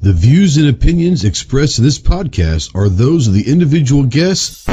The views and opinions expressed in this podcast are those of the individual guests.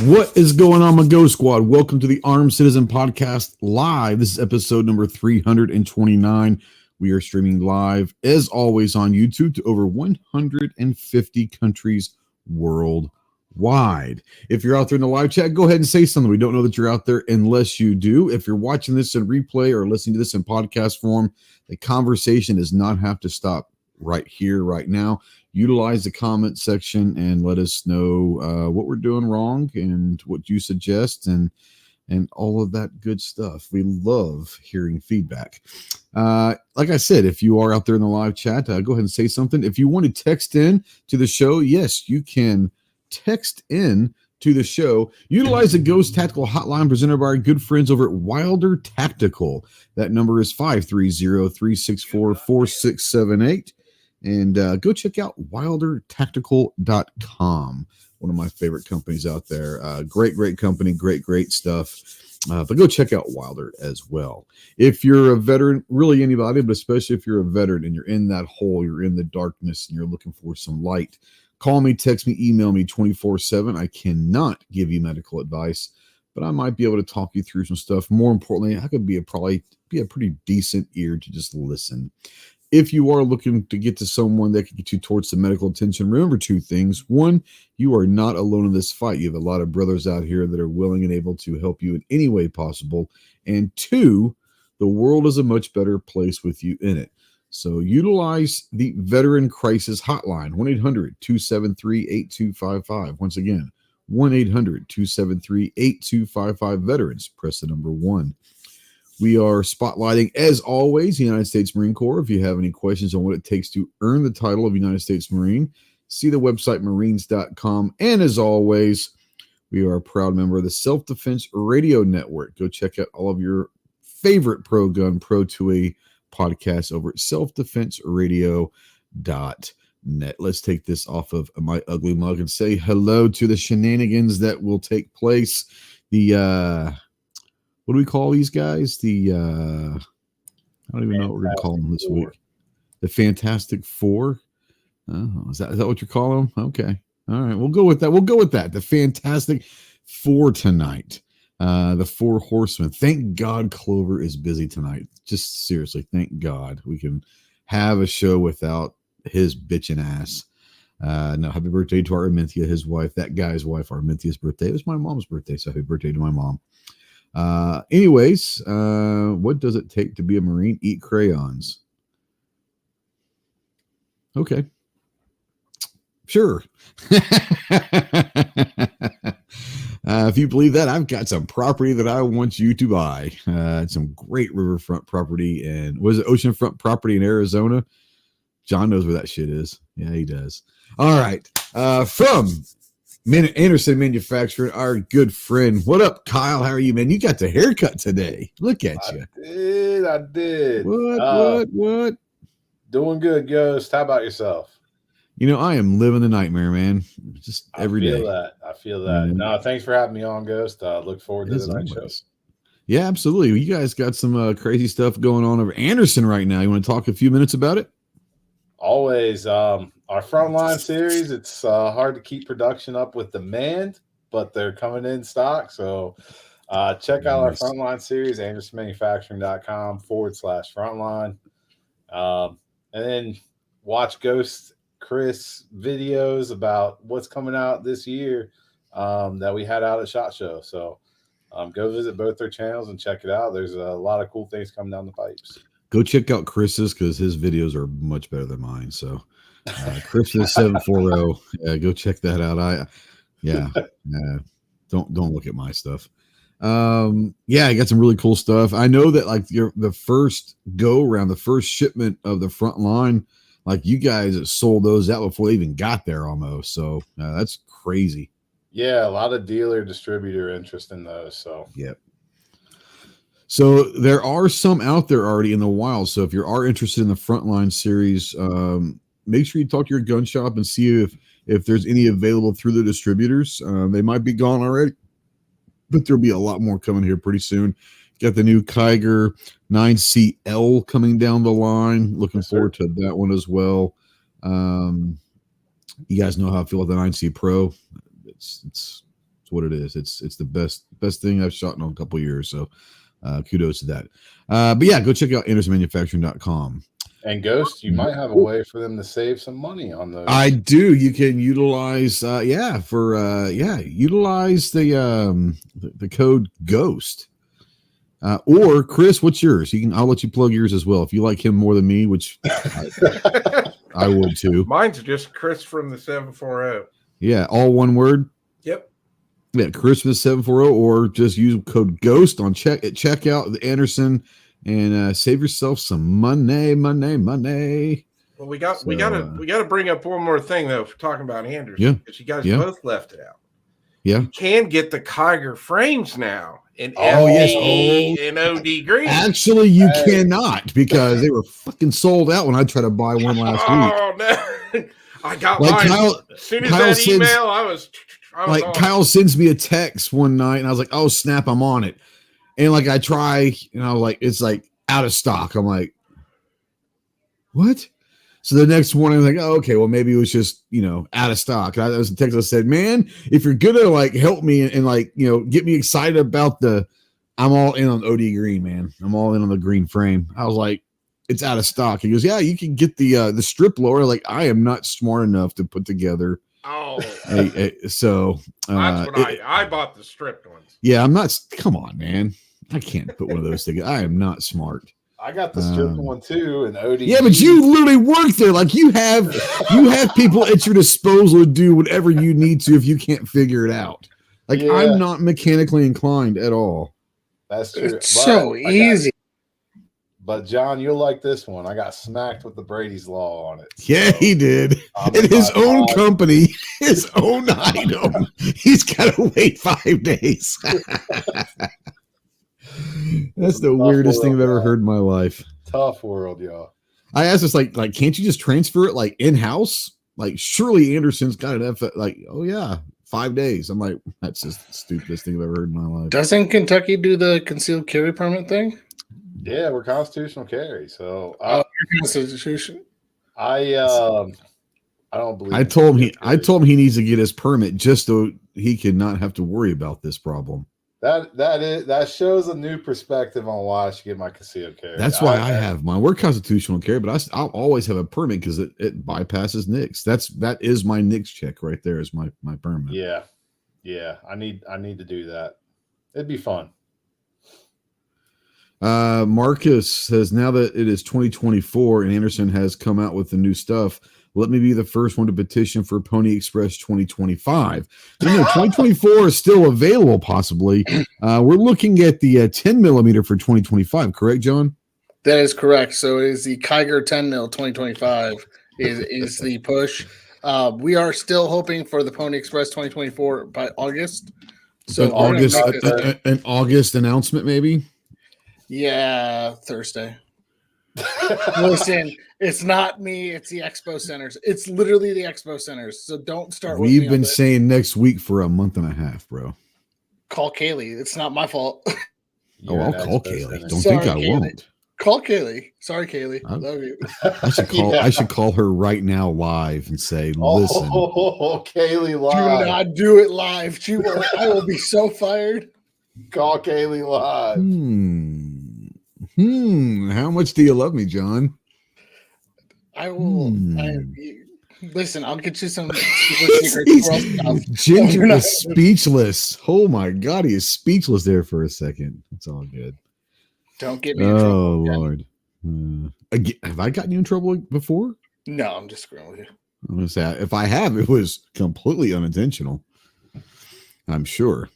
What is going on, my Go Squad? Welcome to the Armed Citizen Podcast live. This is episode number 329. We are streaming live, as always, on YouTube to over 150 countries worldwide. If you're out there in the live chat, go ahead and say something. We don't know that you're out there unless you do. If you're watching this in replay or listening to this in podcast form, the conversation does not have to stop right here, right now. Utilize the comment section and let us know what we're doing wrong and what you suggest and all of that good stuff. We love hearing feedback. Like I said, if you are out there in the live chat, go ahead and say something. If you want to text in to the show, yes, you can text in to the show. Utilize the Ghost Tactical Hotline presented by our good friends over at Wilder Tactical. That number is 530-364-4678. And go check out wildertactical.com. One of my favorite companies out there. Great company, great stuff. But go check out Wilder as well. If you're a veteran, really anybody, but especially if you're a veteran and you're in that hole, you're in the darkness and you're looking for some light, call me, text me, email me 24/7. I cannot give you medical advice, but I might be able to talk you through some stuff. More importantly, I could probably be a pretty decent ear to just listen. If you are looking to get to someone that can get you towards some medical attention, remember two things. One, you are not alone in this fight. You have a lot of brothers out here that are willing and able to help you in any way possible. And two, the world is a much better place with you in it. So utilize the Veteran Crisis Hotline, 1-800-273-8255. Once again, 1-800-273-8255. Veterans, press the number 1. We are spotlighting, as always, the United States Marine Corps. If you have any questions on what it takes to earn the title of United States Marine, see the website marines.com. And as always, we are a proud member of the Self-Defense Radio Network. Go check out all of your favorite pro gun, pro 2A podcasts over at selfdefenseradio.net. Let's take this off of my ugly mug and say hello to the shenanigans that will take place. What do we call these guys? I don't even know what we're going to call them this week. The Fantastic Four. Oh, is that what you call them? Okay. All right. We'll go with that. The Fantastic Four tonight. The Four Horsemen. Thank God Clover is busy tonight. Just seriously, thank God we can have a show without his bitching ass. No, happy birthday to Arminthia, his wife. That guy's wife, Arminthia's birthday. It was my mom's birthday, so happy birthday to my mom. Anyways, what does it take to be a Marine? Eat crayons. Okay. Sure. If you believe that, I've got some property that I want you to buy. Some great riverfront property and was it oceanfront property in Arizona? John knows where that shit is. Yeah, he does. All right. From Anderson Manufacturing, our good friend. What up, Kyle? How are you, man? You got the haircut today. Look at you. I did. What? Doing good, Ghost. How about yourself? You know, I am living the nightmare, man. Just every day. I feel that. No, thanks for having me on, Ghost. Look forward to the next show. Yeah, absolutely. You guys got some crazy stuff going on over Anderson right now. You want to talk a few minutes about it? Always. Our Frontline series, it's hard to keep production up with demand, but they're coming in stock. So check out our Frontline series, AndersonManufacturing.com/Frontline. And then watch Ghost Chris videos about what's coming out this year that we had out at SHOT Show. So go visit both their channels and check it out. There's a lot of cool things coming down the pipes. Go check out Chris's because his videos are much better than mine. So Chris's 740. Go check that out. Don't look at my stuff. Yeah, I got some really cool stuff. I know that like the first go around, the first shipment of the front line, like you guys sold those out before they even got there almost. So that's crazy. Yeah, a lot of dealer distributor interest in those. So Yep. So there are some out there already in the wild. So if you are interested in the Frontline series, make sure you talk to your gun shop and see if there's any available through the distributors. They might be gone already, but there'll be a lot more coming here pretty soon. Got the new Kiger 9CL coming down the line. Looking forward to that one as well. You guys know how I feel with the 9C Pro. It's what it is. It's the best thing I've shot in a couple years. So kudos to that. But yeah, go check out AndersonManufacturing.com. And Ghost, you might have a way for them to save some money on those. I do. You can utilize utilize the code GHOST. Or Chris, what's yours? I'll let you plug yours as well if you like him more than me, which I would too. Mine's just Chris from the 740. Yeah, all one word. Yep. Yeah, Chris from the 740, or just use code GHOST on checkout the Anderson and save yourself some money. Well, we got to bring up one more thing though. If we're talking about Anderson, yeah, because you guys both left it out. Yeah, you can get the Kiger frames now in and OD green. Actually, you cannot, because they were fucking sold out when I tried to buy one last week. Oh no! I got like mine. As soon as that email, I was like on. Kyle sends me a text one night, and I was like, "Oh snap, I'm on it." And like I try, and I was like, "It's like out of stock." I'm like, "What?" So the next morning, I was like, "Oh, okay, well maybe it was just out of stock." And there was a text that said, "Man, if you're gonna like help me and like get me excited about I'm all in on OD green, man. I'm all in on the green frame." I was like, "It's out of stock." He goes, "Yeah, you can get the strip lower." Like, I am not smart enough to put together. So that's what I bought the stripped ones. Yeah, I'm not. Come on, man. I can't put one of those together. I am not smart. I got the stripped one too, and OD. Yeah, but you literally work there. Like you have people at your disposal to do whatever you need to if you can't figure it out. Like I'm not mechanically inclined at all. That's true. It's so easy. But John, you'll like this one. I got smacked with the Brady's Law on it. Yeah, he did. In his own company, his own item. He's got to wait 5 days. That's the weirdest thing I've ever heard in my life. Tough world, y'all. I asked us like, can't you just transfer it like in-house? Like, surely Anderson's got enough. Like, oh yeah, 5 days. I'm like, that's just the stupidest thing I've ever heard in my life. Doesn't Kentucky do the concealed carry permit thing? Yeah, we're constitutional carry. So you're constitution. I don't believe. I told him he needs to get his permit just so he could not have to worry about this problem. That shows a new perspective on why I should get my concealed carry. That's why I have mine. We're constitutional carry, but I'll always have a permit because it bypasses NICS. That is my NICS check right there. Is my permit. Yeah. I need to do that. It'd be fun. Marcus says, now that it is 2024 and Anderson has come out with the new stuff, let me be the first one to petition for Pony Express 2025. 2024 is still available, possibly. We're looking at the 10 millimeter for 2025, correct, John? That is correct. So it is the Kiger 10 mil 2025 is the push. We are still hoping for the Pony Express 2024 by August. So an August announcement, maybe. Yeah, Thursday. Listen, it's not me. It's the Expo Centers. It's literally the Expo Centers. So don't start. We've been saying next week for a month and a half, bro. Call Kaylee. It's not my fault. I'll call Kaylee. Don't think I won't. Call Kaylee. Sorry, Kaylee. I love you. I should call her right now live and say, listen. Oh, Kaylee live. Do not do it live. I will be so fired. Call Kaylee live. How much do you love me, John? I will. Listen, I'll get you some secret Ginger is speechless. Oh my God, he is speechless there for a second. It's all good. Don't get me in trouble. Oh, Lord. Have I gotten you in trouble before? No, I'm just screwing with you. I'm going to say, if I have, it was completely unintentional. I'm sure.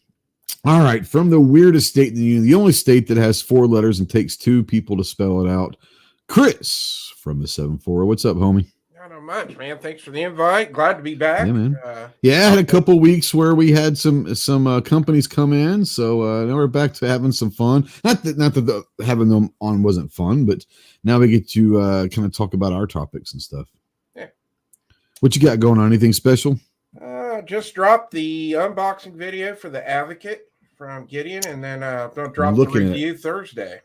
All right, from the weirdest state in the union, the only state that has 4 letters and takes 2 people to spell it out, Chris from the 7-4. What's up, homie? Not much, man. Thanks for the invite. Glad to be back. Yeah, man. I had a couple weeks where we had some companies come in, so now we're back to having some fun. Not that having them on wasn't fun, but now we get to kind of talk about our topics and stuff. Yeah. What you got going on? Anything special? Just dropped the unboxing video for the Advocate from Gideon, and then I'm going to drop the review Thursday.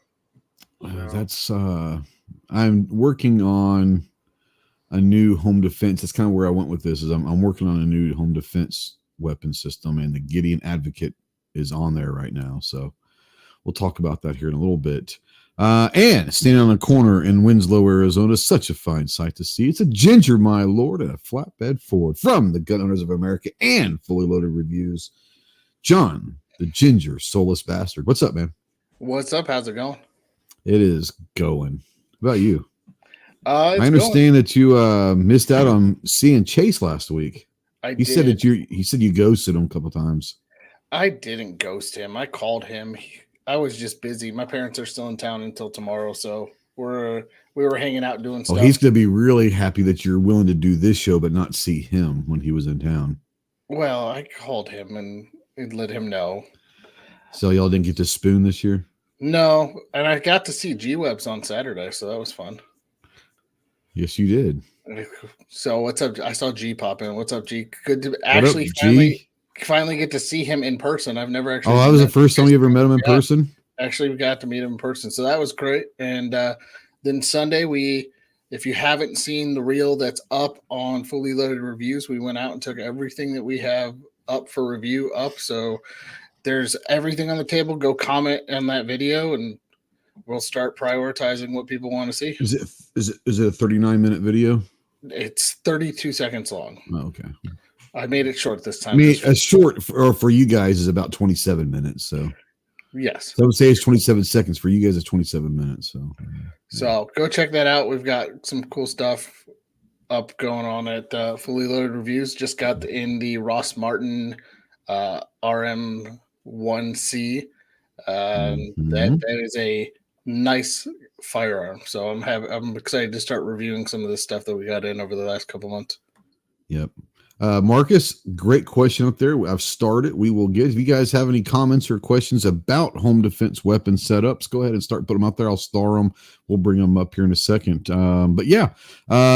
That's I'm working on a new home defense. That's kind of where I went with this. Is I'm working on a new home defense weapon system, and the Gideon Advocate is on there right now. So we'll talk about that here in a little bit. And standing on a corner in Winslow, Arizona, such a fine sight to see. It's a Ginger, my lord, and a flatbed Ford from the Gun Owners of America and Fully Loaded Reviews. John, the Ginger, soulless bastard. What's up, man? What's up? How's it going? It is going. How about you? I understand that you missed out on seeing Chase last week. He said you ghosted him a couple times. I didn't ghost him. I called him. I was just busy. My parents are still in town until tomorrow, so we were hanging out doing stuff. Oh, he's gonna be really happy that you're willing to do this show, but not see him when he was in town. Well, I called him and let him know. So y'all didn't get to spoon this year? No, and I got to see G-Webs on Saturday, so that was fun. Yes, you did. So what's up? I saw G pop in. What's up, G? Good to actually finally get to see him in person. I've never actually. Oh, that was the first time you ever met him in person? Actually, we got to meet him in person, so that was great. And then Sunday, if you haven't seen the reel that's up on Fully Loaded Reviews, we went out and took everything that we have up for review up. So there's everything on the table. Go comment on that video, and we'll start prioritizing what people want to see. Is it a 39-minute video? It's 32 seconds long. Oh, okay. I made it short this time. I mean, a short for you guys is about 27 minutes. So yes, so I would say it's 27 seconds. For you guys, it's 27 minutes. So go check that out. We've got some cool stuff up going on at Fully Loaded Reviews. Just got in the Ross Martin RM1C. That is a nice firearm. So I'm excited to start reviewing some of the stuff that we got in over the last couple months. Yep. Marcus, great question up there. I've started. We will get. If you guys have any comments or questions about home defense weapon setups, go ahead and start putting them out there. I'll star them. We'll bring them up here in a second. But yeah,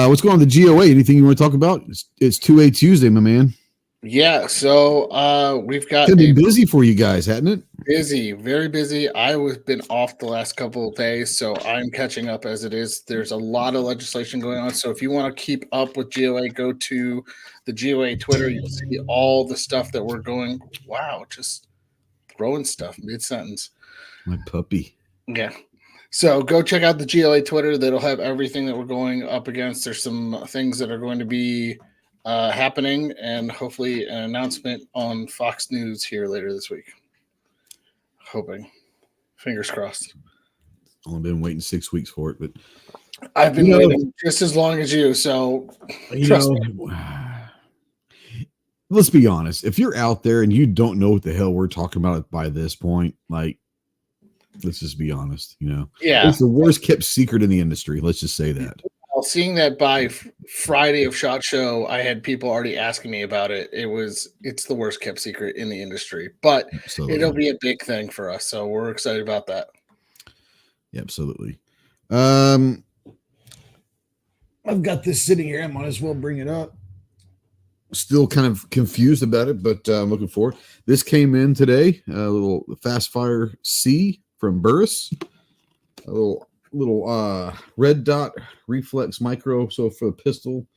what's going on with the GOA? Anything you want to talk about? It's 2A Tuesday, my man. Yeah, so we've got been busy for you guys, hasn't it? Busy, very busy. I've been off the last couple of days, so I'm catching up as it is. There's a lot of legislation going on, so if you want to keep up with GOA, go to the GOA Twitter. You'll see all the stuff that we're going. Wow, just throwing stuff mid-sentence. My puppy. Yeah. So go check out the GOA Twitter. That'll have everything that we're going up against. There's some things that are going to be happening, and hopefully an announcement on Fox News here later this week. Hoping. Fingers crossed. Only been waiting 6 weeks for it, but I've been waiting just as long as you, so trust me. Let's be honest. If you're out there and you don't know what the hell we're talking about by this point, like, let's just be honest, Yeah. It's the worst kept secret in the industry. Let's just say that. Well, seeing that by Friday of SHOT Show, I had people already asking me about it. It's the worst kept secret in the industry, but absolutely. It'll be a big thing for us. So we're excited about that. Yeah, absolutely. I've got this sitting here. I might as well bring it up. Still kind of confused about it, but I'm looking forward. This came in today, a little Fast Fire C from Burris, a little red dot reflex micro. So for a pistol,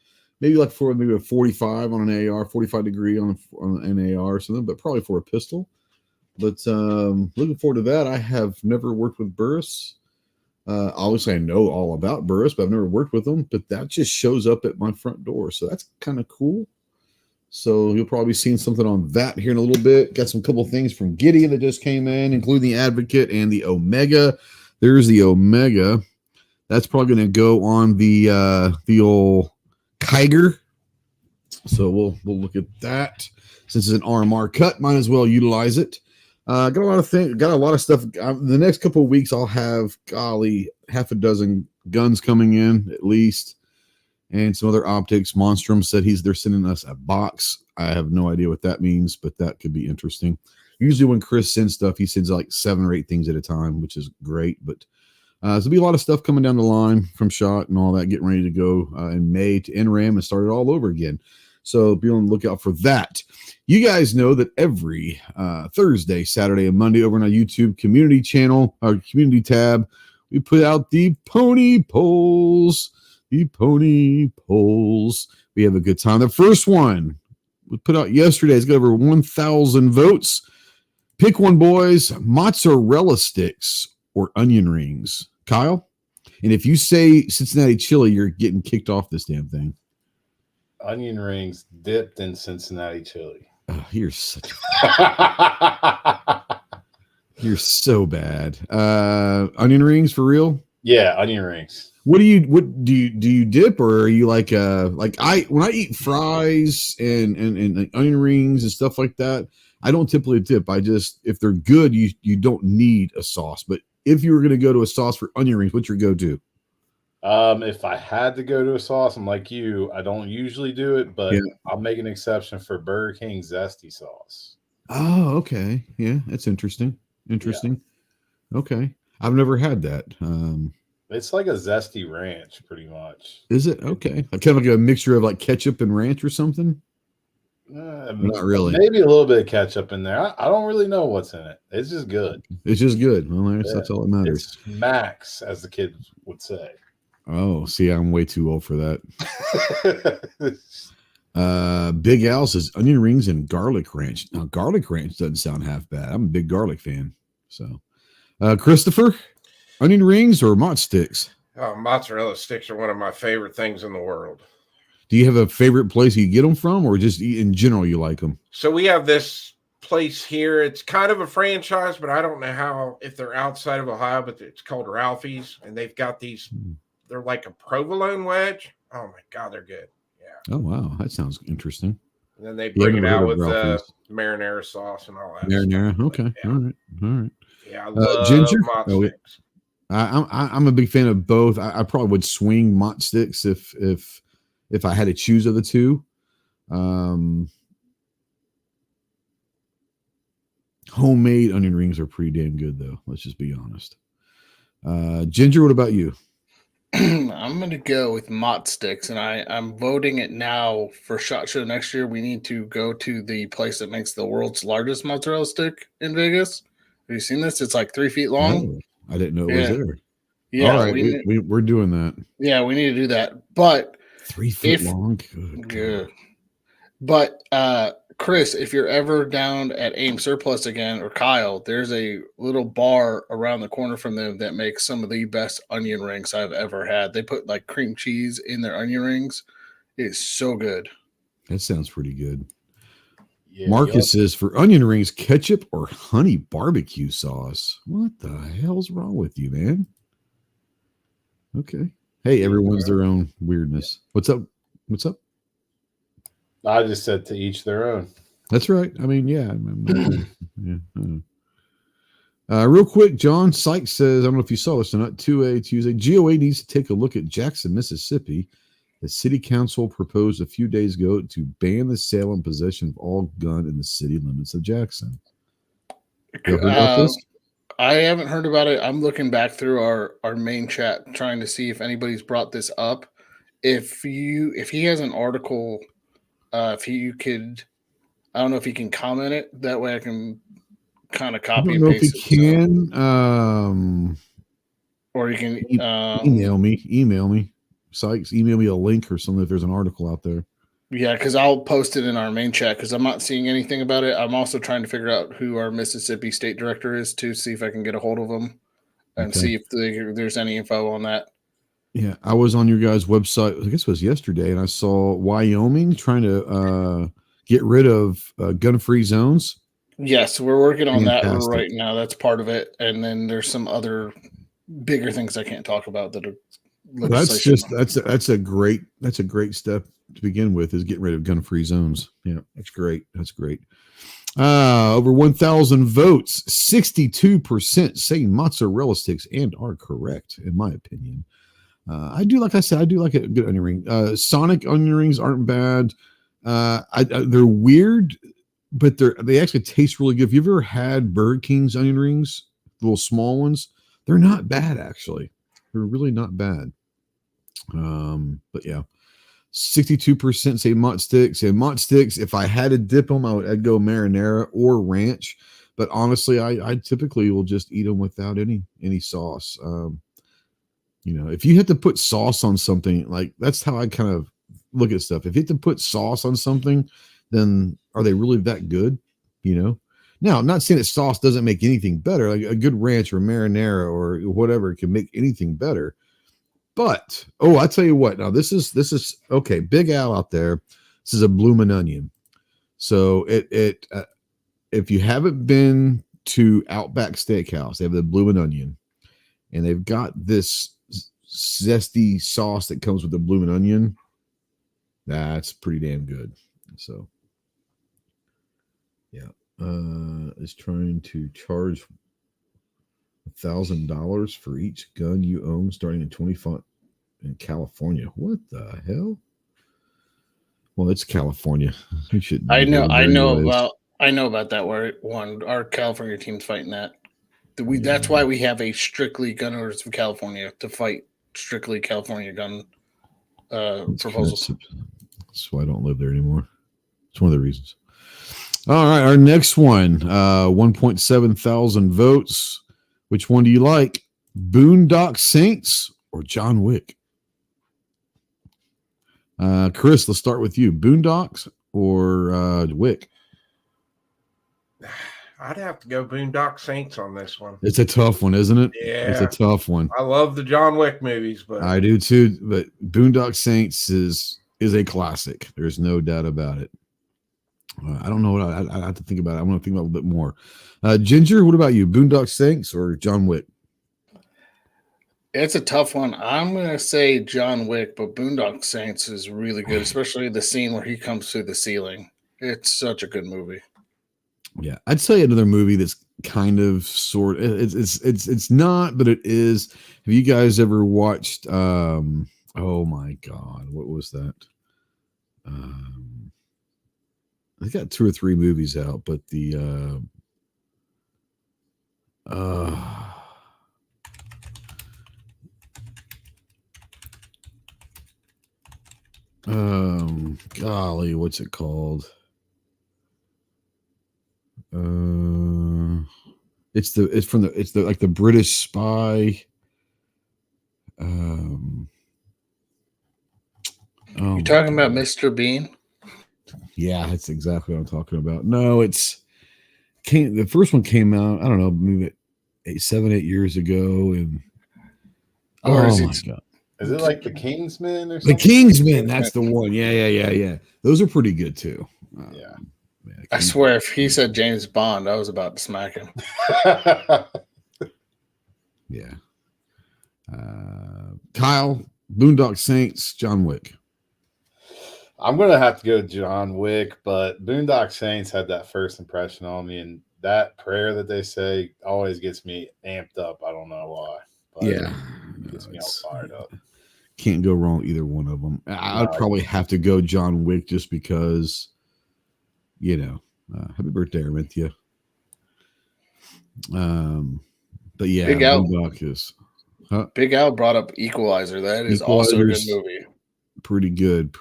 maybe a 45 on an AR, 45 degree on an AR or something, but probably for a pistol. But looking forward to that. I have never worked with Burris. Obviously I know all about Burris, but I've never worked with them. But that just shows up at my front door, so that's kind of cool. So you'll probably be seeing something on that here in a little bit. Got some couple things from Gideon that just came in, including the Advocate and the Omega. There's the Omega. That's probably going to go on the old Kiger. So we'll look at that. Since it's an RMR cut, might as well utilize it. Got a lot of things. Got a lot of stuff. The next couple of weeks, I'll have half a dozen guns coming in at least, and some other optics. Monstrum said they're sending us a box. I have no idea what that means, but that could be interesting. Usually, when Chris sends stuff, he sends like 7 or 8 things at a time, which is great. But there'll be a lot of stuff coming down the line from SHOT and all that, getting ready to go in May to NRAM and start it all over again. So be on the lookout for that. You guys know that every Thursday, Saturday, and Monday over on our YouTube community channel, our community tab, we put out the pony polls. The pony polls. We have a good time. The first one we put out yesterday has got over 1,000 votes. Pick one, boys. Mozzarella sticks or onion rings. Kyle? And if you say Cincinnati chili, you're getting kicked off this damn thing. Onion rings dipped in Cincinnati chili. Oh, you're so bad. Onion rings for real? Yeah, onion rings. What do you dip, or are you like when I eat fries and like onion rings and stuff like that, I don't typically dip. I just, if they're good, you don't need a sauce. But if you were gonna go to a sauce for onion rings, what's your go-to? If I had to go to a sauce, I'm like you. I don't usually do it, but I'll make an exception for Burger King zesty sauce. Oh, okay. Yeah, that's interesting. Yeah. Okay. I've never had that. It's like a zesty ranch, pretty much. Is it? Okay. Kind of like a mixture of like ketchup and ranch or something? Not really. Maybe a little bit of ketchup in there. I don't really know what's in it. It's just good. It's just good. Well, that's all that matters. It's max, as the kids would say. Oh, see, I'm way too old for that. Big Al says onion rings and garlic ranch. Now, garlic ranch doesn't sound half bad. I'm a big garlic fan. So, Christopher, onion rings or mozz sticks? Oh, mozzarella sticks are one of my favorite things in the world. Do you have a favorite place you get them from, or just in general you like them? So we have this place here. It's kind of a franchise, but I don't know if they're outside of Ohio, but it's called Ralphie's, and they've got these. They're like a provolone wedge. Oh my God, they're good. Yeah. Oh wow, that sounds interesting. And then they bring it out with marinara sauce and all that. Marinara, okay, yeah. All right. Yeah, I love ginger. Mott sticks. I'm a big fan of both. I probably would swing Mott sticks if I had to choose of the two. Homemade onion rings are pretty damn good, though. Let's just be honest. Ginger, what about you? I'm going to go with Mott sticks, and I'm voting it now for SHOT Show next year. We need to go to the place that makes the world's largest mozzarella stick in Vegas. Have you seen this? It's like 3 feet long. I didn't know it was there. Yeah, all right, we're doing that. Yeah, we need to do that. But 3 feet long, good. But Chris, if you're ever down at AIM Surplus again, or Kyle, there's a little bar around the corner from them that makes some of the best onion rings I've ever had. They put like cream cheese in their onion rings. It is so good. That sounds pretty good. Yeah, Marcus says, for onion rings, ketchup or honey barbecue sauce. What the hell's wrong with you, man? Okay. Hey, everyone's their own weirdness. What's up? I just said to each their own. That's right. I mean, yeah. Real quick, John Sykes says, I don't know if you saw this or not, 2A Tuesday. GOA needs to take a look at Jackson, Mississippi. The city council proposed a few days ago to ban the sale and possession of all gun in the city limits of Jackson. You heard about this? I haven't heard about it. I'm looking back through our main chat, trying to see if anybody's brought this up. If he has an article, if you could, I don't know if he can comment it. That way I can kind of copy and paste it. If he can. Or you can email me. Sykes, email me a link or something if there's an article out there. Yeah, because I'll post it in our main chat because I'm not seeing anything about it. I'm also trying to figure out who our Mississippi state director is to see if I can get a hold of him and see if there's any info on that. Yeah, I was on your guys' website, I guess it was yesterday, and I saw Wyoming trying to get rid of gun-free zones. Yes, we're working on that right now. That's part of it. And then there's some other bigger things I can't talk about that are that's a great step to begin with, is getting rid of gun-free zones. Yeah, that's great. Over 1,000 votes, 62% say mozzarella sticks and are correct, in my opinion. I do, like I said, I do like a good onion ring. Sonic onion rings aren't bad. They're weird, but they actually taste really good. If you've ever had Burger King's onion rings, the little small ones, they're not bad, actually. They're really not bad. But yeah. 62% say mott sticks. And mott sticks, if I had to dip them, I'd go marinara or ranch. But honestly, I typically will just eat them without any sauce. If you had to put sauce on something, like that's how I kind of look at stuff. If you have to put sauce on something, then are they really that good? Now, I'm not saying that sauce doesn't make anything better. Like a good ranch or marinara or whatever can make anything better. But I tell you what. Now this is okay. Big Al out there. This is a bloomin' onion. So if you haven't been to Outback Steakhouse, they have the bloomin' onion, and they've got this zesty sauce that comes with the bloomin' onion. That's pretty damn good. So yeah, is trying to charge $1,000 for each gun you own starting in 25 in California. What the hell? Well, it's California. We should. I know about that one. Our California team's fighting that. That's why we have a strictly gun owners of California to fight strictly California gun proposals. That's why I don't live there anymore. It's one of the reasons. All right, our next one, 1.7 thousand votes. Which one do you like? Boondock Saints or John Wick? Chris, let's start with you. Boondocks or Wick? I'd have to go Boondock Saints on this one. It's a tough one, isn't it? Yeah. It's a tough one. I love the John Wick movies, but I do too. But Boondock Saints is a classic. There's no doubt about it. I don't know what I have to think about it. I want to think about it a little bit more. Ginger, what about you? Boondock Saints or John Wick? It's a tough one. I'm going to say John Wick, but Boondock Saints is really good, especially the scene where he comes through the ceiling. It's such a good movie. Yeah, I'd say another movie that's kind of it's not, but it is. Have you guys ever watched? Oh my God, what was that? I got 2 or 3 movies out, but the golly, what's it called? It's the British Spy. You're talking about Mr. Bean? Yeah, that's exactly what I'm talking about. No, the first one came out, I don't know, maybe 7-8 years ago, and God. Is it like the Kingsman or something? The Kingsman, that's the one. Yeah. Those are pretty good too. Yeah. I swear, if he said James Bond, I was about to smack him. Yeah. Kyle, Boondock Saints, John Wick. I'm going to have to go John Wick, but Boondock Saints had that first impression on me, and that prayer that they say always gets me amped up. I don't know why. But yeah. It gets me all fired up. Can't go wrong with either one of them. I'd probably have to go John Wick just because, happy birthday, Armentia. But yeah, Big Al. Boondock is. Big Al brought up Equalizer. That is also a good movie. Pretty good.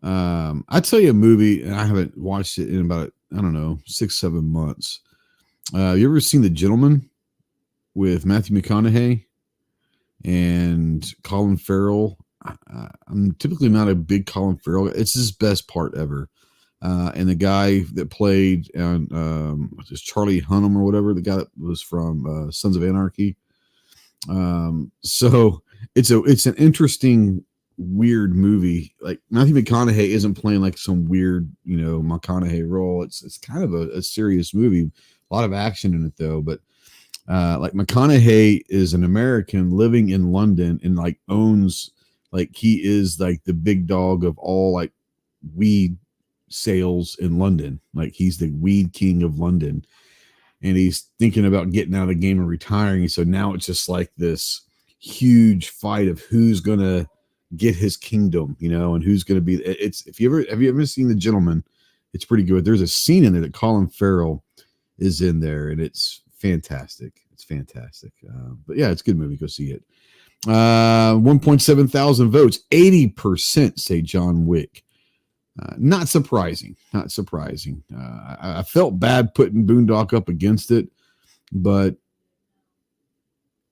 I'd tell you a movie, and I haven't watched it in about, 6-7 months. You ever seen The Gentleman with Matthew McConaughey and Colin Farrell? I'm typically not a big Colin Farrell. It's his best part ever. And the guy that played just Charlie Hunnam or whatever, the guy that was from Sons of Anarchy. So it's an interesting, weird movie. Like Matthew McConaughey isn't playing like some weird, McConaughey role. It's kind of a serious movie. A lot of action in it though. But like McConaughey is an American living in London and like owns, like he is like the big dog of all like weed sales in London. Like, he's the weed king of London, and he's thinking about getting out of the game and retiring. So now it's just like this huge fight of who's going to get his kingdom, and who's going to be. Have you ever seen The Gentleman? It's pretty good. There's a scene in there that Colin Farrell is in there, and it's fantastic. It's fantastic. But yeah, it's a good movie. Go see it. 1.7 thousand votes. 80% say John Wick. Not surprising. I felt bad putting Boondock up against it, but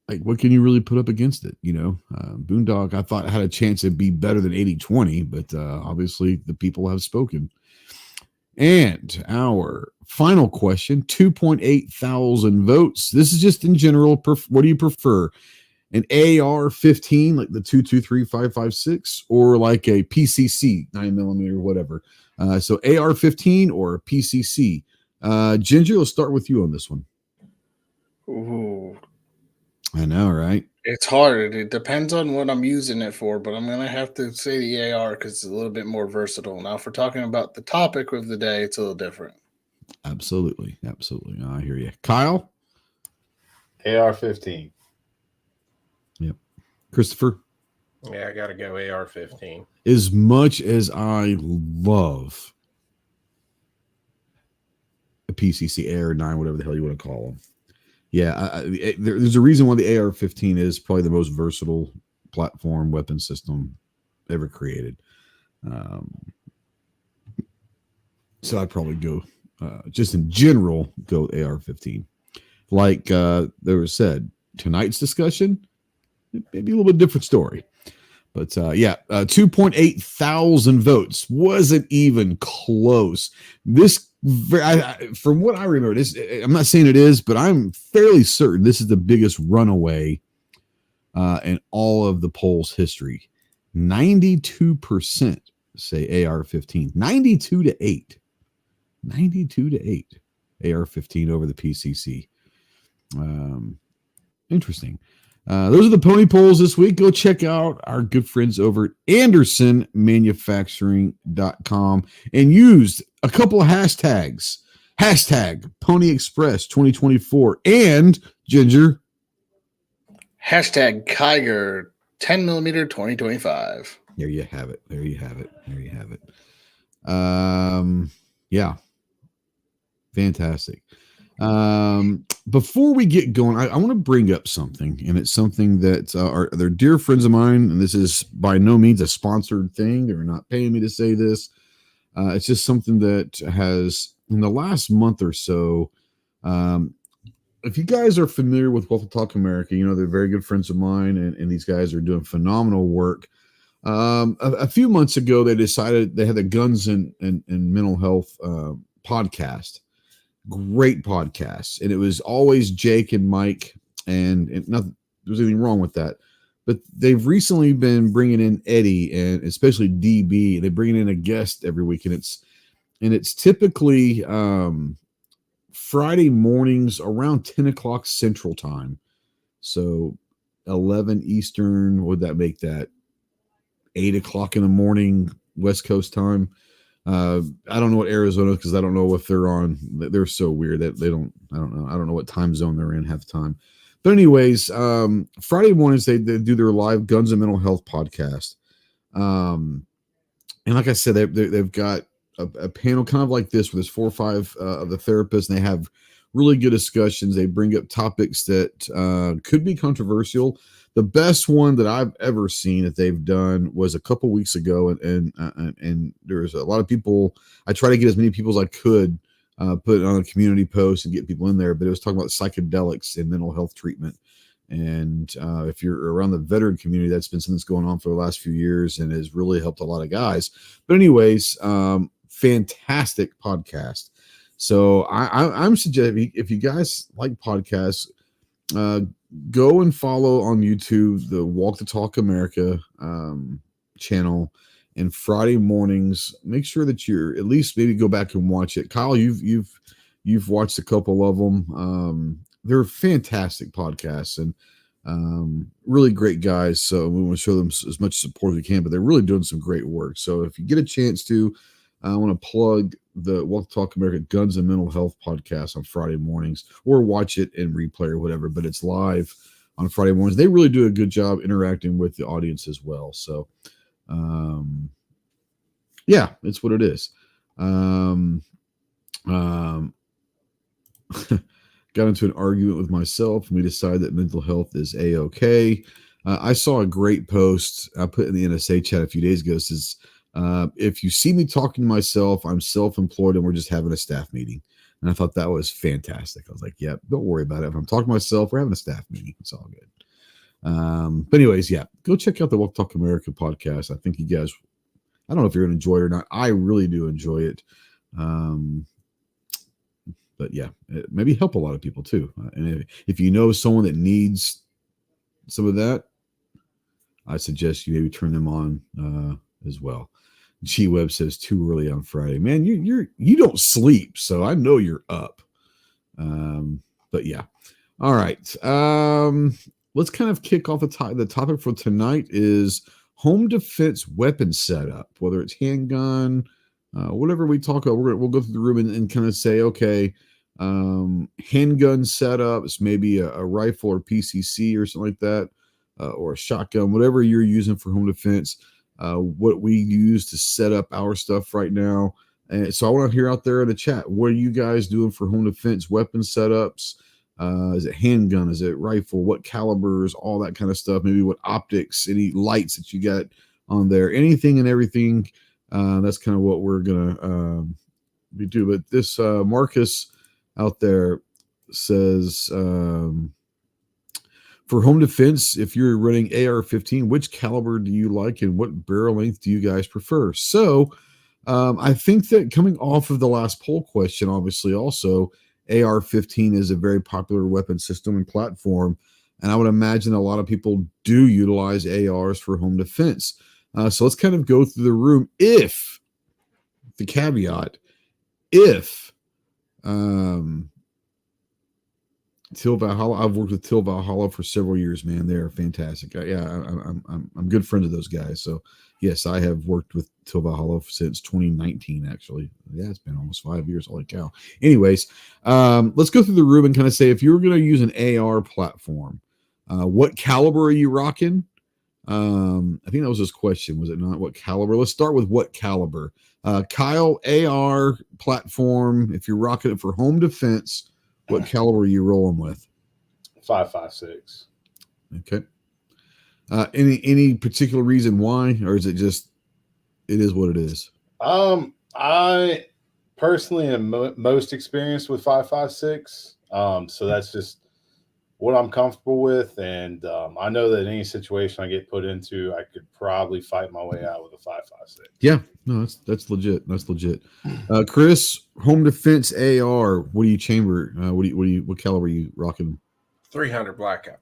like, what can you really put up against it? Boondock, I thought had a chance to be better than 80-20, but obviously the people have spoken. And our final question, 2.8 thousand votes. This is just in general. What do you prefer? An AR-15, like the 223-556, or like a PCC 9mm, whatever. So AR-15 or a PCC. Ginger, let's start with you on this one. Ooh, I know, right? it's hard. It depends on what I'm using it for, but I'm going to have to say the AR because it's a little bit more versatile. Now, if we're talking about the topic of the day, it's a little different. Absolutely. I hear you. Kyle? AR-15. Yep. Christopher? Yeah, I got to go AR-15. As much as I love a PCC AR-9, whatever the hell you want to call them, yeah, there's a reason why the AR-15 is probably the most versatile platform weapon system ever created. So I'd probably go, just in general, go AR-15. Like there was said, tonight's discussion, maybe a little bit different story. But 2.8 thousand votes. Wasn't even close. This, from what I remember, this, I'm not saying it is, but I'm fairly certain this is the biggest runaway in all of the polls history. 92% say AR-15. 92-8. 92-8. AR-15 over the PCC. Interesting. Those are the pony polls this week. Go check out our good friends over at AndersonManufacturing.com and use a couple of hashtags. Hashtag Pony Express 2024 and Ginger. Hashtag Kiger 10mm 2025. There you have it. Yeah. Fantastic. Before we get going, I want to bring up something, and it's something that they're dear friends of mine, and this is by no means a sponsored thing. They're not paying me to say this. It's just something that has, in the last month or so, if you guys are familiar with Wealth Talk America, they're very good friends of mine, and these guys are doing phenomenal work. A few months ago, they decided they had the Guns and Mental Health podcast. Great podcast, and it was always Jake and Mike, and nothing, there's anything wrong with that, but they've recently been bringing in Eddie and especially DB. They're bringing in a guest every week, and it's typically Friday mornings around 10 o'clock Central Time, so 11 Eastern. Would that make that 8 o'clock in the morning West Coast time? I don't know what Arizona, because I don't know if they're on. They're so weird that I don't know what time zone they're in half the time. But anyways, Friday mornings they do their live Guns and Mental Health podcast. And like I said, they've got a panel kind of like this, where there's 4 or 5 of the therapists, and they have really good discussions. They bring up topics that could be controversial. The best one that I've ever seen that they've done was a couple weeks ago, and there's a lot of people. I try to get as many people as I could put it on a community post and get people in there, but it was talking about psychedelics and mental health treatment. And if you're around the veteran community, that's been something that's going on for the last few years and has really helped a lot of guys. But anyways, fantastic podcast. So I'm suggesting, if you guys like podcasts, go and follow on YouTube the Walk the Talk America channel, and Friday mornings, make sure that you're at least maybe go back and watch it. Kyle, you've watched a couple of them. They're fantastic podcasts and really great guys. So we want to show them as much support as we can, but they're really doing some great work. So if you get a chance to I want to plug the Walk the Talk America Guns and Mental Health podcast on Friday mornings, or watch it in replay or whatever, but it's live on Friday mornings. They really do a good job interacting with the audience as well. So, yeah, it's what it is. Got into an argument with myself, and we decided that mental health is A-okay. I saw a great post I put in the NSA chat a few days ago. It says, if you see me talking to myself, I'm self-employed and we're just having a staff meeting. And I thought that was fantastic. I was like, yeah, don't worry about it. If I'm talking to myself, we're having a staff meeting. It's all good. But anyways, yeah, go check out the Walk Talk America podcast. I think you guys, I don't know if you're going to enjoy it or not. I really do enjoy it. But yeah, it maybe help a lot of people too. And if you know someone that needs some of that, I suggest you maybe turn them on as well. G Web says too early on Friday. Man, you don't sleep, so I know you're up. But yeah, all right. Let's kind of kick off the topic for tonight is home defense weapon setup, whether it's handgun, whatever we talk about. We'll go through the room and kind of say, okay, handgun setups, maybe a rifle or PCC or something like that, or a shotgun, whatever you're using for home defense, what we use to set up our stuff right now. And so I want to hear out there in the chat, what are you guys doing for home defense weapon setups? Is it handgun? Is it rifle? What calibers? All that kind of stuff. Maybe what optics, any lights that you got on there, anything and everything. That's kind of what we're going to be doing. But this Marcus out there says, for home defense, if you're running AR-15, which caliber do you like and what barrel length do you guys prefer? So I think that coming off of the last poll question, obviously also AR-15 is a very popular weapon system and platform. And I would imagine a lot of people do utilize ARs for home defense. So let's kind of go through the room. If the caveat, if Till Valhalla, I've worked with Till Valhalla for several years, man. They're fantastic. I'm good friends with those guys. So yes, I have worked with Till Valhalla since 2019, actually. Yeah, it's been almost 5 years. Holy cow. Anyways, let's go through the room and kind of say, if you were going to use an AR platform, what caliber are you rocking? I think that was his question, was it not? What caliber? Let's start with what caliber. Kyle, AR platform, if you're rocking it for home defense, what caliber are you rolling with? 5.56. Okay. Any particular reason why, or is it just it is what it is? I personally am most experienced with 5.56. So that's just what I'm comfortable with, and I know that in any situation I get put into, I could probably fight my way out with a 5.56. Yeah, no, that's legit. That's legit. Chris, home defense AR. What do you chamber? What caliber are you rocking? 300 blackout.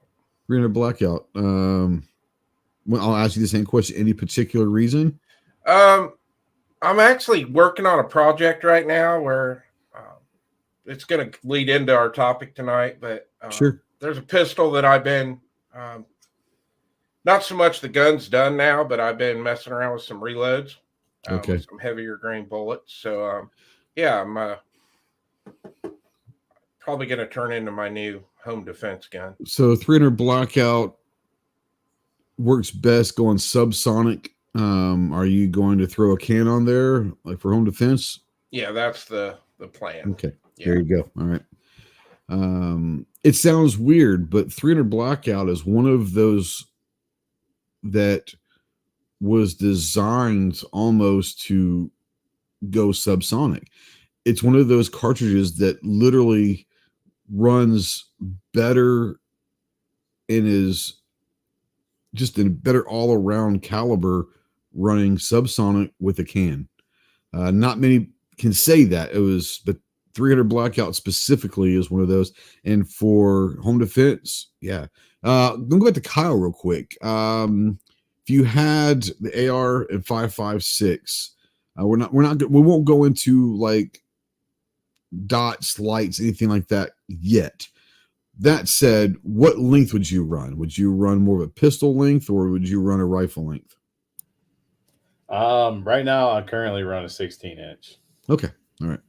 300 blackout. Well, I'll ask you the same question. Any particular reason? I'm actually working on a project right now where it's going to lead into our topic tonight, but Sure. There's a pistol that I've been, not so much the gun's done now, but I've been messing around with some reloads, with some heavier grain bullets. So, yeah, I'm probably going to turn into my new home defense gun. So 300 blackout works best going subsonic. Are you going to throw a can on there, like for home defense? Yeah, that's the plan. Okay, yeah. There you go. All right. It sounds weird, but 300 blackout is one of those that was designed almost to go subsonic. It's one of those cartridges that literally runs better and is just a better all-around caliber running subsonic with a can. Not many can say that. But 300 blackout specifically is one of those. And for home defense, yeah. Let me go back to Kyle real quick. If you had the AR and 5.56, we won't go into like dots, lights, anything like that yet. That said, what length would you run? Would you run more of a pistol length or would you run a rifle length? Right now I currently run a 16-inch. Okay. All right.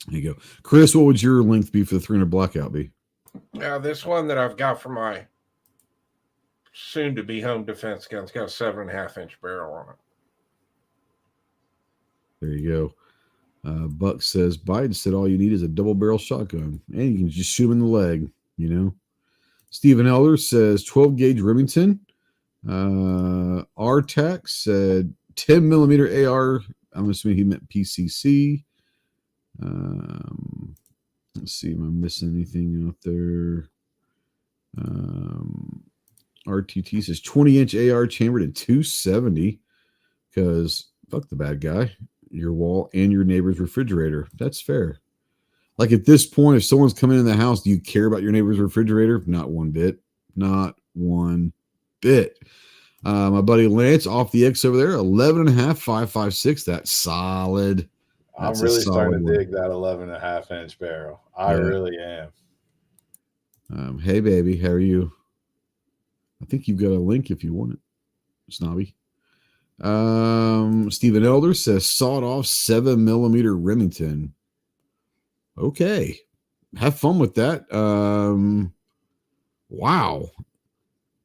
There you go. Chris, what would your length be for the 300 blackout be? Now, this one that I've got for my soon-to-be home defense gun's got a 7.5-inch barrel on it. There you go. Buck says Biden said all you need is a double barrel shotgun, and you can just shoot him in the leg. You know. Stephen Elder says 12 gauge Remington. RTAC said 10 millimeter AR. I'm assuming he meant PCC. Let's see, am I missing anything out there? RTT says 20-inch AR chambered at 270 because fuck the bad guy, your wall and your neighbor's refrigerator. That's fair. Like at this point, if someone's coming in the house, do you care about your neighbor's refrigerator? Not one bit. Not one bit. My buddy Lance off the X over there, 11.5, 5.56. That's solid. I'm really starting to dig that 11.5-inch barrel. I really am. Hey, baby, how are you? I think you've got a link if you want it, Snobby. Stephen Elder says sawed off 7 millimeter Remington. Okay, have fun with that. Wow,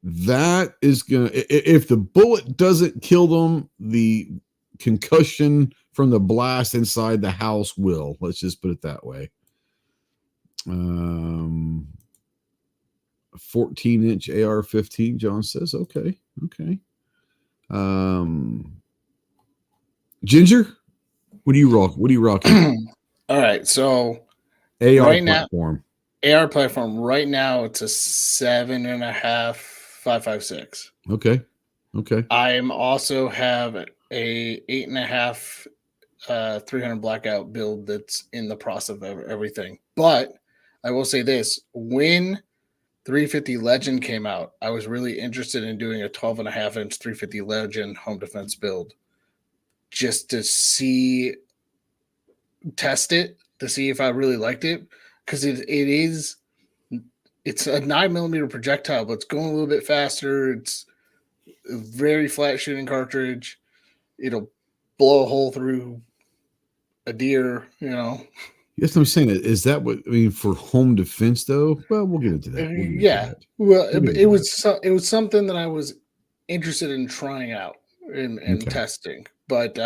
that is gonna. If the bullet doesn't kill them, the concussion from the blast inside the house will. Let's just put it that way. 14-inch AR-15, John says. Okay. Ginger, what do you rock? What do you rock? All right, so AR right platform. Now, AR platform right now it's a 7.5, 5.56. Okay. I also have a 8.5 300 blackout build that's in the process of everything. But I will say this: when 350 Legend came out, I was really interested in doing a 12.5-inch 350 Legend home defense build, just to test it to see if I really liked it, because it's a 9 millimeter projectile, but it's going a little bit faster. It's a very flat shooting cartridge. It'll blow a hole through a deer, you know. Yes, I'm saying. Is that what I mean for home defense though? Well, we'll get into that. Well, it was something that I was interested in trying out and testing, but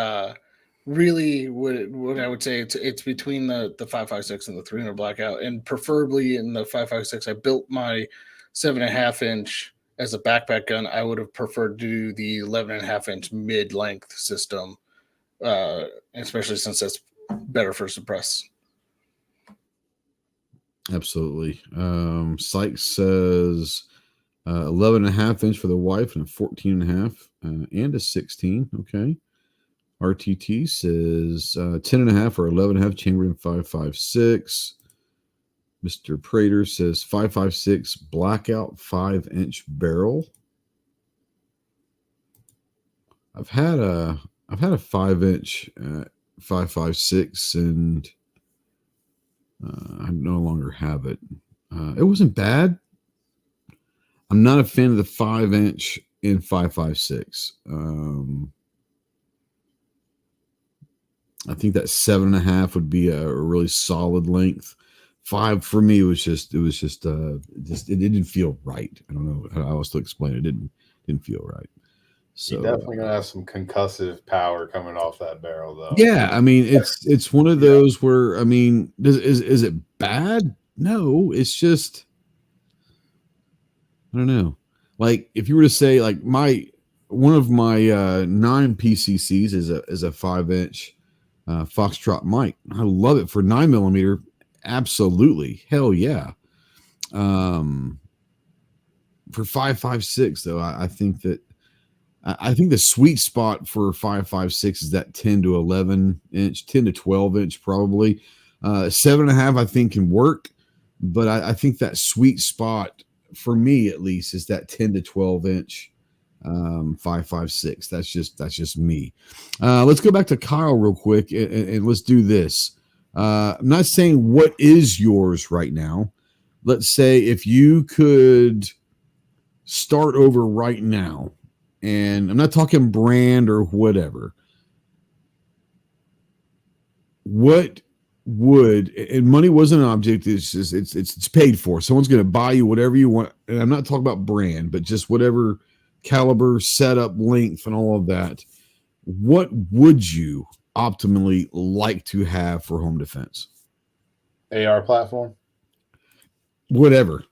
really, what I would say it's between the 5.56 and the 300 blackout, and preferably in the 5.56. I built my 7.5-inch as a backpack gun. I would have preferred to do the 11.5-inch mid-length system, especially since that's better for suppress. Absolutely. Sykes says 11.5-inch for the wife and a 14.5 and a 16. Okay. RTT says 10.5 or 11.5 chambered in 5.56. Mr. Prater says 5.56 blackout 5-inch barrel. I've had a 5-inch 5.56 and I no longer have it. It wasn't bad. I'm not a fan of the 5-inch in 5.56. I think that 7.5 would be a really solid length. 5 for me was just it didn't feel right. I don't know how else to explain it. It didn't feel right. So you're definitely gonna have some concussive power coming off that barrel, though. Yeah, I mean it's one of those where I mean, is it bad? No, it's just I don't know. Like if you were to say like one of my 9 PCCs is a 5-inch Foxtrot Mike. I love it for 9 millimeter. Absolutely, hell yeah. For 5.56 though, I think that. I think the sweet spot for 5.56 is that 10 to 11 inch, 10 to 12 inch, probably 7.5. I think can work, but I think that sweet spot for me at least is that 10 to 12 inch 5.56. That's just me. Let's go back to Kyle real quick and let's do this. I'm not saying what is yours right now. Let's say if you could start over right now. and I'm not talking brand or whatever, what would, and money wasn't an object, it's just it's paid for. Someone's going to buy you whatever you want, and I'm not talking about brand, but just whatever caliber, setup, length, and all of that. What would you optimally like to have for home defense? AR platform? Whatever.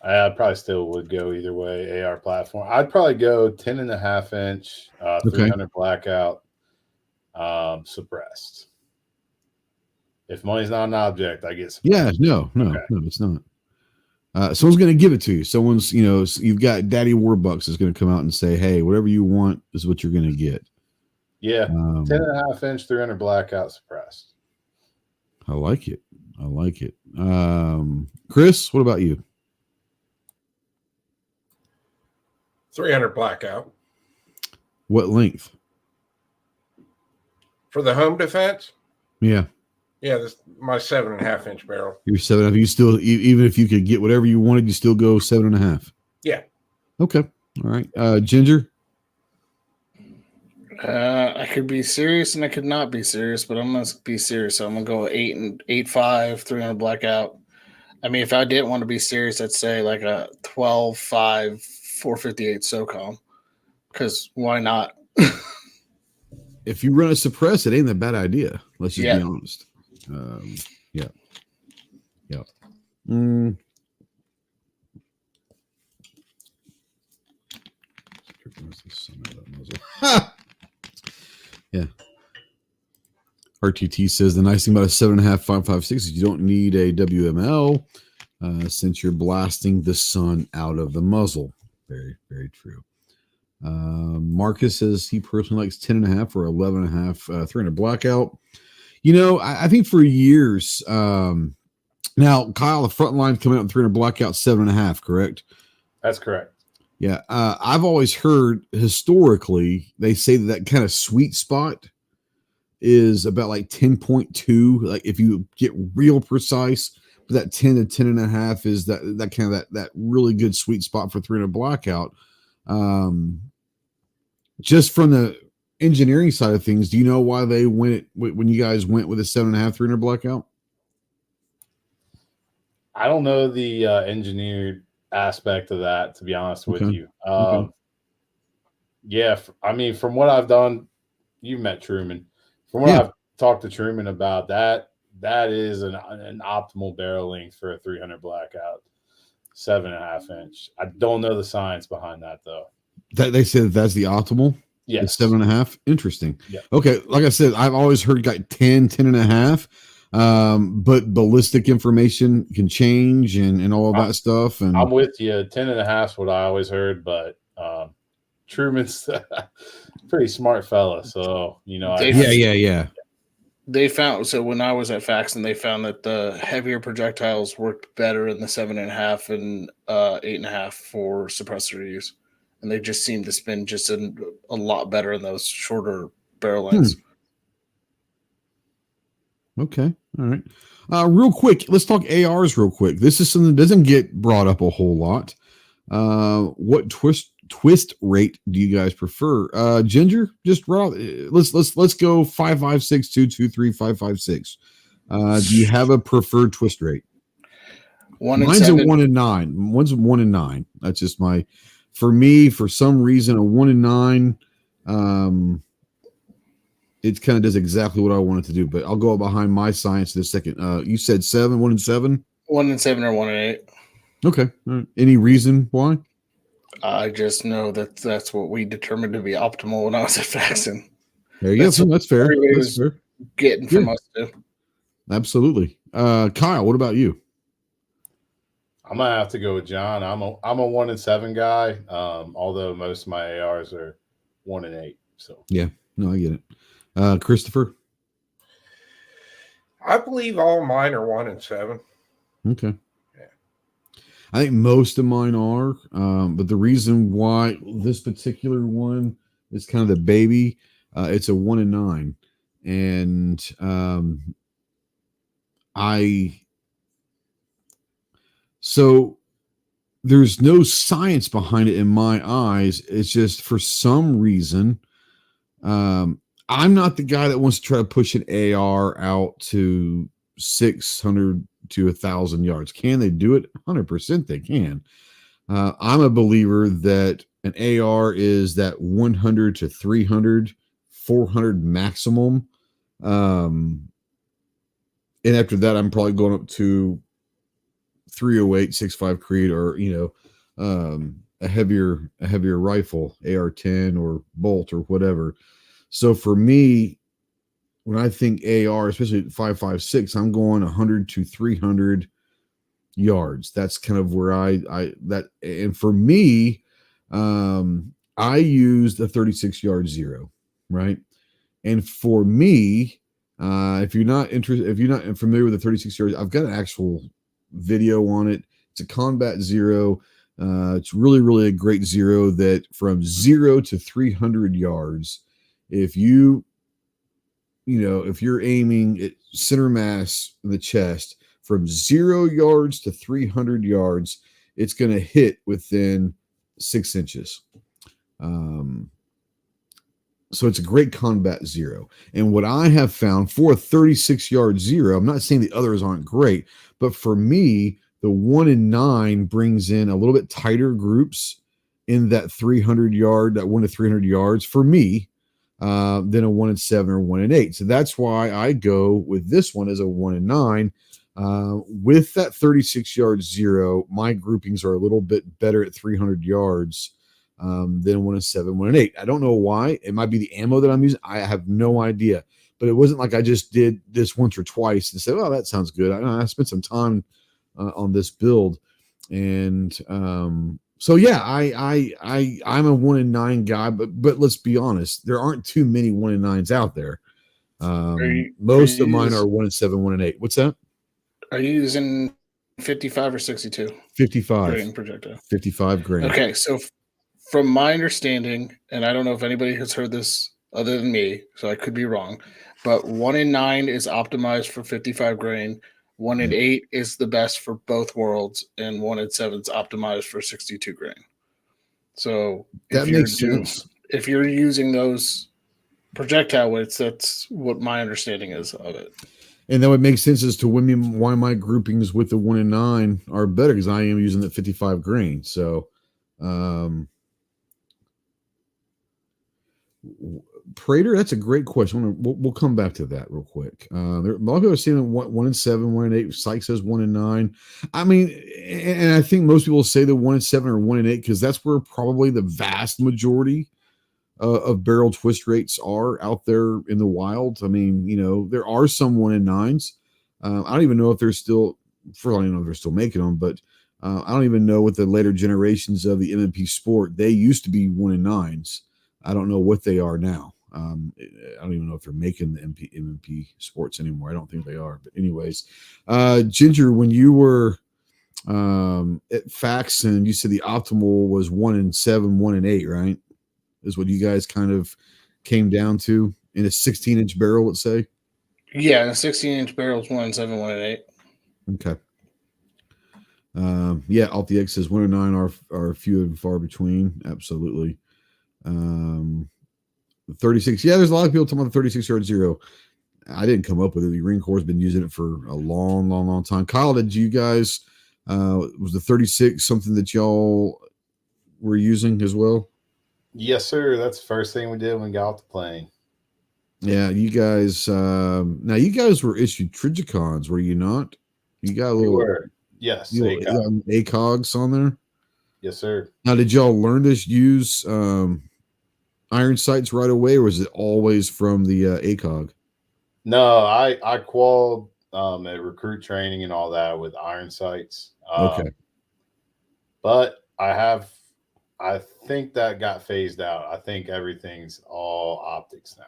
I probably still would go either way. AR platform. I'd probably go 10.5-inch, 300 blackout, suppressed. If money's not an object, I get suppressed. Yeah, no, it's not. Someone's going to give it to you. Someone's, you've got Daddy Warbucks is going to come out and say, hey, whatever you want is what you're going to get. Yeah. 10.5-inch, 300 blackout, suppressed. I like it. Chris, what about you? 300 blackout. What length? For the home defense? Yeah. Yeah, this my 7.5-inch barrel. You're 7.5. You still, even if you could get whatever you wanted, you still go 7.5. Yeah. Okay. All right. Ginger? I could be serious and I could not be serious, but I'm going to be serious. So I'm going to go 8.5, 300 blackout. I mean, if I didn't want to be serious, I'd say like a 12.5, 458 SOCOM. Because why not? If you run a suppress, it ain't that bad idea. Let's just be honest. Yeah. Yeah. RTT says the nice thing about a 7.5 5.56 is you don't need a WML since you're blasting the sun out of the muzzle. Very, very true. Marcus says he personally likes 10.5 or 11.5 300 blackout. I think for years, now Kyle, the front line coming out with 300 blackout 7.5, correct? That's correct. Yeah. I've always heard historically, they say that kind of sweet spot is about like 10.2. Like if you get real precise, but that 10 to 10.5 is that kind of that really good sweet spot for 300 blackout. Just from the engineering side of things, do you know why they went when you guys went with a 7.5 300 blackout? I don't know the engineered aspect of that, to be honest with you. Yeah, I mean, from what I've done, you've met Truman. From what I've talked to Truman about, that is an optimal barrel length for a 300 blackout, 7.5-inch. I don't know the science behind that though. That they said that's the optimal. Yes. 7.5. Interesting. Yeah. Okay. Like I said, I've always heard like 10.5. But ballistic information can change and all of that stuff. And I'm with you. 10.5 is what I always heard, but Truman's a pretty smart fella. So, yeah. They found, so when I was at Faxon, they found that the heavier projectiles worked better in the 7.5 and 8.5 for suppressor use. And they just seem to spin just a lot better in those shorter barrel lengths. Okay. All right. Real quick, let's talk ARs real quick. This is something that doesn't get brought up a whole lot. What twist rate do you guys prefer? Ginger, just let's go 5.56, 2.23, 5.56. Do you have a preferred twist rate? Mine's a 1 and 9. One's 1 and 9. That's just for me, for some reason, a 1 and 9. It kind of does exactly what I wanted to do, but I'll go behind my science in a second. You said 1 and 7? 1 and 7 or 1 and 8. Okay. Any reason why? I just know that's what we determined to be optimal when I was at Faxon. There you go. That's fair. That's fair. Getting from us too. Absolutely. Kyle, what about you? I'm gonna have to go with John. I'm a 1 and 7 guy. Although most of my ARs are 1 and 8. So yeah, no, I get it. Christopher, I believe all mine are 1 and 7. Okay. Yeah, I think most of mine are, but the reason why this particular one is kind of the baby, it's a 1 and 9, and so there's no science behind it in my eyes. It's just for some reason, I'm not the guy that wants to try to push an AR out to 600 to 1,000 yards. Can they do it? 100% they can. I'm a believer that an AR is that 100 to 300, 400 maximum. And after that, I'm probably going up to 308, 6.5 Creed, or a heavier rifle, AR-10 or Bolt or whatever. So for me, when I think AR, especially at 5.56, I'm going 100 to 300 yards. That's kind of where and for me, I use the 36 yard zero, right? And for me, if you're not familiar with the 36 yards, I've got an actual video on it. It's a combat zero. It's really, really a great zero that from 0 to 300 yards, if you're aiming at center mass in the chest from 0 yards to 300 yards, it's going to hit within 6 inches. So it's a great combat zero. And what I have found for a 36 yard zero, I'm not saying the others aren't great, but for me, the 1 in 9 brings in a little bit tighter groups in that 300 yard, that 1 to 300 yards for me, than a 1 in 7 or 1 in 8. So that's why I go with this one as a 1 in 9. With that 36 yard zero, my groupings are a little bit better at 300 yards than 1 in 7, 1 in 8. I don't know why. It might be the ammo that I'm using. I have no idea. But it wasn't like I just did this once or twice and said, "Oh, that sounds good." I spent some time on this build, and so yeah, I'm a 1 in 9 guy. But let's be honest, there aren't too many 1 in 9s out there. Most of mine are 1 in 7, 1 in 8. What's that? Are you using 55 or 62? 55 grain projectile. 55 grain. Okay, so from my understanding, and I don't know if anybody has heard this other than me, so I could be wrong, but 1 in 9 is optimized for 55 grain. 1 in 8 is the best for both worlds, and 1 in 7 is optimized for 62 grain. So that makes sense. If you're using those projectile weights, that's what my understanding is of it. And that would make sense as to why my groupings with the 1 in 9 are better, because I am using the 55 grain. So, Prater, that's a great question. We'll come back to that real quick. A lot of people are saying 1 in 7, 1 in 8. Sykes says 1 in 9. I mean, and I think most people say the 1 in 7 or 1 in 8 because that's where probably the vast majority of barrel twist rates are out there in the wild. I mean, there are some 1 in 9s. I don't even know if they're still, I don't even know if they're still making them, but I don't even know what the later generations of the M&P Sport, they used to be 1 in 9s. I don't know what they are now. I don't even know if they're making the M&P Sports anymore. I don't think they are. But anyways, Ginger, when you were at Faxon, you said the optimal was 1 in 7, 1 in 8, right? Is what you guys kind of came down to in a 16-inch barrel, let's say? Yeah, a 16-inch barrel is 1 in 7, 1 in 8. Okay. Yeah, Alt the X says 1 in 9 are few and far between. Absolutely. 36. Yeah, there's a lot of people talking about the 36 yard zero. I didn't come up with it. The Marine Corps has been using it for a long, long, long time. Kyle, did you guys, was the 36 something that y'all were using as well? Yes, sir. That's the first thing we did when we got off the plane. Yeah, you guys. Now you guys were issued Trigicons, were you not? You got a little. We were. Yes. ACOGs on there. Yes, sir. Now, did y'all learn to use iron sights right away, or was it always from the ACOG? No, I qualled at recruit training and all that with iron sights. Okay. But I think that got phased out. I think everything's all optics now.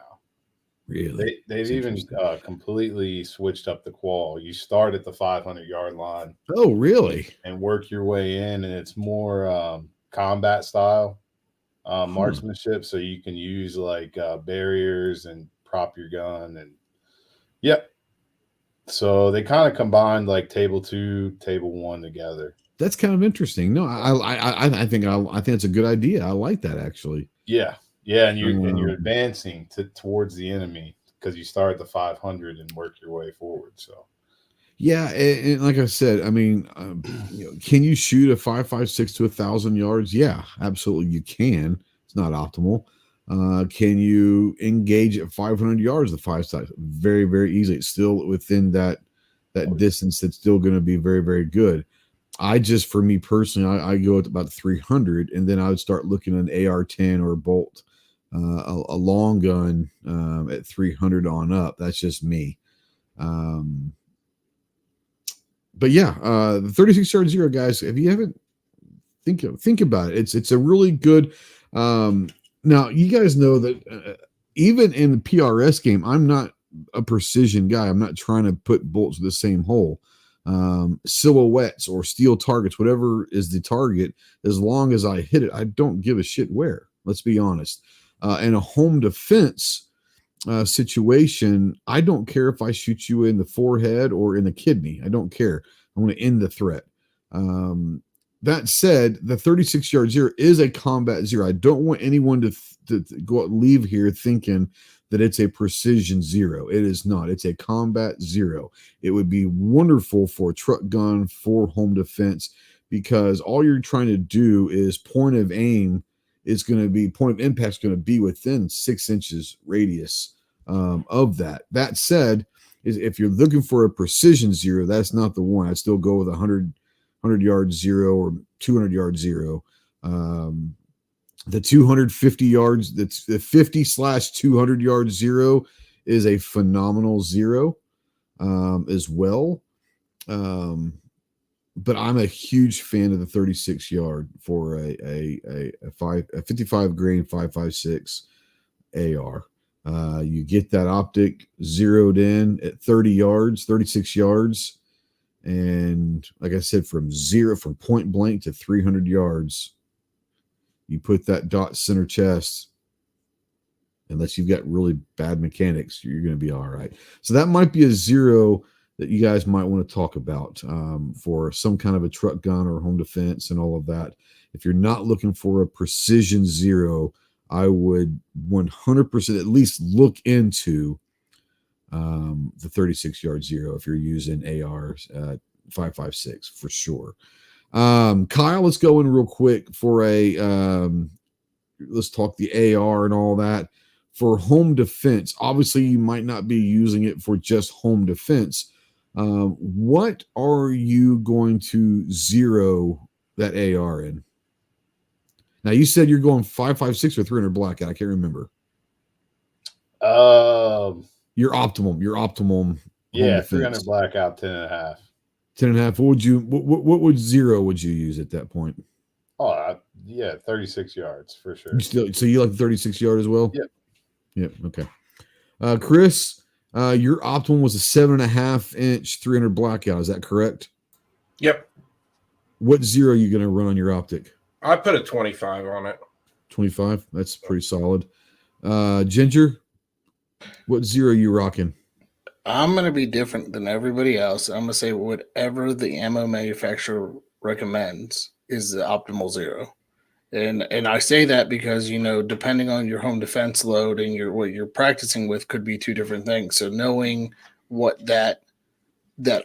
Really? They've even completely switched up the qual. You start at the 500-yard line. Oh, really? And work your way in, and it's more combat style marksmanship. So you can use like barriers and prop your gun, and yep. So they kind of combined like table 2, table 1 together. That's kind of interesting. No, I think it's a good idea. I like that actually. Yeah, and you're advancing towards the enemy because you start at the 500 and work your way forward. So yeah, and like I said, I mean, can you shoot a 5.56 to 1,000 yards? Yeah, absolutely, you can. It's not optimal. Can you engage at 500 yards? The 5.56 very, very easy. It's still within that distance. That's still going to be very, very good. For me personally, I go at about 300, and then I would start looking at an AR-10 or a bolt, a long gun at 300 on up. That's just me. But yeah, the 36-yard zero, guys. If you haven't think about it, it's a really good. Now you guys know that even in the PRS game, I'm not a precision guy. I'm not trying to put bolts in the same hole. Silhouettes or steel targets, whatever is the target, as long as I hit it, I don't give a shit where. Let's be honest. In a home defense situation, I don't care if I shoot you in the forehead or in the kidney. I don't care. I want to end the threat. That said, the 36-yard zero is a combat zero. I don't want anyone to go leave here thinking that it's a precision zero. It is not. It's a combat zero. It would be wonderful for a truck gun, for home defense, because all you're trying to do is point of impact is going to be within 6 inches radius of that. That said, if you're looking for a precision zero, that's not the one. I'd still go with 100-yard zero or 200-yard zero. The 250 yards, that's the 50/200-yard zero is a phenomenal zero as well. But I'm a huge fan of the 36-yard for a 55 grain 5.56 AR. You get that optic zeroed in at 30 yards, 36 yards. And like I said, from point blank to 300 yards, you put that dot center chest, unless you've got really bad mechanics, you're going to be all right. So that might be a zero that you guys might want to talk about for some kind of a truck gun or home defense and all of that. If you're not looking for a precision zero, I would 100% at least look into the 36-yard zero if you're using AR 5.56 for sure. Kyle, let's go in real quick for let's talk the AR and all that. For home defense, obviously you might not be using it for just home defense. What are you going to zero that AR in? Now you said you're going 5.56 or 300 blackout. I can't remember. Your optimum. Yeah, 300 blackout, 10.5. 10.5. What would zero would you use at that point? Oh, yeah, 36 yards for sure. So you like the 36 yard as well? Yep. Okay. Chris, your optimum was a 7.5 inch 300 blackout. Is that correct? Yep. What zero are you going to run on your optic? I put a 25 on it. 25. That's pretty solid. Ginger, what zero are you rocking? I'm going to be different than everybody else. I'm going to say whatever the ammo manufacturer recommends is the optimal zero. And I say that because, depending on your home defense load and what you're practicing with could be two different things. So knowing what that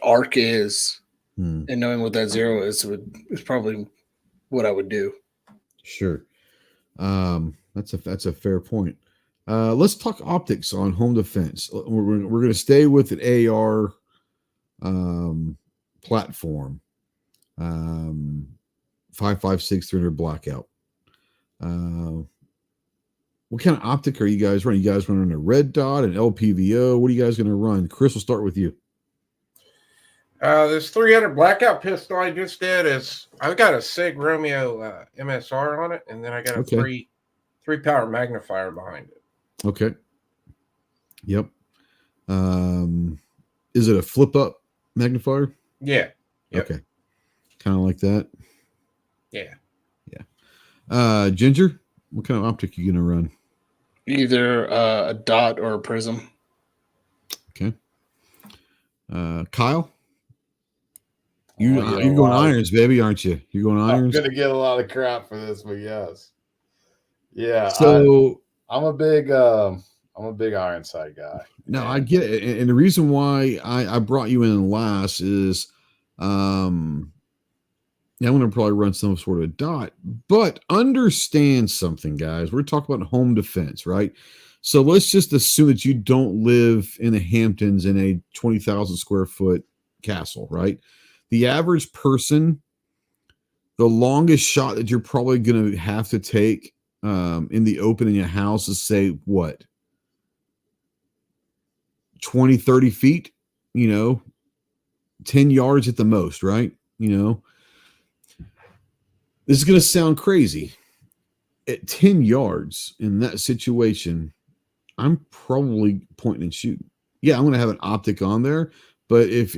arc is and knowing what that zero is probably what I would do. Sure. That's a fair point. Let's talk optics on home defense. We're going to stay with an AR platform. 5.56 300 blackout. What kind of optic are you guys running? You guys running a red dot, an LPVO? What are you guys going to run? Chris, we'll start with you. This 300 blackout pistol I just did I've got a SIG Romeo MSR on it, and then I got a three power magnifier behind it. Okay. Yep. Is it a flip up magnifier? Yeah. Yep. Okay. Kind of like that. Yeah. Ginger, what kind of optic are you going to run? Either a dot or a prism. Okay. Kyle? You're going irons, baby, aren't you? You're going I'm irons. gonna get a lot of crap for this, but yes, yeah. So I'm a big Ironside guy. no, I get it, and the reason why I brought you in last is, yeah, I'm going to probably run some sort of a dot, but understand something, guys. We're talking about home defense, right? So let's just assume that you don't live in the Hamptons in a 20,000 square foot castle, right? The average person, the longest shot that you're probably going to have to take in the open in your house is, say, what? 20, 30 feet, 10 yards at the most, right? This is going to sound crazy. At 10 yards in that situation, I'm probably pointing and shooting. Yeah, I'm going to have an optic on there, but if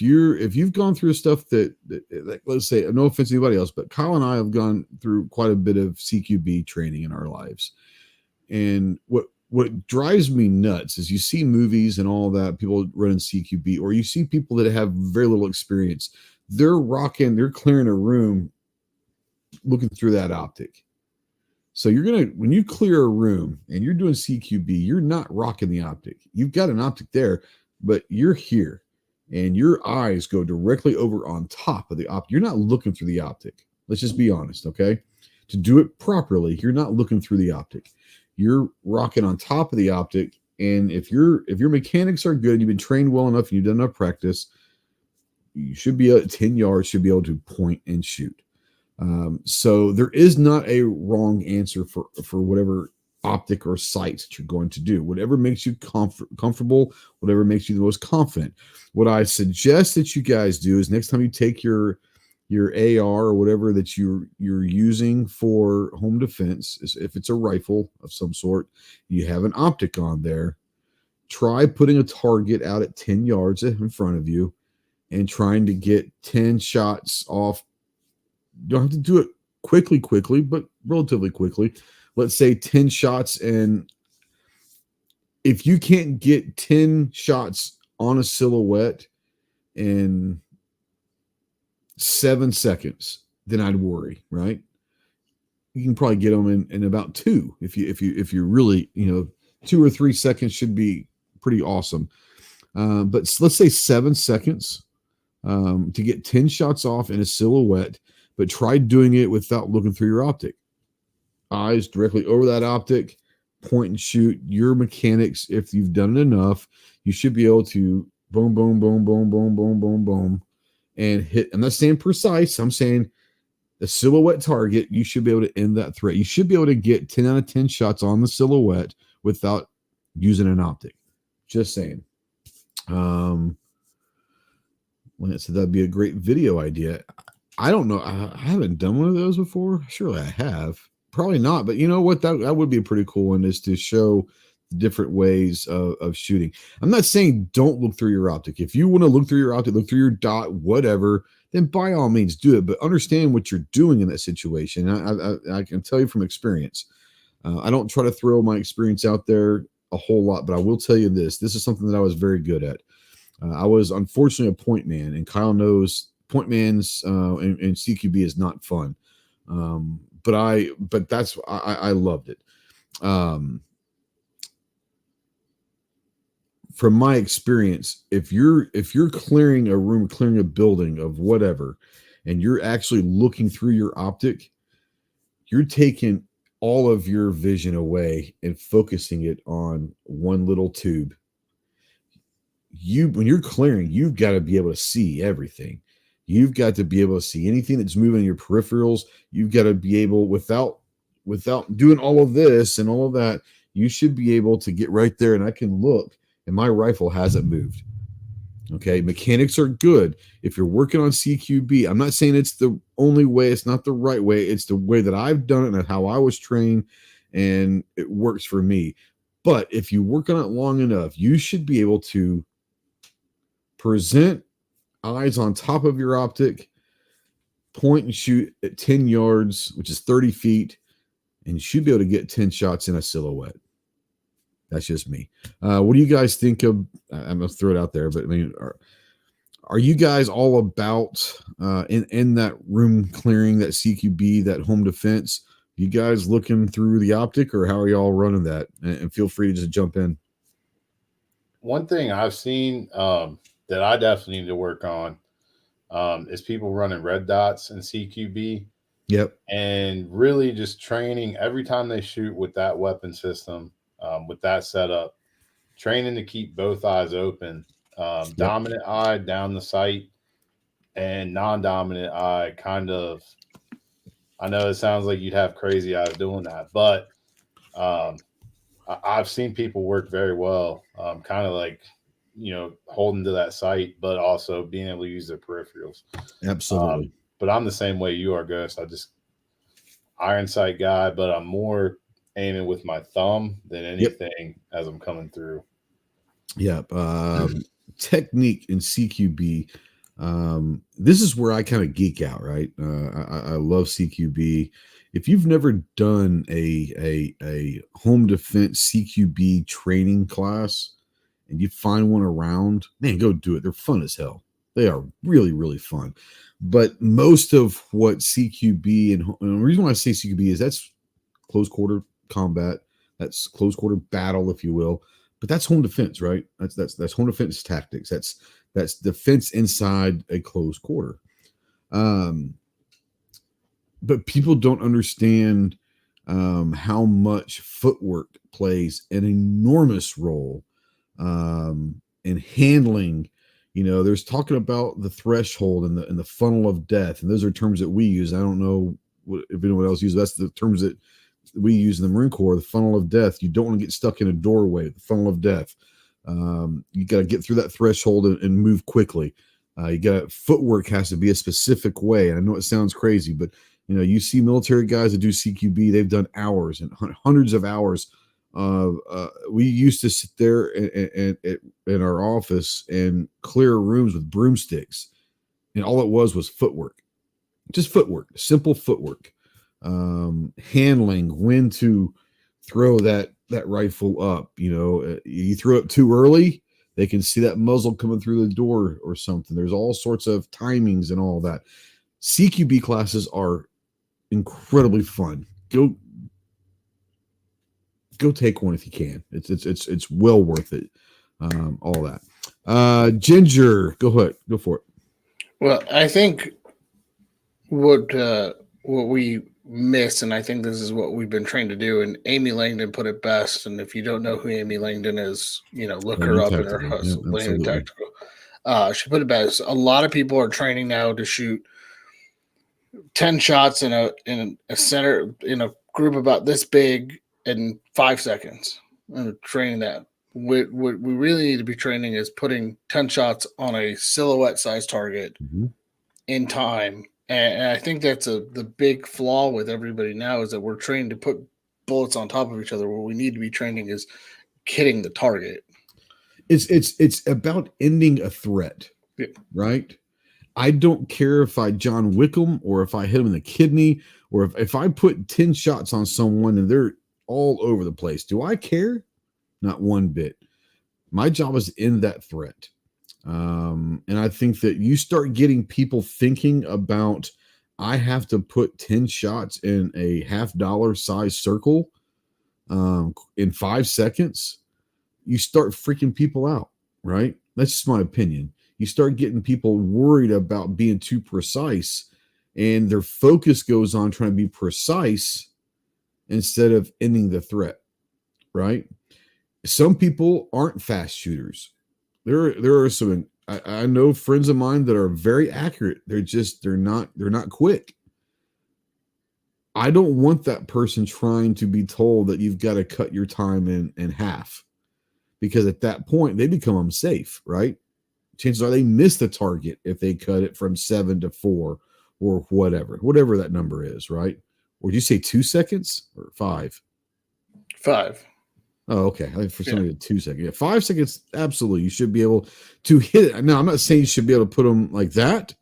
you've gone through stuff that like, let's say, no offense to anybody else, but Kyle and I have gone through quite a bit of CQB training in our lives, and what drives me nuts is you see movies and all that, people running CQB, or you see people that have very little experience. They're clearing a room looking through that optic. So when you clear a room and you're doing CQB, you're not rocking the optic. You've got an optic there, but you're here and your eyes go directly over on top of the optic. You're not looking through the optic. Let's just be honest, okay? To do it properly, you're not looking through the optic. You're rocking on top of the optic. And if your mechanics are good, you've been trained well enough and you've done enough practice, you should be at 10 yards, should be able to point and shoot. So there is not a wrong answer for whatever optic or sights that you're going to do. Whatever makes you comfortable, whatever makes you the most confident. What I suggest that you guys do is next time you take your AR or whatever that you're using for home defense, if it's a rifle of some sort, you have an optic on there. Try putting a target out at 10 yards in front of you and trying to get 10 shots off. You don't have to do it quickly, but relatively quickly. Let's say 10 shots. And if you can't get 10 shots on a silhouette in 7 seconds, then I'd worry, right? You can probably get them in about 2. If you really, 2 or 3 seconds should be pretty awesome. But let's say 7 seconds to get 10 shots off in a silhouette. But try doing it without looking through your optic. Eyes directly over that optic, point and shoot. Your mechanics, if you've done it enough, you should be able to boom, boom, boom, boom, boom, boom, boom, boom, and hit. I'm not saying precise. I'm saying the silhouette target, you should be able to end that threat. You should be able to get 10 out of 10 shots on the silhouette without using an optic. Just saying. Lance said that'd be a great video idea. I don't know. I haven't done one of those before. Surely I have. Probably not. But you know what? That would be a pretty cool one, is to show different ways of shooting. I'm not saying don't look through your optic. If you want to look through your optic, look through your dot, whatever, then by all means do it. But understand what you're doing in that situation. I can tell you from experience. I don't try to throw my experience out there a whole lot, but I will tell you this. This is something that I was very good at. I was unfortunately a point man, and Kyle knows point man's and CQB is not fun. But I loved it. From my experience, if you're clearing a room, clearing a building of whatever, and you're actually looking through your optic, you're taking all of your vision away and focusing it on one little tube. When you're clearing, you've got to be able to see everything. You've got to be able to see anything that's moving in your peripherals. You've got to be able, without doing all of this and all of that, you should be able to get right there, and I can look, and my rifle hasn't moved. Okay, mechanics are good. If you're working on CQB, I'm not saying it's the only way, it's not the right way. It's the way that I've done it and how I was trained, and it works for me. But if you work on it long enough, you should be able to present eyes on top of your optic, point and shoot at 10 yards, which is 30 feet, and you should be able to get 10 shots in a silhouette. That's just me. What do you guys think of? I'm going to throw it out there, but I mean, Are you guys all about in that room clearing, that CQB, that home defense? You guys looking through the optic, or how are y'all running that? And feel free to just jump in. One thing I've seen that I definitely need to work on is people running red dots in CQB. Yep. And really just training every time they shoot with that weapon system, with that setup, training to keep both eyes open. Yep. Dominant eye down the sight and non-dominant eye kind of, I know it sounds like you'd have crazy eyes doing that, but I've seen people work very well, kind of like, holding to that sight, but also being able to use their peripherals. Absolutely. But I'm the same way you are, Ghost. I just iron sight guy, but I'm more aiming with my thumb than anything as I'm coming through. Yep. Technique in CQB. This is where I kind of geek out, right? I love CQB. If you've never done a home defense CQB training class and you find one around, man, go do it. They're fun as hell. They are really, really fun. But most of what CQB and the reason why I say CQB is that's close quarter combat, that's close quarter battle, if you will. But that's home defense, right? That's home defense tactics. That's defense inside a close quarter. But people don't understand how much footwork plays an enormous role in handling. There's talking about the threshold and the funnel of death, and those are terms that we use. I don't know if anyone else uses. That's the terms that we use in the Marine Corps. The funnel of death. You don't want to get stuck in a doorway. The funnel of death. You got to get through that threshold and move quickly. Footwork has to be a specific way. And I know it sounds crazy, but you see military guys that do CQB. They've done hours and hundreds of hours. We used to sit there in our office and clear rooms with broomsticks, and all it was footwork, just footwork, simple footwork, handling when to throw that rifle up. You throw it too early, they can see that muzzle coming through the door or something. There's all sorts of timings and all that. CQB classes are incredibly fun. Go take one if you can. It's well worth it. All that. Ginger, go ahead. Go for it. Well, I think what we miss, and I think this is what we've been trained to do, and Amy Langdon put it best. And if you don't know who Amy Langdon is, look her up in her hustle. Landon Tactical. She put it best. A lot of people are training now to shoot 10 shots in a center in a group about this big in 5 seconds, and training that. What we really need to be training is putting 10 shots on a silhouette size target in time. And I think that's the big flaw with everybody now is that we're trained to put bullets on top of each other. What we need to be training is hitting the target. It's about ending a threat, right? I don't care if I John Wickham or if I hit him in the kidney or if I put 10 shots on someone and they're all over the place. Do I care? Not one bit. My job is to end that threat. And I think that you start getting people thinking about, I have to put 10 shots in a $50 size circle in 5 seconds. You start freaking people out, right? That's just my opinion. You start getting people worried about being too precise, and their focus goes on trying to be precise instead of ending the threat, right? Some people aren't fast shooters. There are some, I know friends of mine that are very accurate. They're not quick. I don't want that person trying to be told that you've got to cut your time in half, because at that point they become unsafe, right? Chances are they miss the target if they cut it from 7 to 4 or whatever that number is, right? Or did you say 2 seconds or 5? 5. Oh, okay. I think for somebody 2 seconds. Yeah, 5 seconds, absolutely. You should be able to hit it. Now, I'm not saying you should be able to put them like that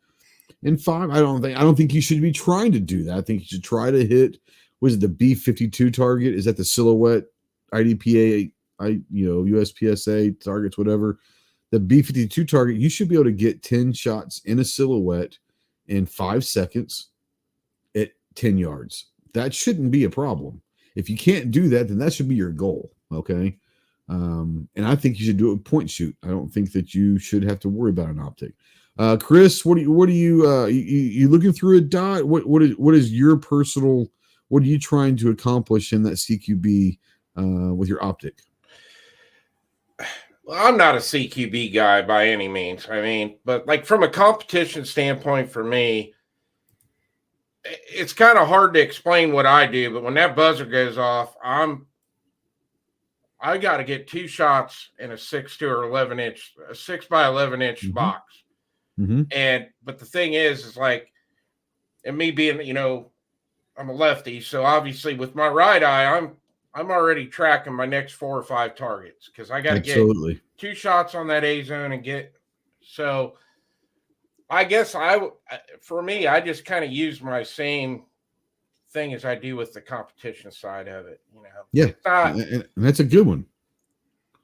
in 5. I don't think you should be trying to do that. I think you should try to hit, was it the B-52 target? Is that the silhouette IDPA, USPSA targets, whatever? the B-52 target, you should be able to get 10 shots in a silhouette in 5 seconds at 10 yards. That shouldn't be a problem. If you can't do that, then that should be your goal. Okay. And I think you should do it with point shoot. I don't think that you should have to worry about an optic. Chris, what are you looking through a dot? What is your personal, what are you trying to accomplish in that CQB with your optic? Well, I'm not a CQB guy by any means. I mean, but like from a competition standpoint for me, it's kind of hard to explain what I do, but when that buzzer goes off, I got to get 2 shots in a 6 by 11 inch box. But the thing is like, and me being, I'm a lefty, so obviously with my right eye, I'm already tracking my next 4 or 5 targets because I got to get 2 shots on that A zone and get. So I guess for me, I just kind of use my same thing as I do with the competition side of it. Yeah, and that's a good one.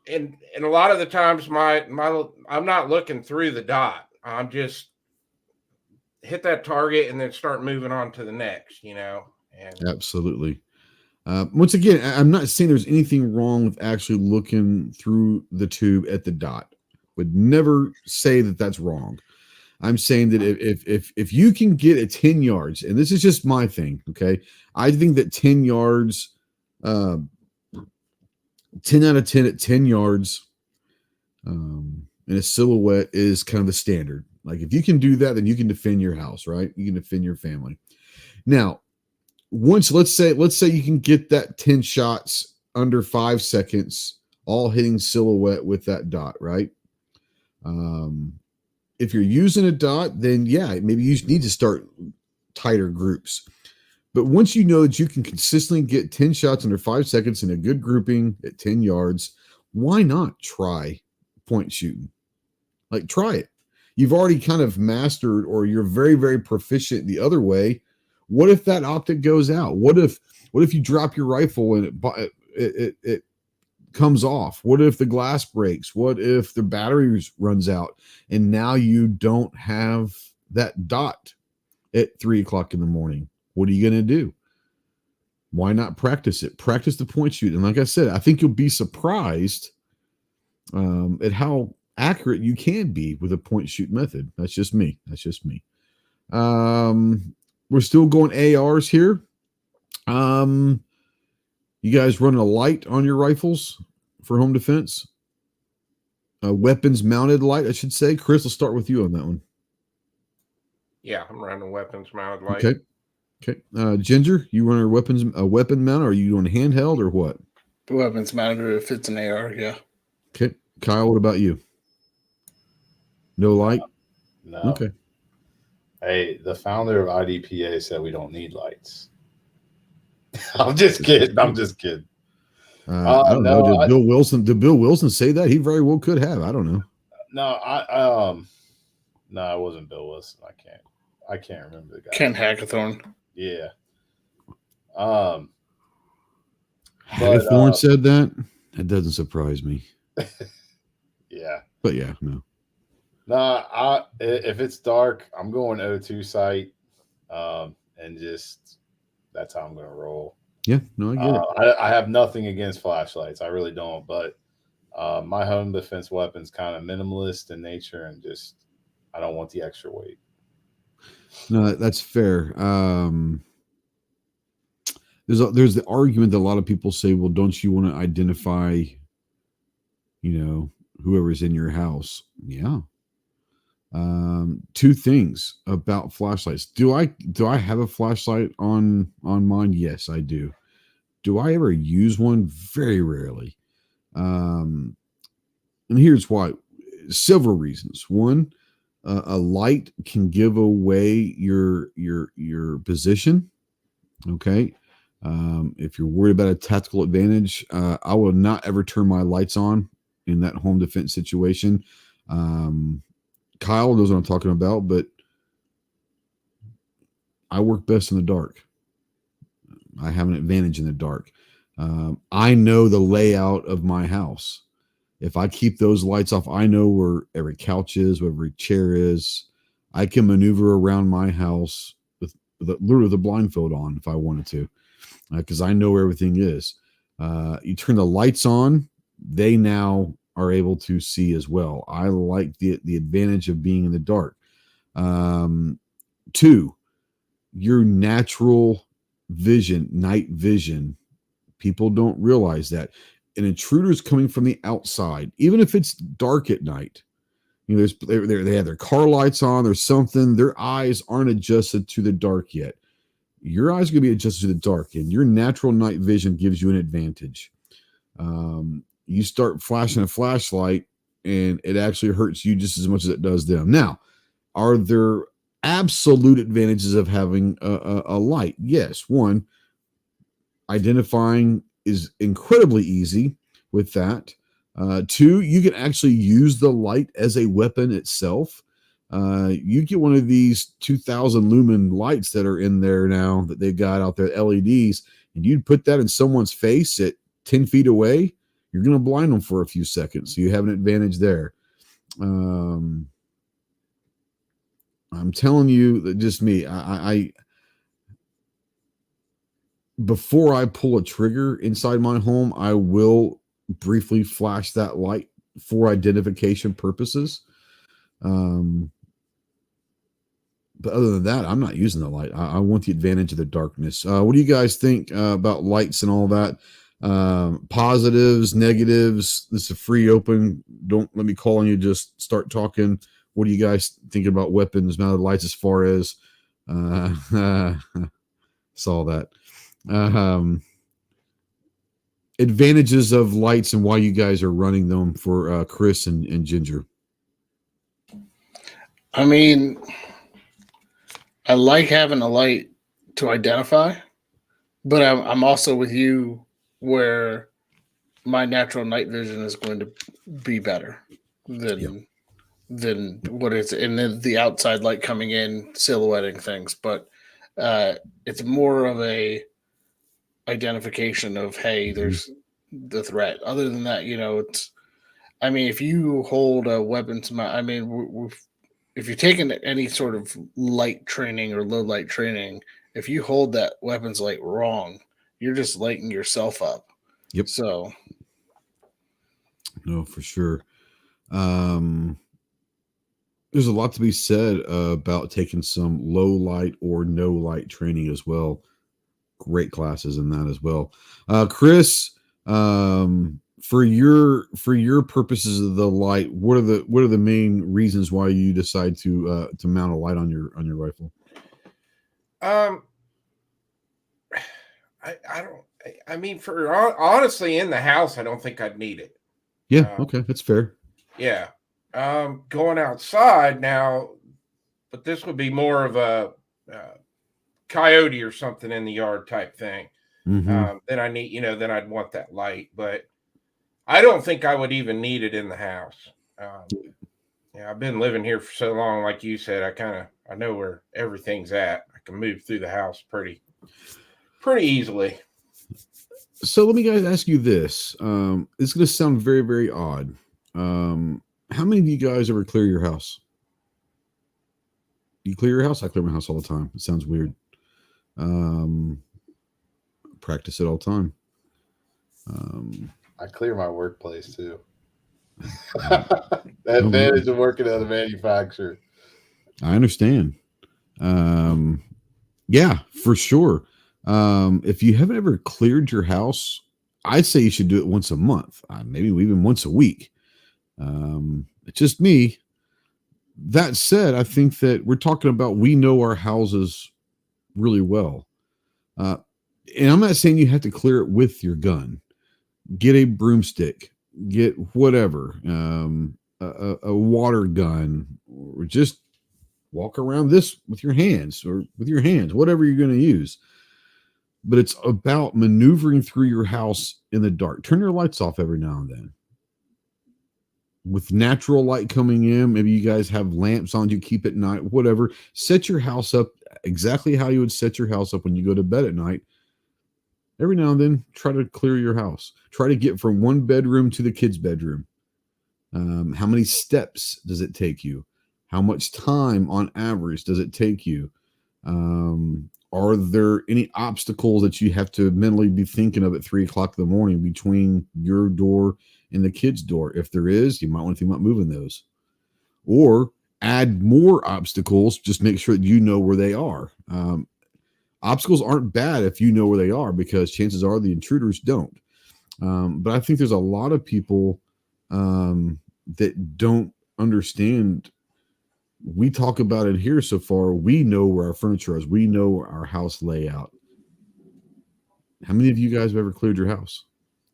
And a lot of the times, I'm not looking through the dot. I'm just hit that target and then start moving on to the next. And absolutely. Once again, I'm not saying there's anything wrong with actually looking through the tube at the dot. Would never say that that's wrong. I'm saying that if you can get a 10 yards, and this is just my thing, okay? I think that 10 yards, 10 out of 10 at 10 yards in a silhouette is kind of the standard. Like if you can do that, then you can defend your house, right? You can defend your family. Now, once let's say you can get that 10 shots under 5 seconds, all hitting silhouette with that dot, right? If you're using a dot, then yeah, maybe you need to start tighter groups. But once you know that you can consistently get 10 shots under 5 seconds in a good grouping at 10 yards, why not try point shooting? Like try it. You've already kind of mastered, or you're very, very proficient the other way. What if that optic goes out? What if you drop your rifle and it comes off? What if the glass breaks? What if the battery runs out and now you don't have that dot at 3:00 in the morning? What are you going to do? Why not practice it? Practice the point shoot. And like I said, I think you'll be surprised at how accurate you can be with a point shoot method. That's just me. We're still going ARs here. You guys running a light on your rifles for home defense? Weapons mounted light, I should say. Chris, we'll start with you on that one. Yeah, I'm running a weapons mounted light. Okay. Ginger, you run a weapon mount, or are you doing handheld or what? Weapons mounted if it's an AR, yeah. Okay. Kyle, what about you? No light? No. Okay. Hey, the founder of IDPA said we don't need lights. I'm just kidding. I don't know. Did Bill Wilson say that? He very well could have. I don't know. No, no, it wasn't Bill Wilson. I can't remember the guy. Ken Hackathorn. Yeah. Hackathorn said that? That doesn't surprise me. Yeah. But yeah, no. No, if it's dark, I'm going O2 sight, and just that's how I'm going to roll. Yeah, no, I get it. I have nothing against flashlights. I really don't. But my home defense weapon's kind of minimalist in nature, and just I don't want the extra weight. No, that's fair. There's the argument that a lot of people say, well, don't you want to identify, whoever's in your house? Yeah. Two things about flashlights. Do I have a flashlight on mine? Yes, I do. Do I ever use one? Very rarely. And here's why. Several reasons. One, a light can give away your position. Okay. If you're worried about a tactical advantage, I will not ever turn my lights on in that home defense situation. Kyle knows what I'm talking about, but I work best in the dark. I have an advantage in the dark. I know the layout of my house. If I keep those lights off, I know where every couch is, where every chair is. I can maneuver around my house with literally the blindfold on if I wanted to, because I know where everything is. You turn the lights on, they now are able to see as well. I like the advantage of being in the dark. 2, your natural vision, night vision. People don't realize that an intruder is coming from the outside, even if it's dark at night. You know, they have their car lights on, there's something, their eyes aren't adjusted to the dark yet. Your eyes are going to be adjusted to the dark, and your natural night vision gives you an advantage. You start flashing a flashlight, and it actually hurts you just as much as it does them. Now, are there absolute advantages of having a light? Yes. 1, identifying is incredibly easy with that. 2, you can actually use the light as a weapon itself. You get one of these 2,000 lumen lights that are in there now that they've got out there, LEDs, and you'd put that in someone's face at 10 feet away, you're going to blind them for a few seconds. So you have an advantage there. I'm telling you that just me, I before I pull a trigger inside my home, I will briefly flash that light for identification purposes. But other than that, I'm not using the light. I want the advantage of the darkness. What do you guys think about lights and all that? Positives, negatives. This is a free open. Don't let me call on you. Just start talking. What do you guys think about weapons, mounted lights, as far as saw that? Advantages of lights and why you guys are running them for Chris and Ginger. I mean, I like having a light to identify, but I'm also with you where my natural night vision is going to be better than what it's in the outside light coming in, silhouetting things. But it's more of a identification of, hey, there's the threat. Other than that, you know, if you hold a weapon to my, if you're taking any sort of light training or low light training, if you hold that weapons light wrong, you're just lighting yourself up. Yep. So. No, for sure. There's a lot to be said about taking some low light or no light training as well. Great classes in that as well. Chris, for your purposes of the light, what are the main reasons why you decide to mount a light on your rifle? Honestly, in the house, I don't think I'd need it. Yeah. Okay. That's fair. Yeah. Going outside now, but this would be more of a coyote or something in the yard type thing. Mm-hmm. Then I need, then I'd want that light, but I don't think I would even need it in the house. I've been living here for so long, like you said, I know where everything's at. I can move through the house pretty easily. So let me guys ask you this. It's going to sound very, very odd. How many of you guys ever clear your house? You clear your house? I clear my house all the time. It sounds weird. Practice it all the time. I clear my workplace too. The advantage of working at a manufacturer. I understand. Yeah, for sure. If you haven't ever cleared your house, I'd say you should do it once a month, maybe even once a week. It's just me. That said, I think that we're talking about, we know our houses really well. And I'm not saying you have to clear it with your gun. Get a broomstick, get whatever, a water gun, or just walk around this with your hands, whatever you're going to use. But it's about maneuvering through your house in the dark. Turn your lights off every now and then. With natural light coming in, maybe you guys have lamps on, you keep at night, whatever. Set your house up exactly how you would set your house up when you go to bed at night. Every now and then, try to clear your house. Try to get from one bedroom to the kids' bedroom. How many steps does it take you? How much time on average does it take you? Are there any obstacles that you have to mentally be thinking of at 3:00 in the morning between your door and the kid's door? If there is, you might want to think about moving those, or add more obstacles. Just make sure that you know where they are. Obstacles aren't bad if you know where they are, because chances are the intruders don't. But I think there's a lot of people that don't understand. We talk about it here so far. We know where our furniture is. We know our house layout. How many of you guys have ever cleared your house?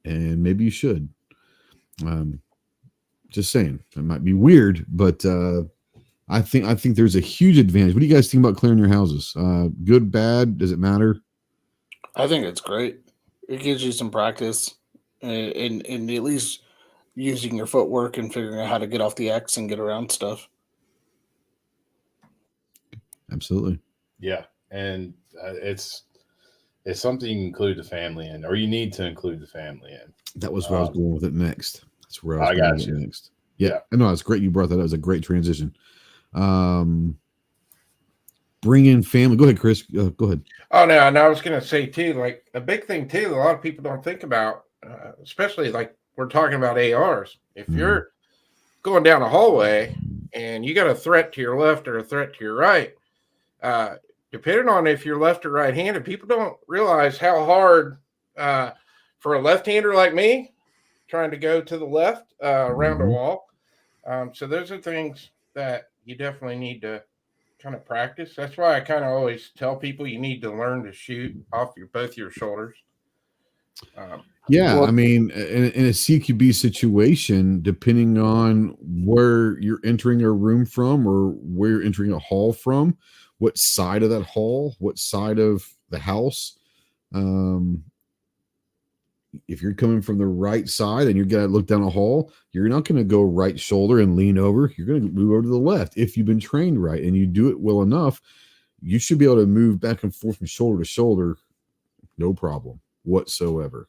And maybe you should. Just saying, it might be weird, but I think there's a huge advantage. What do you guys think about clearing your houses? Good, bad? Does it matter? I think it's great. It gives you some practice and at least using your footwork and figuring out how to get off the X and get around stuff. Absolutely. Yeah, and it's something you include the family in, or you need to include the family in. That was where I was going with it next. That's where I was I going got with you. it next. Yeah, no, it's great you brought that up. It was a great transition. Bring in family. Go ahead, Chris. Go ahead. Oh, no, and I was going to say, too, like a big thing, too, a lot of people don't think about, especially like we're talking about ARs. If you're going down a hallway and you got a threat to your left or a threat to your right, depending on if you're left or right-handed, people don't realize how hard for a left-hander like me trying to go to the left around a wall. So those are things that you definitely need to kind of practice. That's why I kind of always tell people you need to learn to shoot off both your shoulders. I mean, in a CQB situation, depending on where you're entering a room from or where you're entering a hall from, what side of that hall, what side of the house, if you're coming from the right side and you're going to look down a hall, you're not going to go right shoulder and lean over. You're going to move over to the left. If you've been trained right and you do it well enough, you should be able to move back and forth from shoulder to shoulder, no problem whatsoever.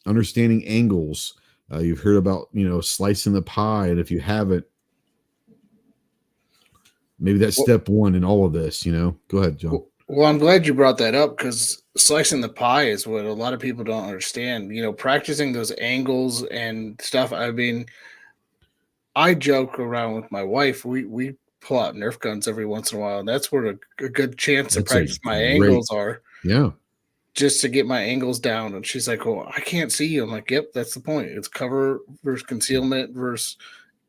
Understanding angles. You've heard about, slicing the pie. And if you haven't, maybe that's step one in all of this, Go ahead, John. Well, I'm glad you brought that up, because slicing the pie is what a lot of people don't understand. Practicing those angles and stuff. I mean, I joke around with my wife. We pull out Nerf guns every once in a while, and that's where a good chance to practice my angles are. Yeah. Just to get my angles down. And she's like, "Oh, I can't see you." I'm like, "Yep, that's the point. It's cover versus concealment versus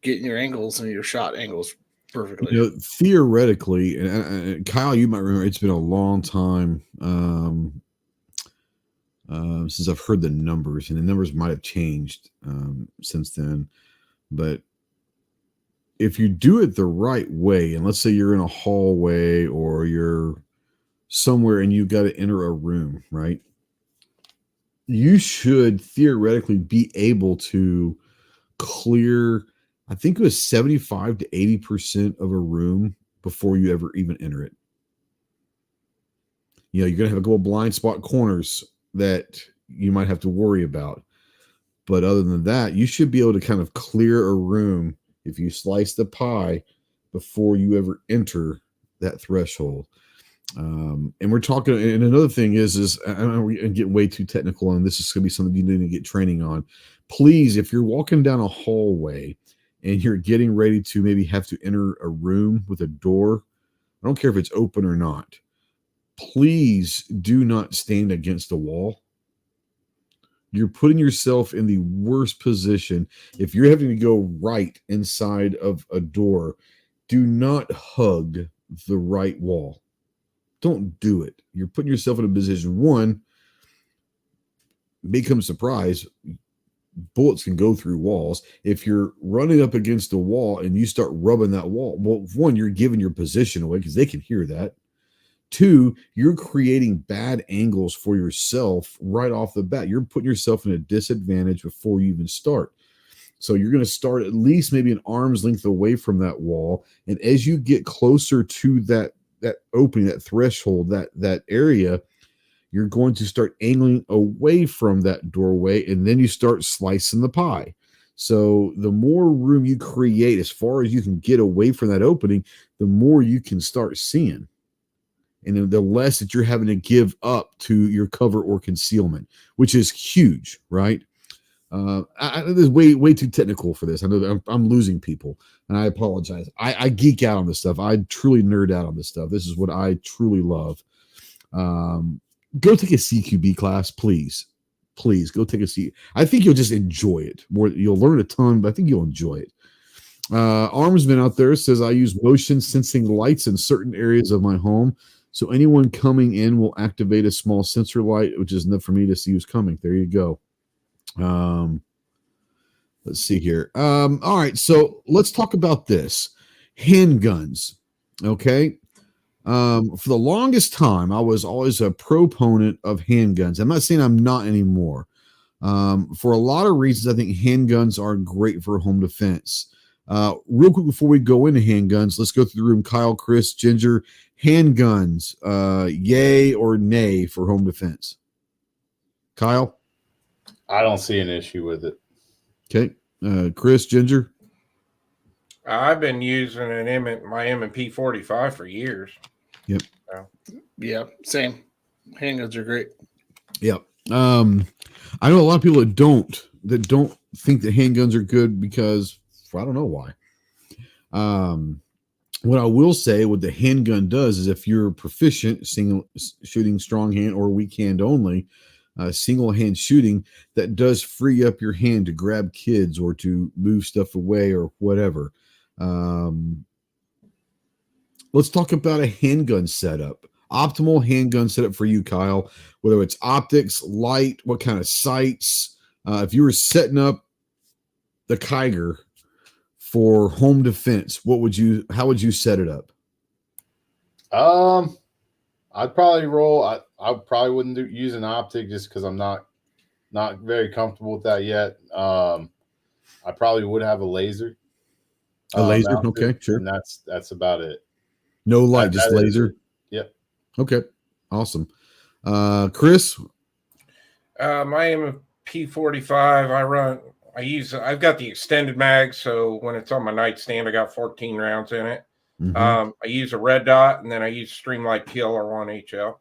getting your angles and your shot angles perfectly." Theoretically, and Kyle, you might remember, it's been a long time since I've heard the numbers, and the numbers might have changed since then. But if you do it the right way, and let's say you're in a hallway or you're somewhere and you've got to enter a room, right? You should theoretically be able to clear, I think it was 75 to 80% of a room before you ever even enter it. You're going to have a couple blind spot corners that you might have to worry about. But other than that, you should be able to kind of clear a room if you slice the pie before you ever enter that threshold. And we're talking, and another thing is I don't know, we get way too technical, and this is going to be something you need to get training on. Please, if you're walking down a hallway and you're getting ready to maybe have to enter a room with a door, I don't care if it's open or not, please do not stand against a wall. You're putting yourself in the worst position. If you're having to go right inside of a door, do not hug the right wall. Don't do it. You're putting yourself in a position, one, may come surprise, bullets can go through walls. If you're running up against a wall and you start rubbing that wall, well, one, you're giving your position away because they can hear that. Two, you're creating bad angles for yourself right off the bat. You're putting yourself in a disadvantage before you even start. So you're going to start at least maybe an arm's length away from that wall. And as you get closer to that opening, that threshold, that area, you're going to start angling away from that doorway, and then you start slicing the pie. So the more room you create as far as you can get away from that opening, the more you can start seeing. And the less that you're having to give up to your cover or concealment, which is huge, right? This is way too technical for this. I know that I'm losing people, and I apologize. I geek out on this stuff. I truly nerd out on this stuff. This is what I truly love. Go take a CQB class, please. Please go take a seat. I think you'll just enjoy it more. You'll learn a ton, but I think you'll enjoy it. Armsman out there says, I use motion sensing lights in certain areas of my home. So anyone coming in will activate a small sensor light, which is enough for me to see who's coming. There you go. Let's see here. All right. So let's talk about this. Handguns. Okay. For the longest time, I was always a proponent of handguns. I'm not saying I'm not anymore. For a lot of reasons, I think handguns are great for home defense. Real quick before we go into handguns, let's go through the room. Kyle, Chris, Ginger, handguns, yay or nay for home defense? Kyle? I don't see an issue with it. Okay. Chris, Ginger? I've been using my M&P 45 for years. Yep. So. Yeah, same. Handguns are great. Yep. I know a lot of people that don't think that handguns are good because I don't know why. What I will say, what the handgun does is, if you're proficient shooting strong hand or weak hand only, single hand shooting, that does free up your hand to grab kids or to move stuff away or whatever. Let's talk about a handgun setup. Optimal handgun setup for you, Kyle, whether it's optics, light, what kind of sights. If you were setting up the Kiger for home defense, how would you set it up? I'd probably roll. I probably wouldn't use an optic just because I'm not very comfortable with that yet. I probably would have a laser. A laser, mounted, okay, sure. And that's about it. No light, just laser. Yep. Okay, awesome. Chris, my M&P 45, I've got the extended mag, so when it's on my nightstand, I got 14 rounds in it. Mm-hmm. I use a red dot, and then I use Streamlight PLR1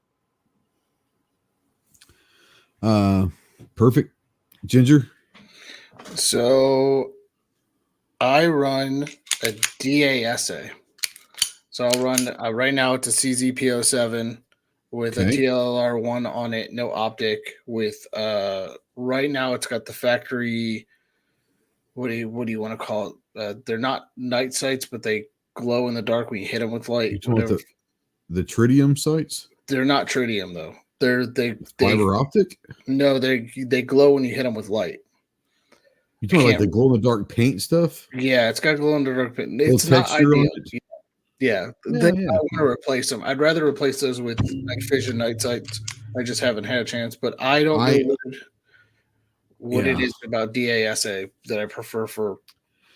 HL. Perfect. Ginger? So I run a DASA. So I'll run right now it's a CZP07 with a TLR1 on it, no optic. With right now it's got the factory. What do you want to call it? They're not night sights, but they glow in the dark when you hit them with light. You talking about the tritium sights? They're not tritium though. They fiber optic? No, they glow when you hit them with light. You talking like the glow in the dark paint stuff? Yeah, it's got glow in the dark paint. It's not ideal. Yeah, I want to replace them. I'd rather replace those with night vision night sights. I just haven't had a chance, but I don't know what it is about DASA that I prefer for.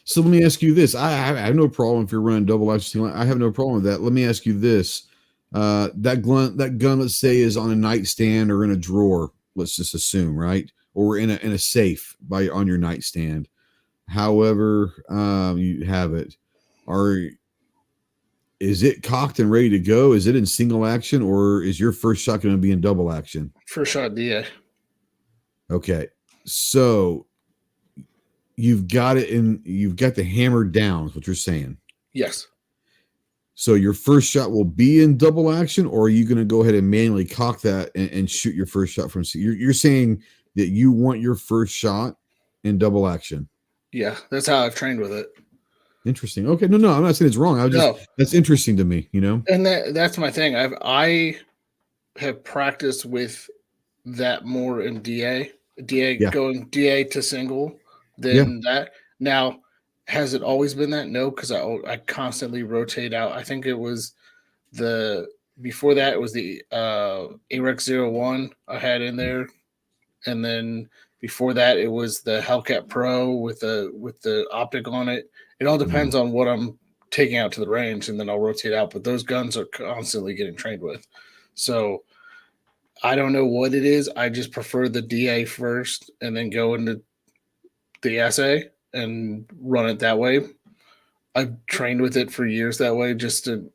So let me ask you this. I have no problem if you're running double action. I have no problem with that. Let me ask you this. That gun, let's say, is on a nightstand or in a drawer. Let's just assume, right? Or in a safe on your nightstand. However, you have it. Is it cocked and ready to go? Is it in single action, or is your first shot going to be in double action? First shot, DA. Okay, so you've got it you've got the hammer down, is what you're saying. Yes. So your first shot will be in double action, or are you going to go ahead and manually cock that and shoot your first shot from? You're saying that you want your first shot in double action. Yeah, that's how I've trained with it. Interesting. Okay, no, I'm not saying it's wrong. That's interesting to me, And that's my thing. I have practiced with that more in DA. Going DA to single than that. Now, has it always been that? No, because I constantly rotate out. I think it was before that it was the AREX 01 I had in there, and then before that it was the Hellcat Pro with the optic on it. It all depends on what I'm taking out to the range, and then I'll rotate out. But those guns are constantly getting trained with. So I don't know what it is. I just prefer the DA first and then go into the SA. and run it that way. I've trained with it for years that way, just to,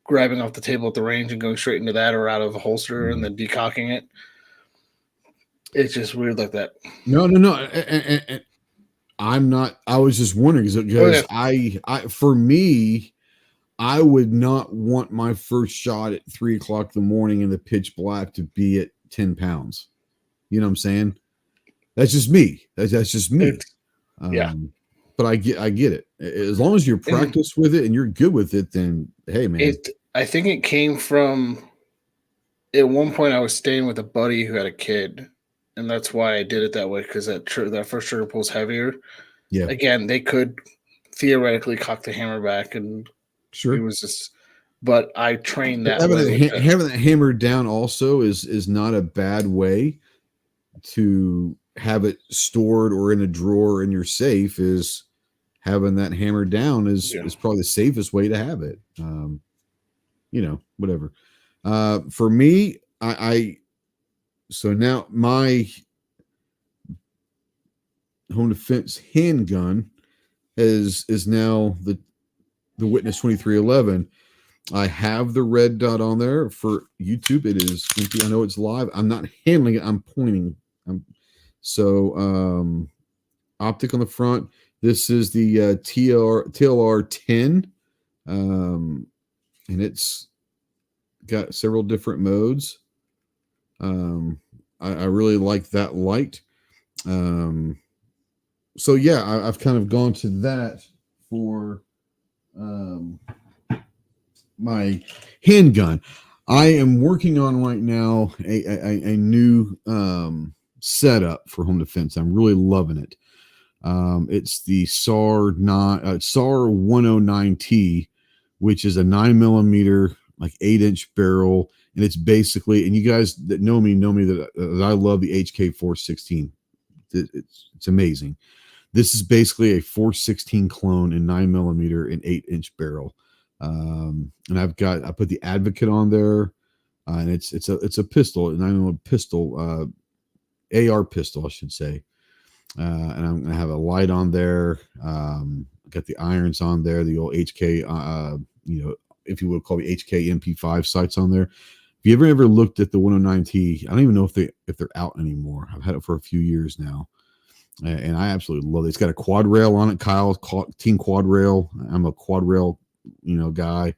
grabbing off the table at the range and going straight into that or out of the holster and then decocking it. It's just weird like that. No. And I'm not. I was just wondering because for me, I would not want my first shot at 3:00 in the morning in the pitch black to be at 10 pounds. You know what I'm saying? That's just me. That's just me. Yeah. But I get it. As long as you're practiced with it and you're good with it, then hey, man. I think it came from. At one point, I was staying with a buddy who had a kid, and that's why I did it that way, because that first trigger pull is heavier. Yeah. Again, they could theoretically cock the hammer back, and sure, it was just. But I trained that having way. Having that hammered down also is not a bad way to have it stored or in a drawer in your safe. Is having that hammered down is probably the safest way to have it. Whatever. For me, so now my home defense handgun is now the Witness 2311. I have the red dot on there for YouTube. It is empty. I know it's live. I'm not handling it. I'm pointing. Optic on the front. This is the TLR 10, and it's got several different modes. I really like that light. So yeah, I've kind of gone to that for my handgun. I am working on right now a new setup for home defense. I'm really loving it. It's the SAR 109T, which is a 9mm, like 8-inch barrel, and it's basically, and you guys that know me that I love the HK 416. It's amazing. This is basically a 416 clone in 9mm and 8-inch barrel. And I put the Advocate on there, and it's a pistol, a 9mm pistol, AR pistol, I should say. And I'm gonna have a light on there. Got the irons on there, the old HK, if you would call the HK MP5 sights on there. If you ever looked at the 109T, I don't even know if they're out anymore. I've had it for a few years now, and I absolutely love it. It's got a quad rail on it. Kyle, Team Quad Rail. I'm a quad rail, guy.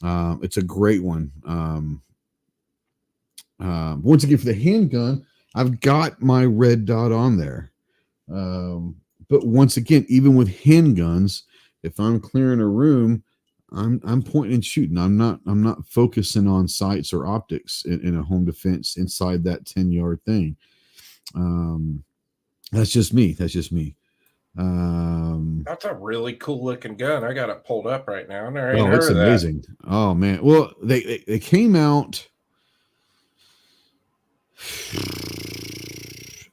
It's a great one. Once again, for the handgun, I've got my red dot on there. But once again, even with handguns, if I'm clearing a room, I'm pointing and shooting. I'm not focusing on sights or optics in a home defense inside that 10-yard thing. That's just me. That's a really cool looking gun. I got it pulled up right now. It's amazing. Oh man. Well, they came out,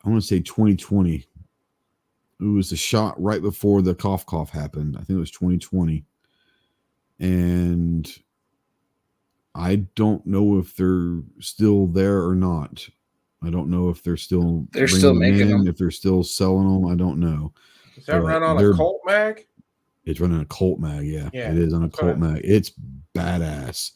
I want to say 2020. It was a shot right before the cough happened. I think it was 2020. And I don't know if they're still there or not. I don't know if they're still making them. If they're still selling them, I don't know. Does that run on a Colt mag? It's running a Colt mag, yeah. It is on a Colt mag. It's badass.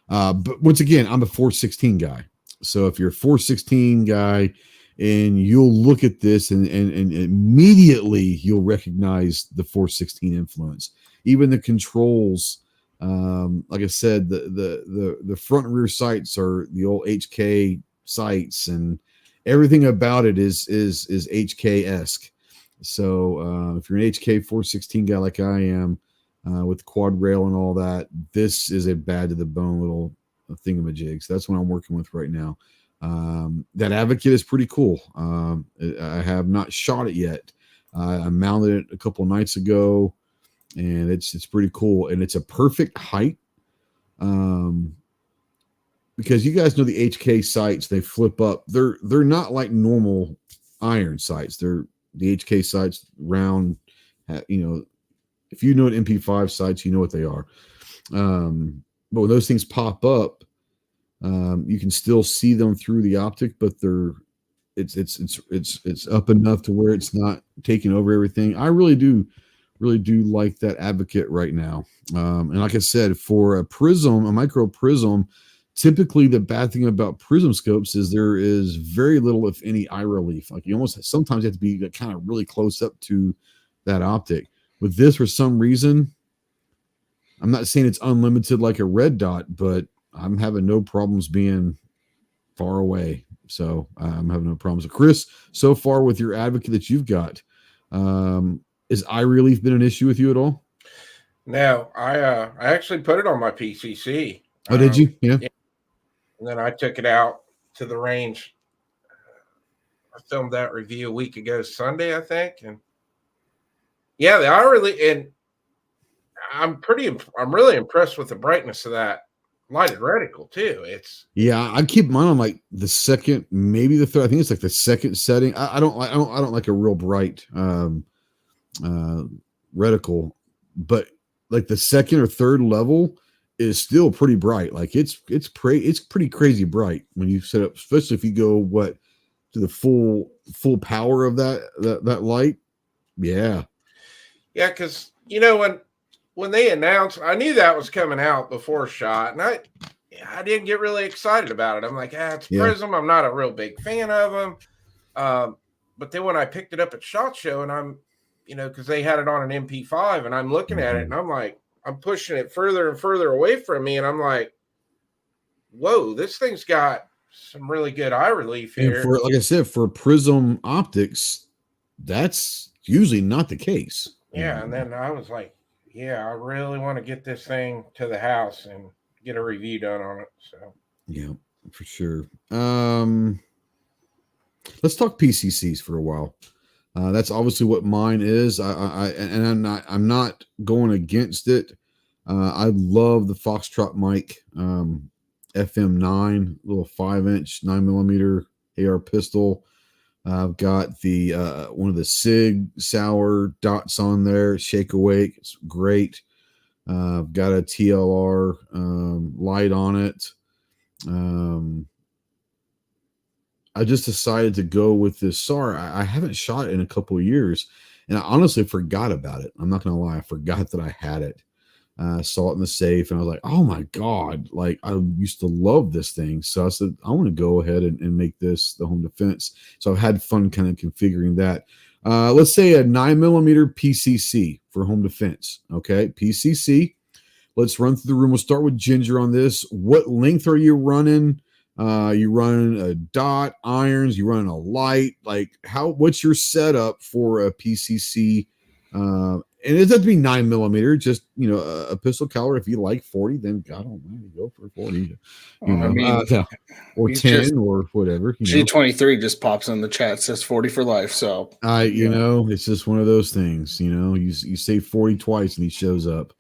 But once again, I'm a 416 guy. So if you're a 416 guy, and you'll look at this and immediately you'll recognize the 416 influence. Even the controls, like I said, the front and rear sights are the old HK sights, and everything about it is HK-esque. So if you're an HK 416 guy like I am, with the quad rail and all that, this is a bad to the bone little thingamajig. So that's what I'm working with right now. That Advocate is pretty cool. I have not shot it yet. I mounted it a couple of nights ago, and it's pretty cool, and it's a perfect height. Because you guys know the HK sights, they flip up. They're not like normal iron sights. They're the HK sights round. If you know what MP5 sights, you know what they are. But when those things pop up, you can still see them through the optic, but they're it's up enough to where it's not taking over everything. I really do like that Advocate right now. And like I said, for a micro prism, typically the bad thing about prism scopes is there is very little, if any, eye relief. Like you almost sometimes have to be kind of really close up to that optic. With this, for some reason, I'm not saying it's unlimited like a red dot, but I'm having no problems being far away. So I'm having no problems. So Chris, so far with your Advocate that you've got, has eye relief been an issue with you at all? No, I actually put it on my PCC. Oh, did you? Yeah. And then I took it out to the range. I filmed that review a week ago, Sunday, I think. And yeah, the eye relief, and I'm really impressed with the brightness of that lighted reticle too. I keep mine on like the second, maybe the third. I think it's like the second setting. I don't like a real bright reticle, but like the second or third level is still pretty bright. Like it's pretty crazy bright when you set up, especially if you go to the full power of that light. Yeah, because when they announced, I knew that was coming out before shot, and I didn't get really excited about it. I'm like, it's Prism. I'm not a real big fan of them. But then when I picked it up at SHOT Show, and I'm, because they had it on an MP5, and I'm looking at it, and I'm like, I'm pushing it further and further away from me, and I'm like, whoa, this thing's got some really good eye relief here. And like I said, for Prism optics, that's usually not the case. Yeah, and then I was like, I really want to get this thing to the house and get a review done on it. So yeah, for sure. Let's talk PCCs for a while. That's obviously what mine is. I'm not going against it. I love the Foxtrot mic, FM9, little 5-inch 9mm AR pistol. I've got the one of the Sig Sauer dots on there, Shake Awake. It's great. I've got a TLR light on it. I just decided to go with this SAR. I haven't shot it in a couple of years, and I honestly forgot about it. I'm not going to lie. I forgot that I had it. I saw it in the safe, and I was like, oh my God, like I used to love this thing. So I said, I want to go ahead and make this the home defense. So I've had fun kind of configuring that. Let's say a 9mm PCC for home defense. Okay, PCC. Let's run through the room. We'll start with Ginger on this. What length are you running? You running a dot, irons, you running a light, like what's your setup for a PCC? And it doesn't have to be 9mm, just, a pistol caliber. If you like 40, then God almighty, go for 40, or 10 or whatever. G23 just pops in the chat, says 40 for life. So it's just one of those things, you say 40 twice and he shows up.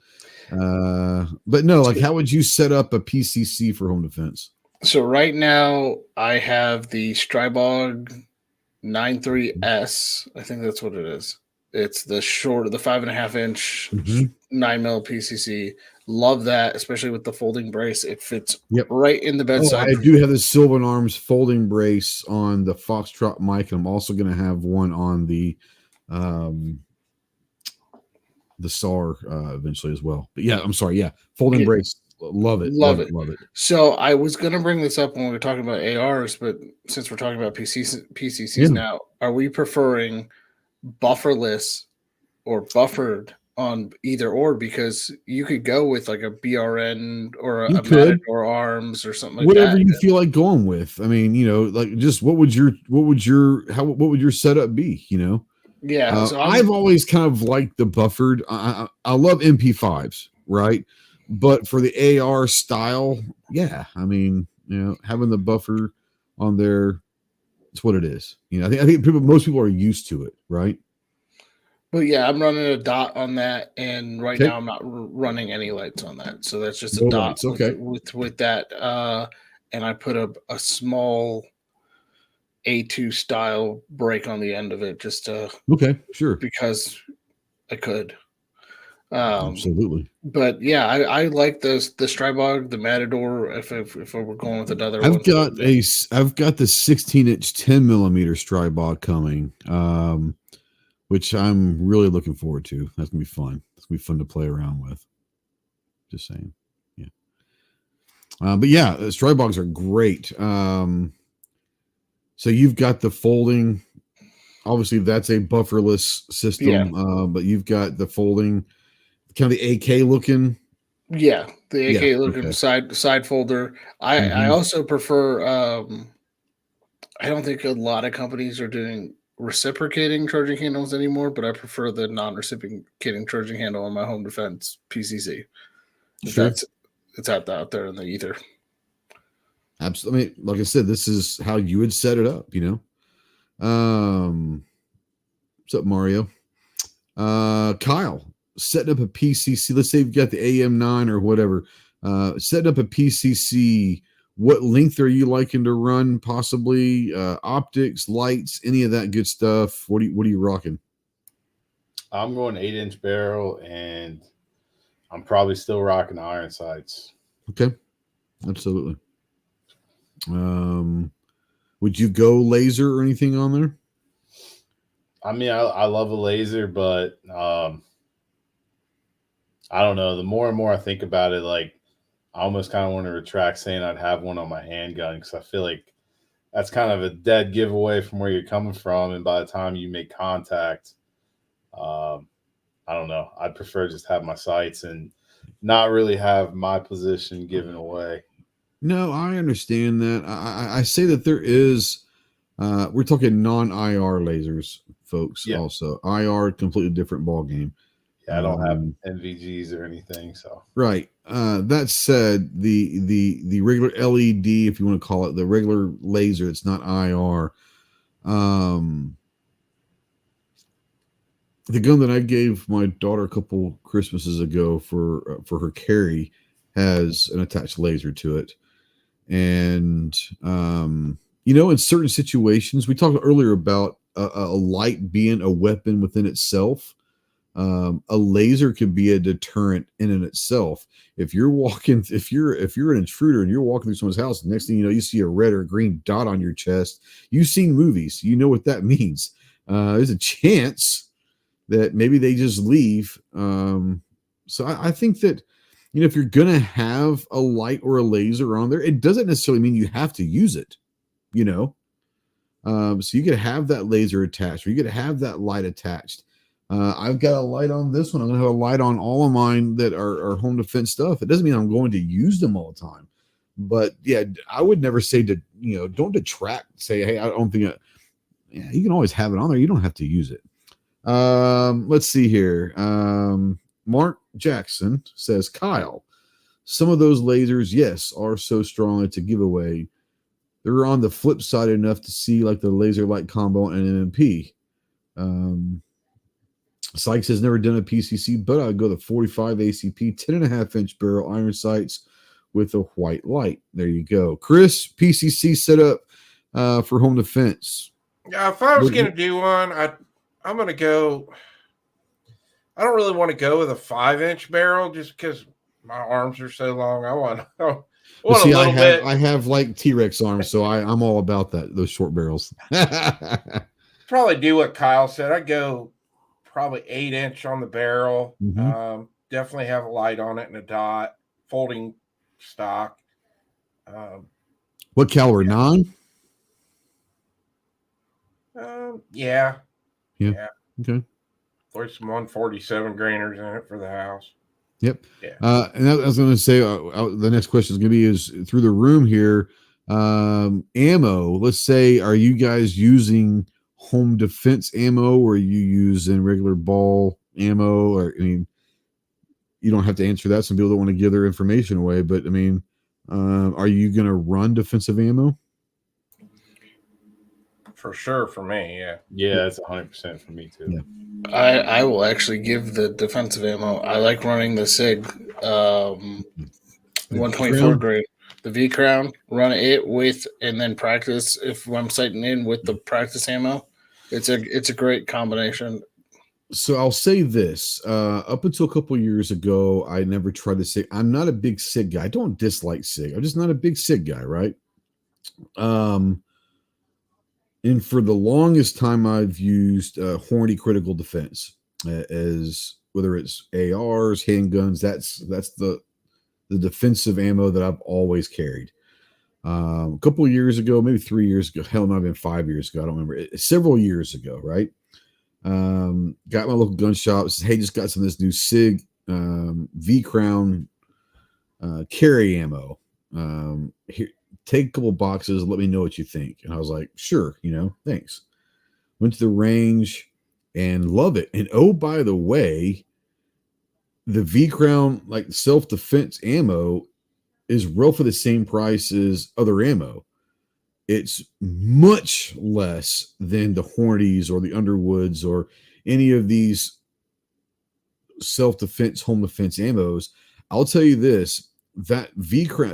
But no, like how would you set up a PCC for home defense? So right now I have the Strybog 93S. I think that's what it is. It's the 5.5-inch 9mm PCC. Love that, especially with the folding brace. It fits right in the bedside. I do have the Sylvan Arms folding brace on the Foxtrot mic, and I'm also going to have one on the SAR eventually as well. But I'm sorry. Folding brace. Love it. Love it. So I was going to bring this up when we were talking about ARs, but since we're talking about PCCs now, are we preferring bufferless or buffered on either or? Because you could go with like a BRN or a Matador Arms or something like whatever that. You feel like going with. I mean, like just what would your setup be? So I've always kind of liked the buffered. I love MP5s, right? But for the AR style, I mean, having the buffer on there, it's what it is. I think most people are used to it, right? But I'm running a dot on that, and right now I'm not running any lights on that, so that's just a dot with that. And I put a small A2 style break on the end of it, just to sure, because I could. Absolutely. But yeah, I like the Strybog, the Matador. If we're going with another one, I've got the 16-inch 10mm Strybog coming, which I'm really looking forward to. That's gonna be fun. It's gonna be fun to play around with. Just saying, yeah. But yeah, Strybogs are great. So you've got the folding. Obviously, that's a bufferless system, but you've got the folding, kind of the AK looking. Yeah, the AK looking okay. side folder. I also prefer. I don't think a lot of companies are doing reciprocating charging handles anymore, but I prefer the non-reciprocating charging handle on my home defense PCC. Sure. It's out there in the ether. Absolutely. I mean, like I said, this is how you would set it up, you know. What's up, Mario? Kyle, setting up a PCC. Let's say you've got the AM9 or whatever. Setting up a PCC. What length are you liking to run? Possibly optics, lights, any of that good stuff. What are you rocking? I'm going 8-inch barrel, and I'm probably still rocking the iron sights. Okay, absolutely. Would you go laser or anything on there? I mean, I love a laser, but I don't know. The more and more I think about it, like, I almost kind of want to retract saying I'd have one on my handgun, because I feel like that's kind of a dead giveaway from where you're coming from. And by the time you make contact, I don't know. I'd prefer just have my sights and not really have my position given away. No, I understand that. I say that there is, we're talking non-IR lasers, folks. Yeah. Also, IR, completely different ball game. Yeah, I don't have NVGs or anything. So right. That said, the regular LED, if you want to call it the regular laser, it's not IR. The gun that I gave my daughter a couple Christmases ago for her carry has an attached laser to it. And, you know, in certain situations, we talked earlier about a light being a weapon within itself. A laser could be a deterrent in and itself. If you're an intruder and you're walking through someone's house, the next thing you know, you see a red or green dot on your chest. You've seen movies, you know what that means. There's a chance that maybe they just leave. So I think that, you know, if you're going to have a light or a laser on there, it doesn't necessarily mean you have to use it, you know? So you could have that laser attached, or you could have that light attached. I've got a light on this one. I'm going to have a light on all of mine that are home defense stuff. It doesn't mean I'm going to use them all the time. But yeah, I would never say to, you know, don't detract, say, hey, I don't think yeah, you can always have it on there. You don't have to use it. Let's see here. Mark Jackson says, Kyle, some of those lasers, yes, are so strong it's a giveaway. They're on the flip side enough to see like the laser light combo and MMP. Sykes has never done a PCC, but I'd go the 45 ACP 10.5-inch barrel iron sights with a white light. There you go. Chris, PCC setup for home defense. Yeah, if I was going to do one, I'm going to go. I don't really want to go with a 5-inch barrel just because my arms are so long. I want see, I have like T-Rex arms, so I'm all about that. Those short barrels. Probably do what Kyle said. I'd go probably 8-inch on the barrel. Mm-hmm. Definitely have a light on it and a dot. Folding stock. What caliber? 9? Yeah. Okay. There's some 147 grainers in it for the house. Yep. Yeah. And I was going to say, the next question is going to be is through the room here. Ammo. Let's say, are you guys using home defense ammo, or are you using regular ball ammo? Or I mean, you don't have to answer that. Some people don't want to give their information away, but I mean, are you going to run defensive ammo? For sure, for me, yeah. Yeah, it's 100% for me too. Yeah. I will actually give the defensive ammo. I like running the SIG 1.4 grade, the V Crown. Run it with, and then practice if I'm sighting in with the practice ammo. It's a great combination. So I'll say this. Up until a couple years ago, I never tried to say I'm not a big SIG guy. I don't dislike SIG. I'm just not a big SIG guy, right? And for the longest time, I've used Hornady Critical Defense as whether it's ARs, handguns. That's the defensive ammo that I've always carried. A couple of years ago, maybe 3 years ago, hell, not even 5 years ago. I don't remember. Several years ago, right? Got my local gun shop. Said, hey, just got some of this new SIG V Crown carry ammo. Here, take a couple boxes. Let me know what you think. And I was like, sure, thanks. Went to the range and love it. And oh, by the way, the V Crown like self-defense ammo is roughly the same price as other ammo. It's much less than the Hornadies or the Underwoods or any of these self-defense, home defense ammos. I'll tell you this, that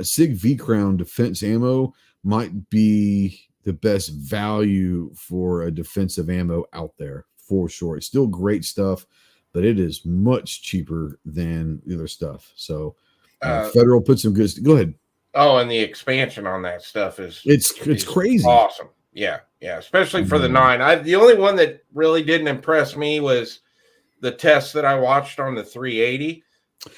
SIG V Crown defense ammo might be the best value for a defensive ammo out there for sure. It's still great stuff, but it is much cheaper than the other stuff. So Federal put some good. Go ahead. Oh, and the expansion on that stuff is crazy. Awesome. Yeah. Especially for the 9. The only one that really didn't impress me was the test that I watched on the 380.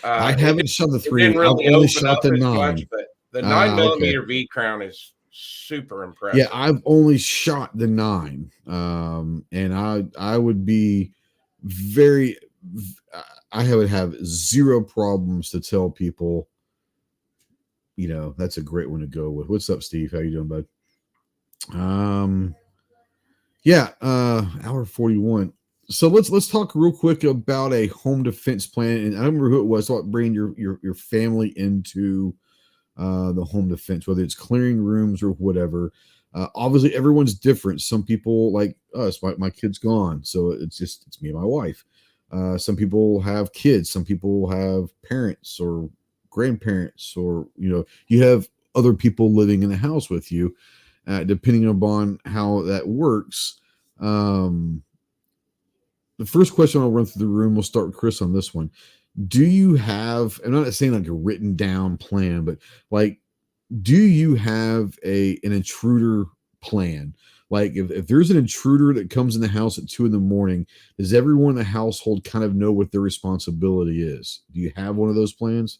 I haven't shot the 380. I've only shot the 9. Much, but the 9mm V Crown is super impressive. Yeah, I've only shot the 9. And I would be I would have zero problems to tell people, that's a great one to go with. What's up, Steve? How you doing, bud? Hour 41. So let's talk real quick about a home defense plan. And I don't remember who it was. So bringing your family into the home defense, whether it's clearing rooms or whatever. Obviously, everyone's different. Some people like us. My kid's gone, so it's me and my wife. Some people have kids. Some people have parents or grandparents, or you have other people living in the house with you. Depending upon how that works. The first question I'll run through the room. We'll start with Chris on this one. Do you have? I'm not saying like a written down plan, but like, do you have an intruder plan? Like if there's an intruder that comes in the house at 2 a.m, does everyone in the household kind of know what their responsibility is? Do you have one of those plans?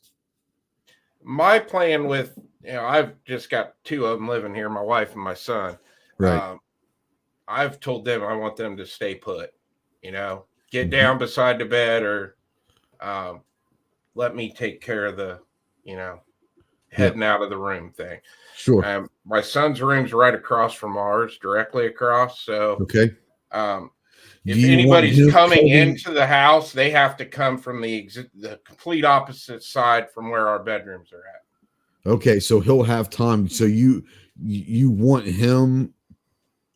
My plan with, I've just got 2 of them living here, my wife and my son. Right. I've told them I want them to stay put, get down beside the bed or let me take care of the, heading out of the room thing. Sure. My son's room's right across from ours, directly across. So, okay. If anybody's coming into the house, they have to come from the complete opposite side from where our bedrooms are at. Okay, so he'll have time. So you want him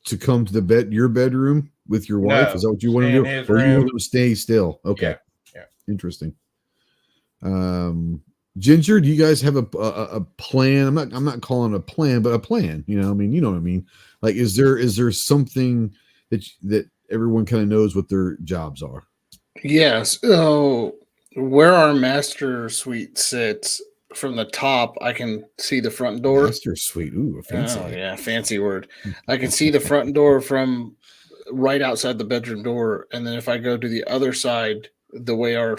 to come to your bedroom with your wife? No, is that what you want to do? Or you want him to stay still? Okay. Yeah. Interesting. Ginger, do you guys have a plan? I'm not calling it a plan, but a plan. You know what I mean? Like, is there something that everyone kind of knows what their jobs are? Yes. So where our master suite sits, from the top, I can see the front door. Master suite. Ooh, fancy. Oh, yeah, fancy word. I can see the front door from right outside the bedroom door, and then if I go to the other side, the way our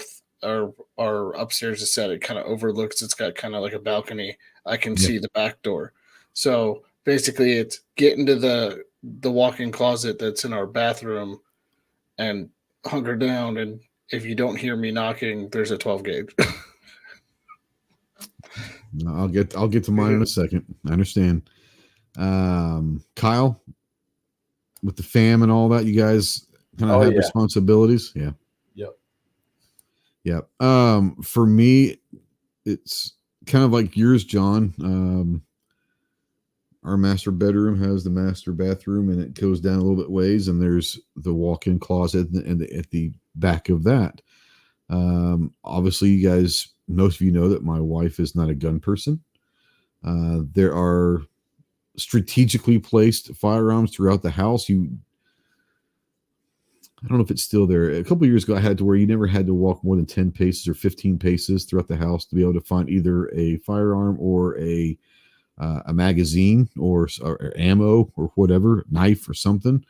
upstairs is set, it kind of overlooks. It's got kind of like a balcony. I can see the back door. So basically, it's get into the walk-in closet that's in our bathroom and hunker down. And if you don't hear me knocking, there's a 12 gauge. I'll get to mine in a second. I understand. Kyle, with the fam and all that, you guys kind of have responsibilities. Yeah. Yep. For me, it's kind of like yours, John. Our master bedroom has the master bathroom, and it goes down a little bit ways, and there's the walk-in closet and at the back of that. Obviously, you guys, most of you know that my wife is not a gun person. There are strategically placed firearms throughout the house. I don't know if it's still there. A couple of years ago, I had to where you never had to walk more than 10 paces or 15 paces throughout the house to be able to find either a firearm or a magazine or ammo or whatever, knife or something.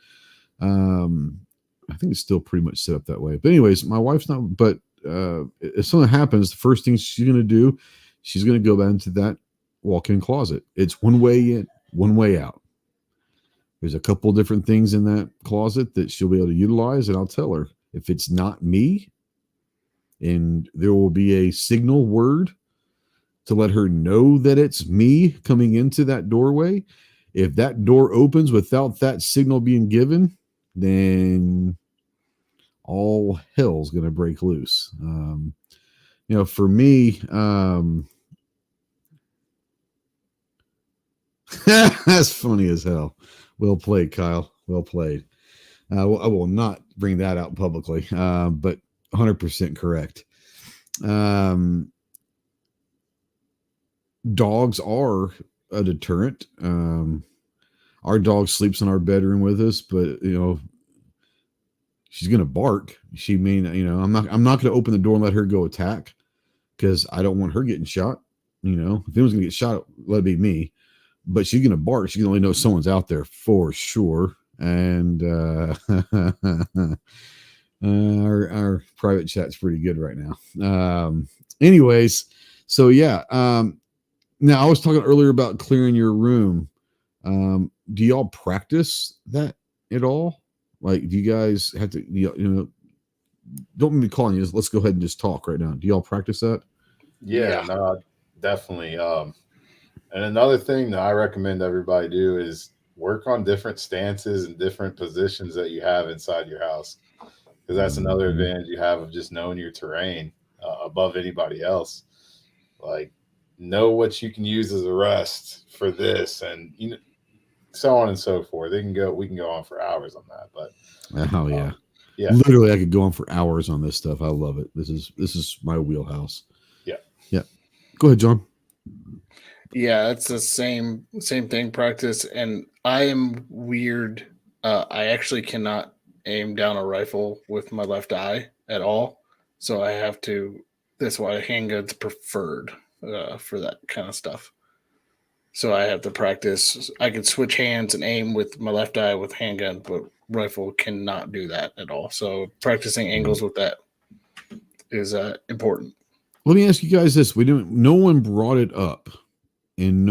I think it's still pretty much set up that way. But anyways, my wife's not. But if something happens, the first thing she's going to do, she's going to go back into that walk-in closet. It's one way in, one way out. There's a couple different things in that closet that she'll be able to utilize, and I'll tell her if it's not me, and there will be a signal word to let her know that it's me coming into that doorway. If that door opens without that signal being given, then all hell's going to break loose. For me, that's funny as hell. Well played, Kyle. Well played. I will not bring that out publicly, but 100% correct. Dogs are a deterrent. Our dog sleeps in our bedroom with us, but she's gonna bark. She may, I'm not gonna open the door and let her go attack because I don't want her getting shot. If anyone's gonna get shot, let it be me. But she's gonna bark. She can only know someone's out there for sure. And our private chat's pretty good right now. Anyways, so yeah. Now I was talking earlier about clearing your room. Do y'all practice that at all? Like, do you guys have to, don't mean me calling you. Let's go ahead and just talk right now. Do y'all practice that? Yeah. No, definitely. And another thing that I recommend everybody do is work on different stances and different positions that you have inside your house. Because that's another advantage you have of just knowing your terrain above anybody else. Like, know what you can use as a rest for this, and so on and so forth. We can go on for hours on that. But oh yeah. Yeah. Literally, I could go on for hours on this stuff. I love it. This is my wheelhouse. Yeah. Yeah. Go ahead, John. Yeah, it's the same thing, practice. And I am weird. I actually cannot aim down a rifle with my left eye at all. So I have to, that's why handgun's preferred for that kind of stuff. So I have to practice. I can switch hands and aim with my left eye with handgun, but rifle cannot do that at all. So practicing angles with that is important. Let me ask you guys this. No one brought it up. And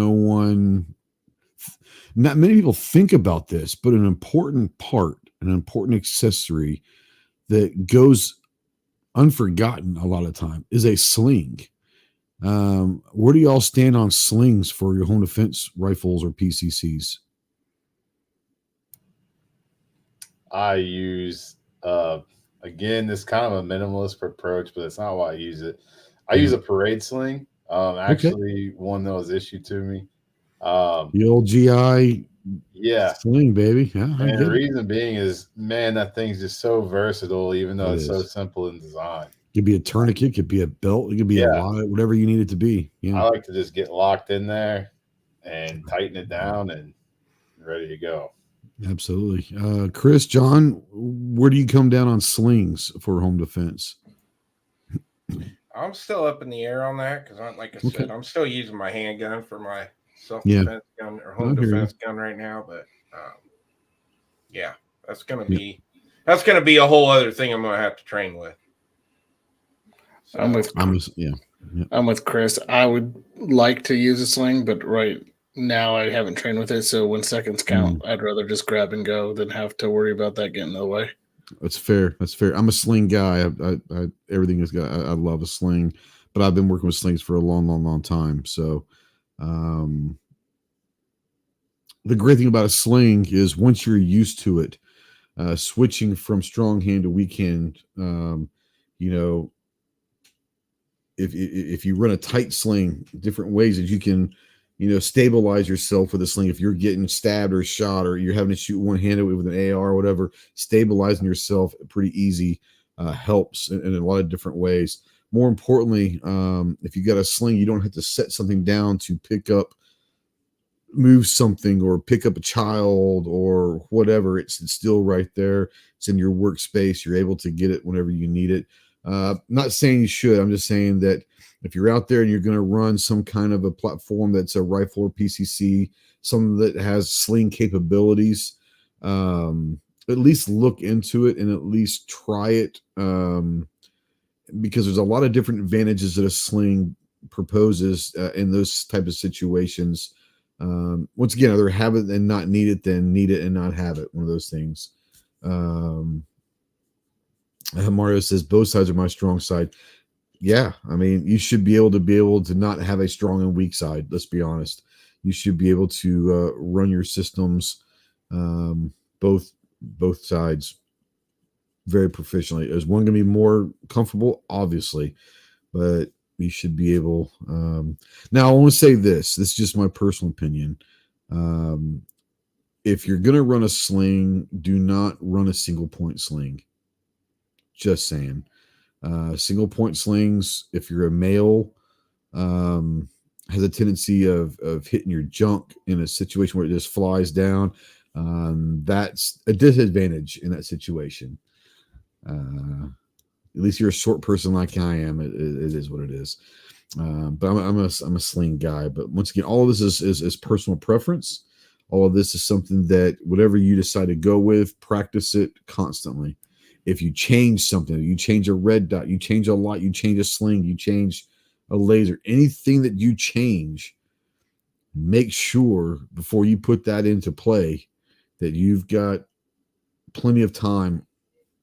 not many people think about this, but an important part, an important accessory that goes unforgotten a lot of time is a sling. Where do y'all stand on slings for your home defense rifles or PCCs? I use, again, this kind of a minimalist approach, but it's not why I use it. I use a parade sling. Actually, one that was issued to me. The old GI sling, baby. Yeah, and the reason being is, man, that thing's just so versatile, even though it's so simple in design. It could be a tourniquet, it could be a belt, it could be a wallet, whatever you need it to be. Yeah. I like to just get locked in there and tighten it down and ready to go. Absolutely. Chris, John, where do you come down on slings for home defense? I'm still up in the air on that because, like I said, I'm still using my handgun for my self-defense gun or home defense gun right now. But that's gonna be a whole other thing I'm gonna have to train with. So, I'm with Chris. I would like to use a sling, but right now I haven't trained with it. So when seconds count, I'd rather just grab and go than have to worry about that getting in the way. That's fair. I'm a sling guy. I everything is good. I love a sling, but I've been working with slings for a long time. So, the great thing about a sling is once you're used to it, switching from strong hand to weak hand, if you run a tight sling, different ways that you can, stabilize yourself with a sling. If you're getting stabbed or shot, or you're having to shoot one-handed with an AR or whatever, stabilizing yourself pretty easy helps in a lot of different ways. More importantly, if you got a sling, you don't have to set something down to pick up move something or pick up a child or whatever, it's still right there. It's in your workspace. You're able to get it whenever you need it. Not saying you should. I'm just saying that if you're out there and you're going to run some kind of a platform that's a rifle or PCC, something that has sling capabilities, at least look into it and at least try it, because there's a lot of different advantages that a sling proposes in those type of situations. Once again, either have it and not need it, than need it and not have it. One of those things. Mario says both sides are my strong side. Yeah, I mean, you should be able to not have a strong and weak side. Let's be honest. You should be able to run your systems, both sides, very proficiently. Is one going to be more comfortable? Obviously, but you should be able. Now, I want to say this. This is just my personal opinion. If you're going to run a sling, do not run a single point sling. Just saying. Single point slings, if you're a male, has a tendency of hitting your junk in a situation where it just flies down. That's a disadvantage in that situation. At least you're a short person like I am. It is what it is. But I'm a sling guy. But once again, all of this is personal preference. All of this is something that whatever you decide to go with, practice it constantly. If you change something, you change a red dot, you change a light, you change a sling, you change a laser, anything that you change, make sure before you put that into play that you've got plenty of time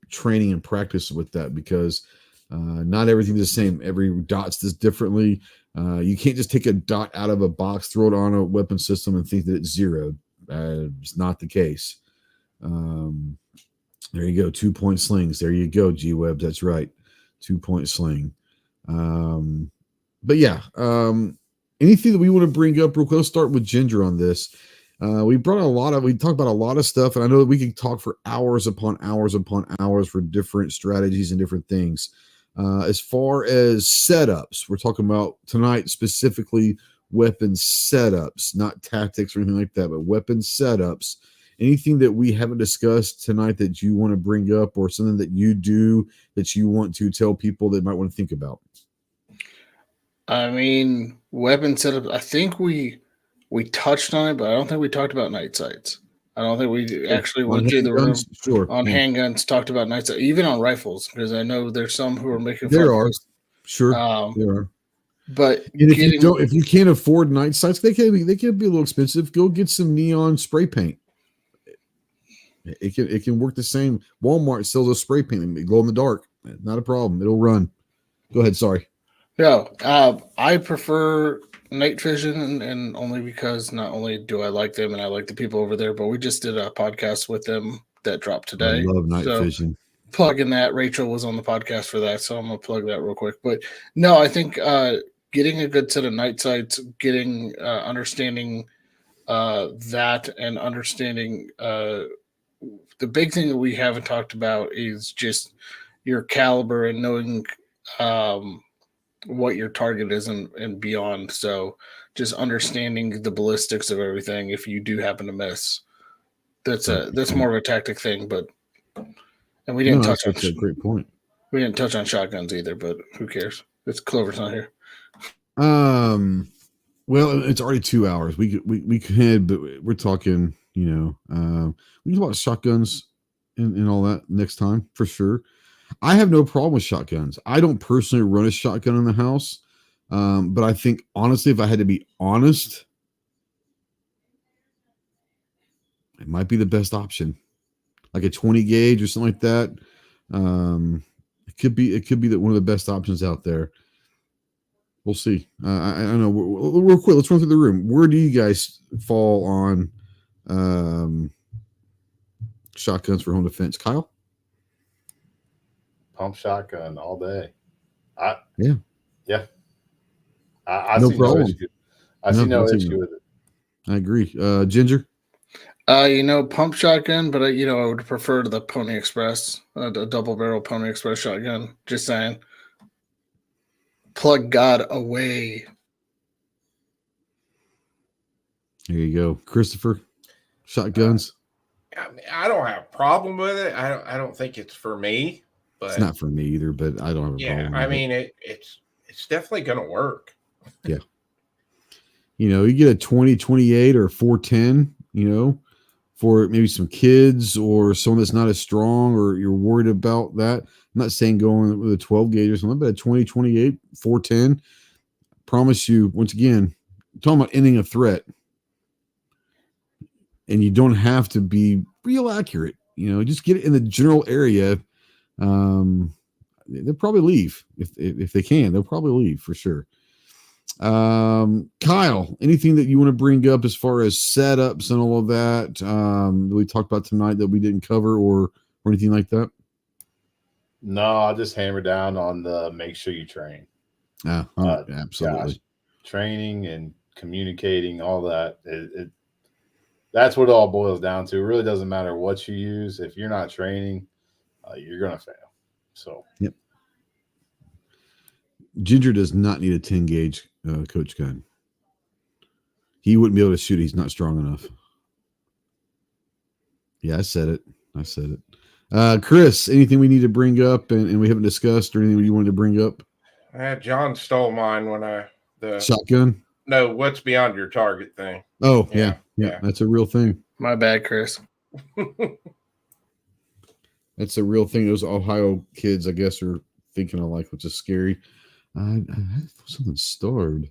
training and practice with that, because not everything's the same. Every dot's this differently. You can't just take a dot out of a box, throw it on a weapon system, and think that it's zeroed. It's not the case. There you go. 2-point slings. There you go, G-Webs. That's right. 2-point sling. But yeah, anything that we want to bring up real quick? Let's start with Ginger on this. We talked about a lot of stuff, and I know that we could talk for hours upon hours upon hours for different strategies and different things. As far as setups, we're talking about tonight specifically weapon setups, not tactics or anything like that, but weapon setups. Anything that we haven't discussed tonight that you want to bring up, or something that you do that you want to tell people that might want to think about? I mean, weapon setup, I think we touched on it, but I don't think we talked about night sights. I don't think we actually went through the room. Sure. On handguns, talked about night sights, even on rifles, because I know there's some who are making fun. There are. Sure. There are. But if you can't afford night sights, they can be a little expensive. Go get some neon spray paint. It can work the same. Walmart sells a spray paint and glow in the dark. Not a problem. It'll run. Go ahead. Sorry. No, I prefer night vision, and only because not only do I like them and I like the people over there, but we just did a podcast with them that dropped today. I love night vision. Plugging that. Rachel was on the podcast for that, so I'm gonna plug that real quick. But no, I think getting a good set of night sights, getting understanding that, and understanding the big thing that we haven't talked about is just your caliber and knowing what your target is and beyond. So just understanding the ballistics of everything. If you do happen to miss, that's more of a tactic thing. But and we didn't touch on. That's a great point. We didn't touch on shotguns either, but who cares? It's Clover's not here. Well, it's already 2 hours. We could, but we're talking. We can talk about shotguns and all that next time for sure. I have no problem with shotguns. I don't personally run a shotgun in the house, but I think honestly, if I had to be honest, it might be the best option, like a 20 gauge or something like that. It could be one of the best options out there. We'll see. I don't know. Real quick, let's run through the room. Where do you guys fall on shotguns for home defense? Kyle? Pump shotgun all day. Yeah. I no see problem. no issue. I see no issue with it. I agree. Ginger? Pump shotgun, but I would prefer the Pony Express, a double barrel Pony Express shotgun. Just saying. Plug God away. There you go, Christopher. Shotguns. I don't have a problem with it. I don't think it's for me, but It's not for me either, but I don't have a problem. I with mean, it's definitely going to work. Yeah. You get a 2028 or 410, for maybe some kids or someone that's not as strong, or you're worried about that. I'm not saying going with a 12 gauge or something, but a 2028, 410. Promise you, once again, I'm talking about ending a threat. And you don't have to be real accurate. Just get it in the general area. They'll probably leave if they can. They'll probably leave for sure. Kyle, anything that you want to bring up as far as setups and all of that that we talked about tonight that we didn't cover, or anything like that? No, I'll just hammer down on the make sure you train. Absolutely. Gosh, training and communicating, all that. That's what it all boils down to. It really doesn't matter what you use. If you're not training, you're going to fail. So, yep. Ginger does not need a 10 gauge coach gun. He wouldn't be able to shoot. He's not strong enough. Yeah, I said it. Chris, anything we need to bring up and we haven't discussed, or anything you wanted to bring up? John stole mine when the shotgun. No, what's beyond your target thing. Oh, yeah. That's a real thing. My bad, Chris. That's a real thing. Those Ohio kids, I guess, are thinking alike, which is scary. I had something starred.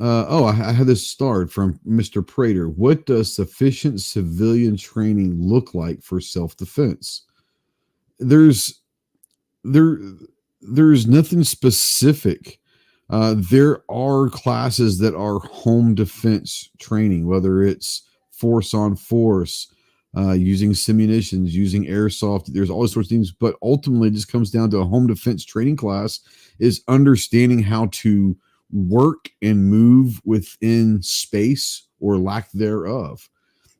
I had this starred from Mr. Prater. What does sufficient civilian training look like for self-defense? There's nothing specific. There are classes that are home defense training, whether it's force on force, using simunitions, using airsoft. There's all sorts of things, but ultimately it just comes down to a home defense training class is understanding how to work and move within space or lack thereof.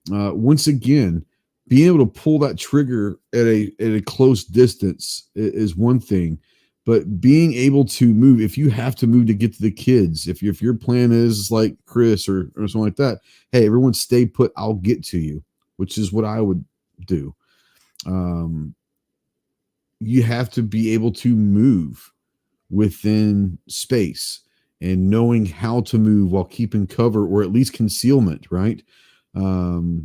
Once again, being able to pull that trigger at a close distance is one thing. But being able to move, if you have to move to get to the kids, if your plan is like Chris or something like that, hey, everyone stay put, I'll get to you, which is what I would do. You have to be able to move within space and knowing how to move while keeping cover or at least concealment, right? Not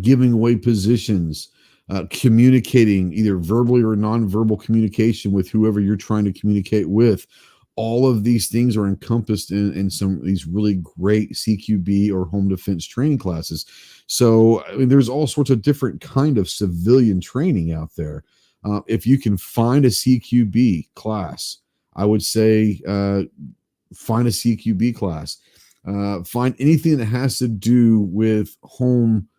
giving away positions. Communicating either verbally or nonverbal communication with whoever you're trying to communicate with. All of these things are encompassed in some of these really great CQB or home defense training classes. So, I mean, there's all sorts of different kind of civilian training out there. If you can find a CQB class, I would say find a CQB class. Find anything that has to do with home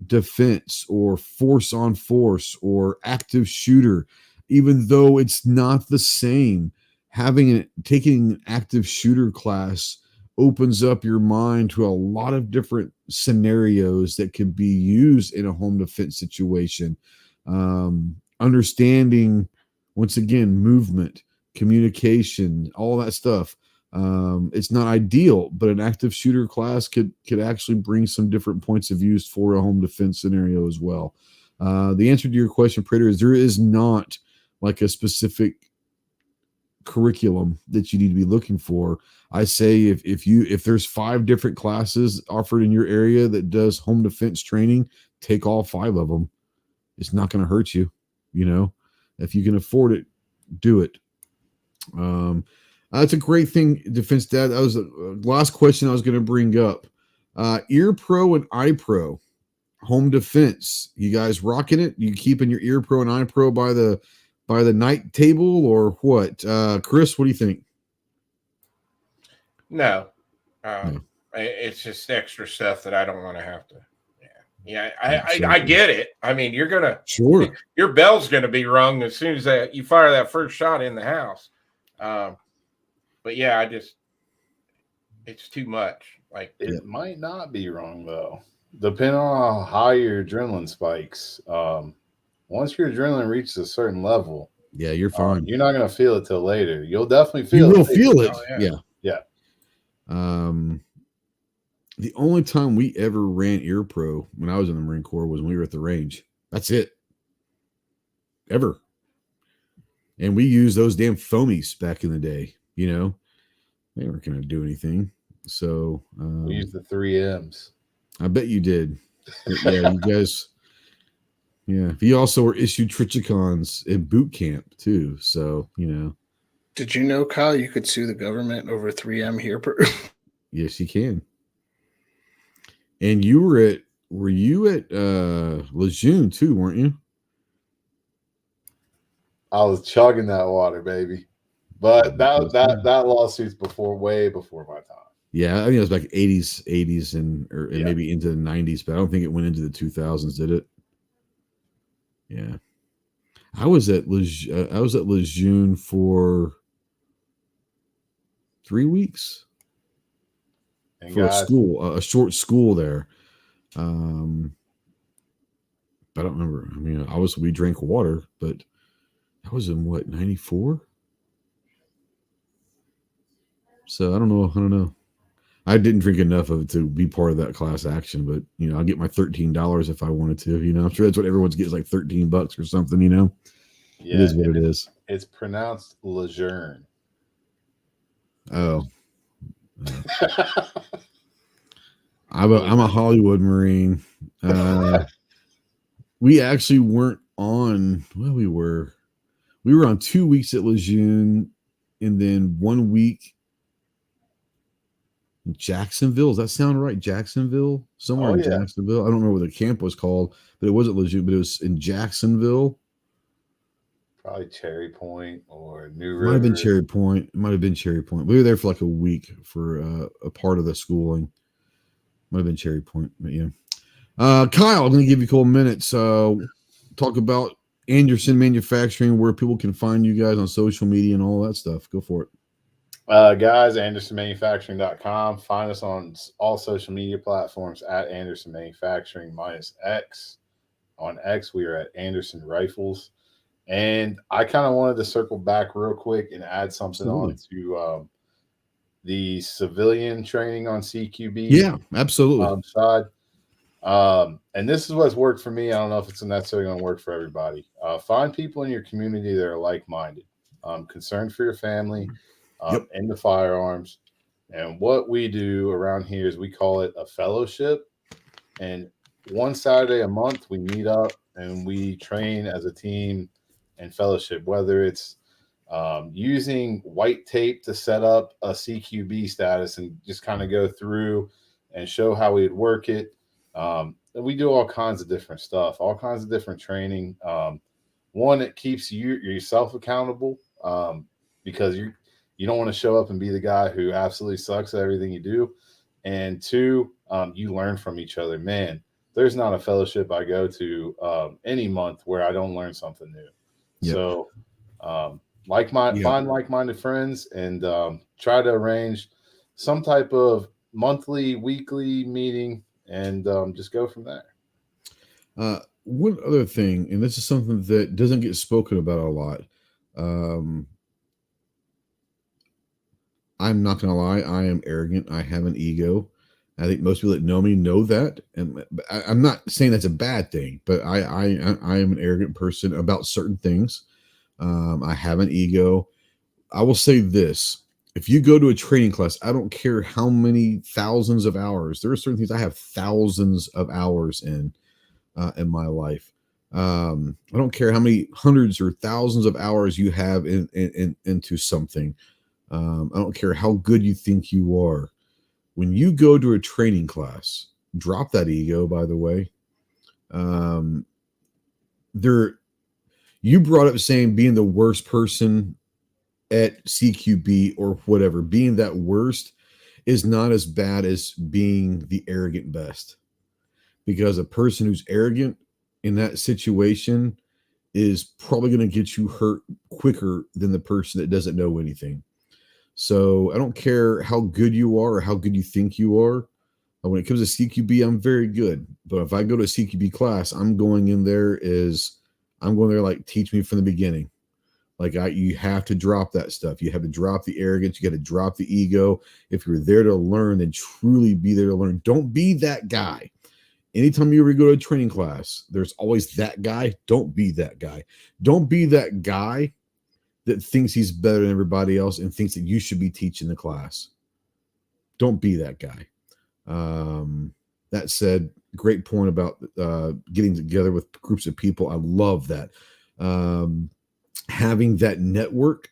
defense or force on force or active shooter, even though it's not the same. Taking an active shooter class opens up your mind to a lot of different scenarios that could be used in a home defense situation. Understanding, once again, movement, communication, all that stuff. It's not ideal, but an active shooter class could actually bring some different points of views for a home defense scenario as well. The answer to your question, Prater, is there is not like a specific curriculum that you need to be looking for. I say if there's 5 different classes offered in your area that does home defense training, take all 5 of them. It's not going to hurt you. If you can afford it, do it. That's a great thing, Defense Dad. That was the last question I was going to bring up. Ear Pro and Eye Pro, home defense. You guys rocking it? You keeping your Ear Pro and Eye Pro by the night table or what? Chris, what do you think? No. It's just extra stuff that I don't want to have to. Yeah, I get it. I mean, you're gonna your bell's gonna be rung as soon as you fire that first shot in the house. But yeah, it's too much. Like it might not be wrong though, depending on how high your adrenaline spikes. Once your adrenaline reaches a certain level, you're fine. You're not gonna feel it till later. You'll definitely feel it. You will feel it. Yeah. The only time we ever ran Ear Pro when I was in the Marine Corps was when we were at the range. That's it. Ever. And we used those damn foamies back in the day, you know. They weren't going to do anything. So we used the 3Ms. I bet you did. But yeah, you guys. Yeah, you also were issued trichicons in boot camp too. So you know. Did you know, Kyle, you could sue the government over 3M here? Yes, you can. And you were you at Lejeune too, weren't you? I was chugging that water, baby. But that lawsuit's way before my time. Yeah, I think it was like 80s and maybe into the 90s, but I don't think it went into the 2000s, did it? Yeah. I was at Lejeune for 3 weeks. And for a short school there. But I don't remember. I mean, obviously we drank water, but that was in what, 94? So I don't know. I didn't drink enough of it to be part of that class action, but you know, I'll get my $13 if I wanted to. You know, I'm sure that's what everyone's getting, like $13 or something. You know, yeah, it is what it is. It's pronounced Lejeune. Oh, I'm a Hollywood Marine. We actually weren't on. Well, we were on 2 weeks at Lejeune, and then 1 week. Jacksonville, does that sound right? Jacksonville, somewhere in Jacksonville. I don't remember what the camp was called, but it wasn't Lejeune, but it was in Jacksonville. Probably Cherry Point or New River. Might have been Cherry Point. It might have been Cherry Point. We were there for like a week for a part of the schooling. Might have been Cherry Point, but yeah. Kyle, I'm going to give you a couple minutes. Talk about Anderson Manufacturing, where people can find you guys on social media and all that stuff. Go for it. Guys, AndersonManufacturing.com. Find us on all social media platforms at Anderson Manufacturing -X. On X, we are at Anderson Rifles. And I kind of wanted to circle back real quick and add something on to the civilian training on CQB. Yeah, absolutely. Side. And this is what's worked for me. I don't know if it's necessarily going to work for everybody. Find people in your community that are like-minded, concerned for your family, into firearms. And what we do around here is we call it a fellowship. And one Saturday a month, we meet up and we train as a team and fellowship, whether it's using white tape to set up a CQB status and just kind of go through and show how we'd work it. And we do all kinds of different stuff, all kinds of different training. One, it keeps yourself accountable because you don't want to show up and be the guy who absolutely sucks at everything you do. And two, you learn from each other. Man, there's not a fellowship I go to any month where I don't learn something new. Yep. So find like-minded friends and try to arrange some type of monthly, weekly meeting and just go from there. One other thing, and this is something that doesn't get spoken about a lot. I'm not going to lie. I am arrogant. I have an ego. I think most people that know me know that. And I'm not saying that's a bad thing, but I am an arrogant person about certain things. I have an ego. I will say this. If you go to a training class, I don't care how many thousands of hours. There are certain things I have thousands of hours in my life. I don't care how many hundreds or thousands of hours you have into something. I don't care how good you think you are. When you go to a training class, drop that ego, by the way. You brought up saying being the worst person at CQB or whatever. Being that worst is not as bad as being the arrogant best. Because a person who's arrogant in that situation is probably going to get you hurt quicker than the person that doesn't know anything. So I don't care how good you are or how good you think you are. When it comes to CQB, I'm very good. But if I go to a CQB class, I'm going there like teach me from the beginning. Like you have to drop that stuff. You have to drop the arrogance. You got to drop the ego. If you're there to learn, then truly be there to learn. Don't be that guy. Anytime you ever go to a training class, there's always that guy. Don't be that guy. Don't be that guy that thinks he's better than everybody else and thinks that you should be teaching the class. Don't be that guy. That said, great point about getting together with groups of people. I love that. Having that network,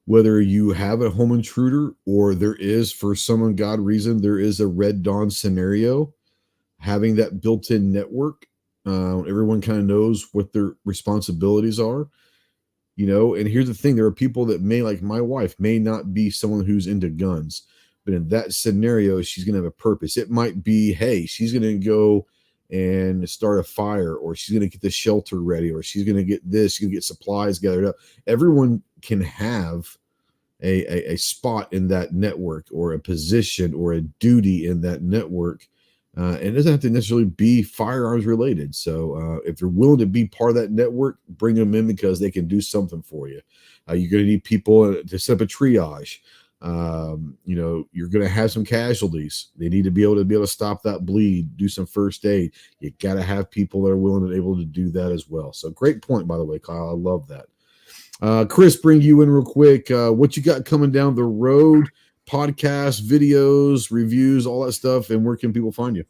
whether you have a home intruder or there is, for some ungodly reason, there is a Red Dawn scenario, having that built-in network, everyone kind of knows what their responsibilities are, and here's the thing, there are people that may, like my wife, may not be someone who's into guns, but in that scenario, she's going to have a purpose. It might be, hey, she's going to go and start a fire, or she's going to get the shelter ready, or she's going to get this, she's going to get supplies gathered up. Everyone can have a spot in that network, or a position, or a duty in that network. And it doesn't have to necessarily be firearms related. So if you're willing to be part of that network, bring them in, because they can do something for you. You're going to need people to set up a triage. You're going to have some casualties. They need to be able to stop that bleed, do some first aid. You got to have people that are willing and able to do that as well. So great point, by the way, Kyle. I love that. Chris, bring you in real quick. What you got coming down the road? Podcasts, videos, reviews, all that stuff, and where can people find you?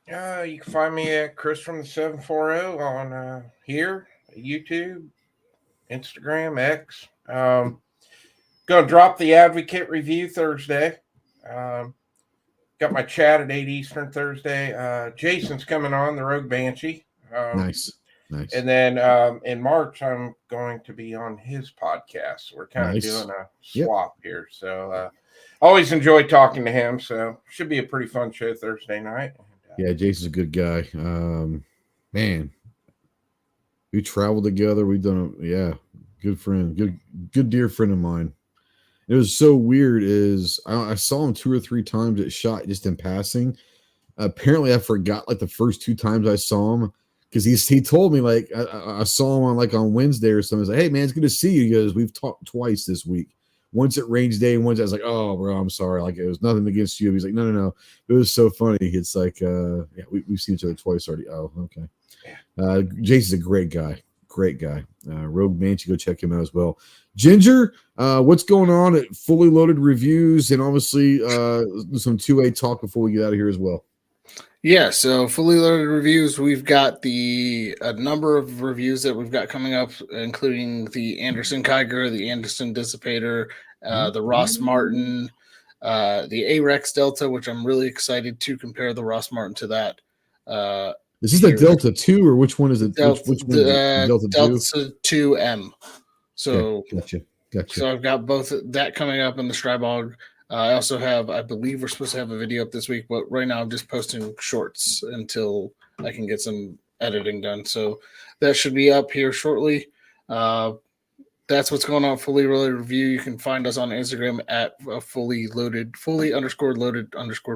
You can find me at Chris from the 740 on here, YouTube, Instagram, X. Gonna drop the Advocate review Thursday. Got my chat at 8 Eastern Thursday. Jason's coming on, the Rogue Banshee. Nice. And then in March, I'm going to be on his podcast. We're kind of doing a swap here. So always enjoy talking to him. So should be a pretty fun show Thursday night. Yeah, Jason's a good guy. Man, we traveled together. We've done good friend, good dear friend of mine. It was so weird is I saw him 2 or 3 times at SHOT just in passing. Apparently I forgot like the first 2 times I saw him, because he told me, like, I saw him on Wednesday or something. I was like, hey man, it's good to see you. He goes, we've talked twice this week. Once at range day, and once I was like, oh bro, I'm sorry. Like, it was nothing against you. He's like, no. It was so funny. It's like, we've seen each other twice already. Oh, okay. Jason's a great guy. Rogue Banshee, go check him out as well. Ginger, what's going on at Fully Loaded Reviews, and obviously some 2A talk before we get out of here as well. Yeah, so Fully Loaded Reviews, we've got a number of reviews that we've got coming up, including the Anderson Kiger, the Anderson Dissipator, the Ross Martin, the AREX Delta, which I'm really excited to compare the Ross Martin to that. Is this the Delta 2, or which one is it? Delta, which one is it? Delta 2M. So, okay, gotcha. So I've got both that coming up in the Strybog. I also have, I believe we're supposed to have a video up this week, but right now I'm just posting shorts until I can get some editing done. So that should be up here shortly. That's what's going on. Fully Loaded Review. You can find us on Instagram at fully _loaded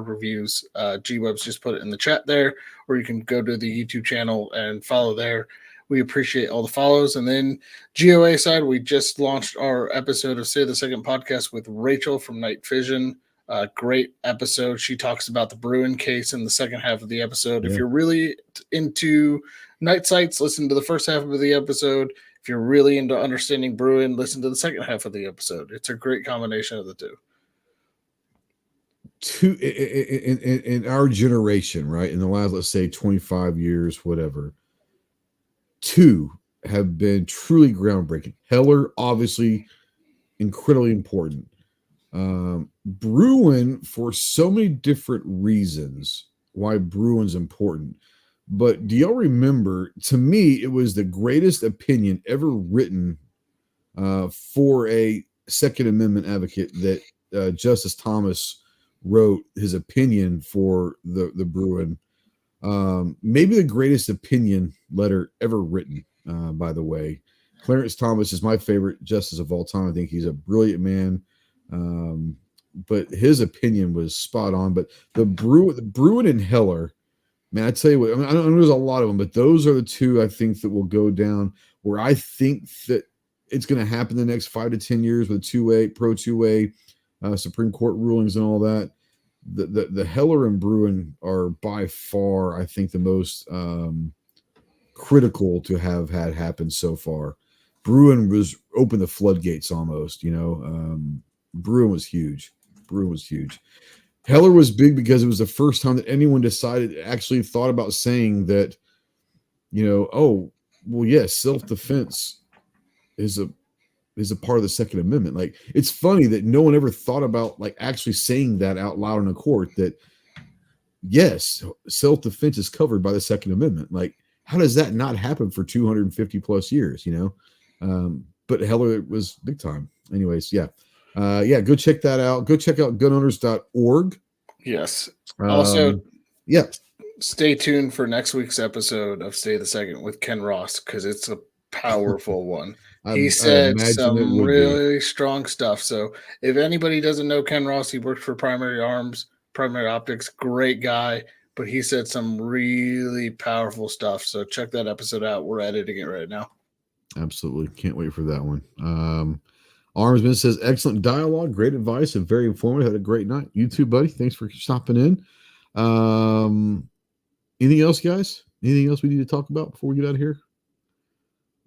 reviews. G-Webs just put it in the chat there, or you can go to the YouTube channel and follow there. We appreciate all the follows. And then GOA side, we just launched our episode of Say the Second podcast with Rachel from Night Vision. Great episode. She talks about the Bruin case in the second half of the episode. Yeah. If you're really into night sights, listen to the first half of the episode. If you're really into understanding Bruin, listen to the second half of the episode. It's a great combination of the two. In our generation, right? In the last, let's say 25 years, whatever, 2 have been truly groundbreaking. Heller, obviously, incredibly important. Bruin, for so many different reasons, why Bruin's important. But do y'all remember, to me, it was the greatest opinion ever written for a Second Amendment advocate that Justice Thomas wrote his opinion for the Bruin. Maybe the greatest opinion letter ever written, by the way. Clarence Thomas is my favorite justice of all time. I think he's a brilliant man. But his opinion was spot on. But the Bruin and Heller, man, I tell you what, I know there's a lot of them, but those are the 2 I think that will go down, where I think that it's going to happen the next 5 to 10 years with pro 2A, Supreme Court rulings and all that. The Heller and Bruen are by far, I think, the most critical to have had happen so far. Bruen was opened the floodgates almost, Bruen was huge. Heller was big because it was the first time that anyone actually thought about saying that, self-defense is a part of the Second Amendment. Like, it's funny that no one ever thought about like actually saying that out loud in a court, that yes, self-defense is covered by the Second Amendment. Like, how does that not happen for 250 plus years, but Heller was big time. Anyways, go check that out. Go check out gunowners.org. Yes. Also, yeah. Stay tuned for next week's episode of Stay the Second with Ken Ross, because it's a powerful one. He said some really strong stuff. So if anybody doesn't know Ken Ross, he worked for Primary Optics, great guy, but he said some really powerful stuff. So check that episode out. We're editing it right now. Absolutely. Can't wait for that one. Armsman says, excellent dialogue, great advice, and very informative. Had a great night. You too, buddy. Thanks for stopping in. Anything else, guys? Anything else we need to talk about before we get out of here?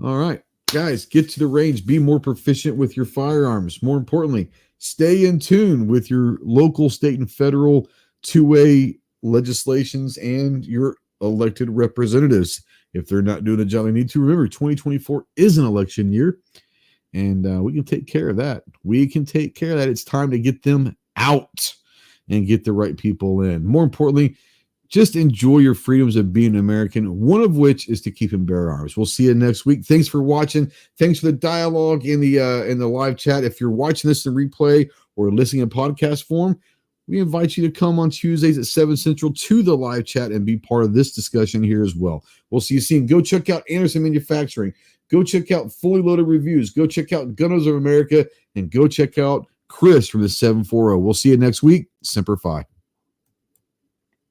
All right, guys, get to the range. Be more proficient with your firearms. More importantly, stay in tune with your local, state, and federal 2A legislations and your elected representatives. If they're not doing the job they need to, remember, 2024 is an election year, and we can take care of that. It's time to get them out and get the right people in. More importantly, just enjoy your freedoms of being an American, one of which is to keep and bear arms. We'll see you next week. Thanks for watching. Thanks for the dialogue in the live chat. If you're watching this in replay or listening in podcast form, we invite you to come on Tuesdays at 7 Central to the live chat and be part of this discussion here as well. We'll see you soon. Go check out Anderson Manufacturing. Go check out Fully Loaded Reviews. Go check out Gunners of America. And go check out Chris from the 740. We'll see you next week. Semper Fi.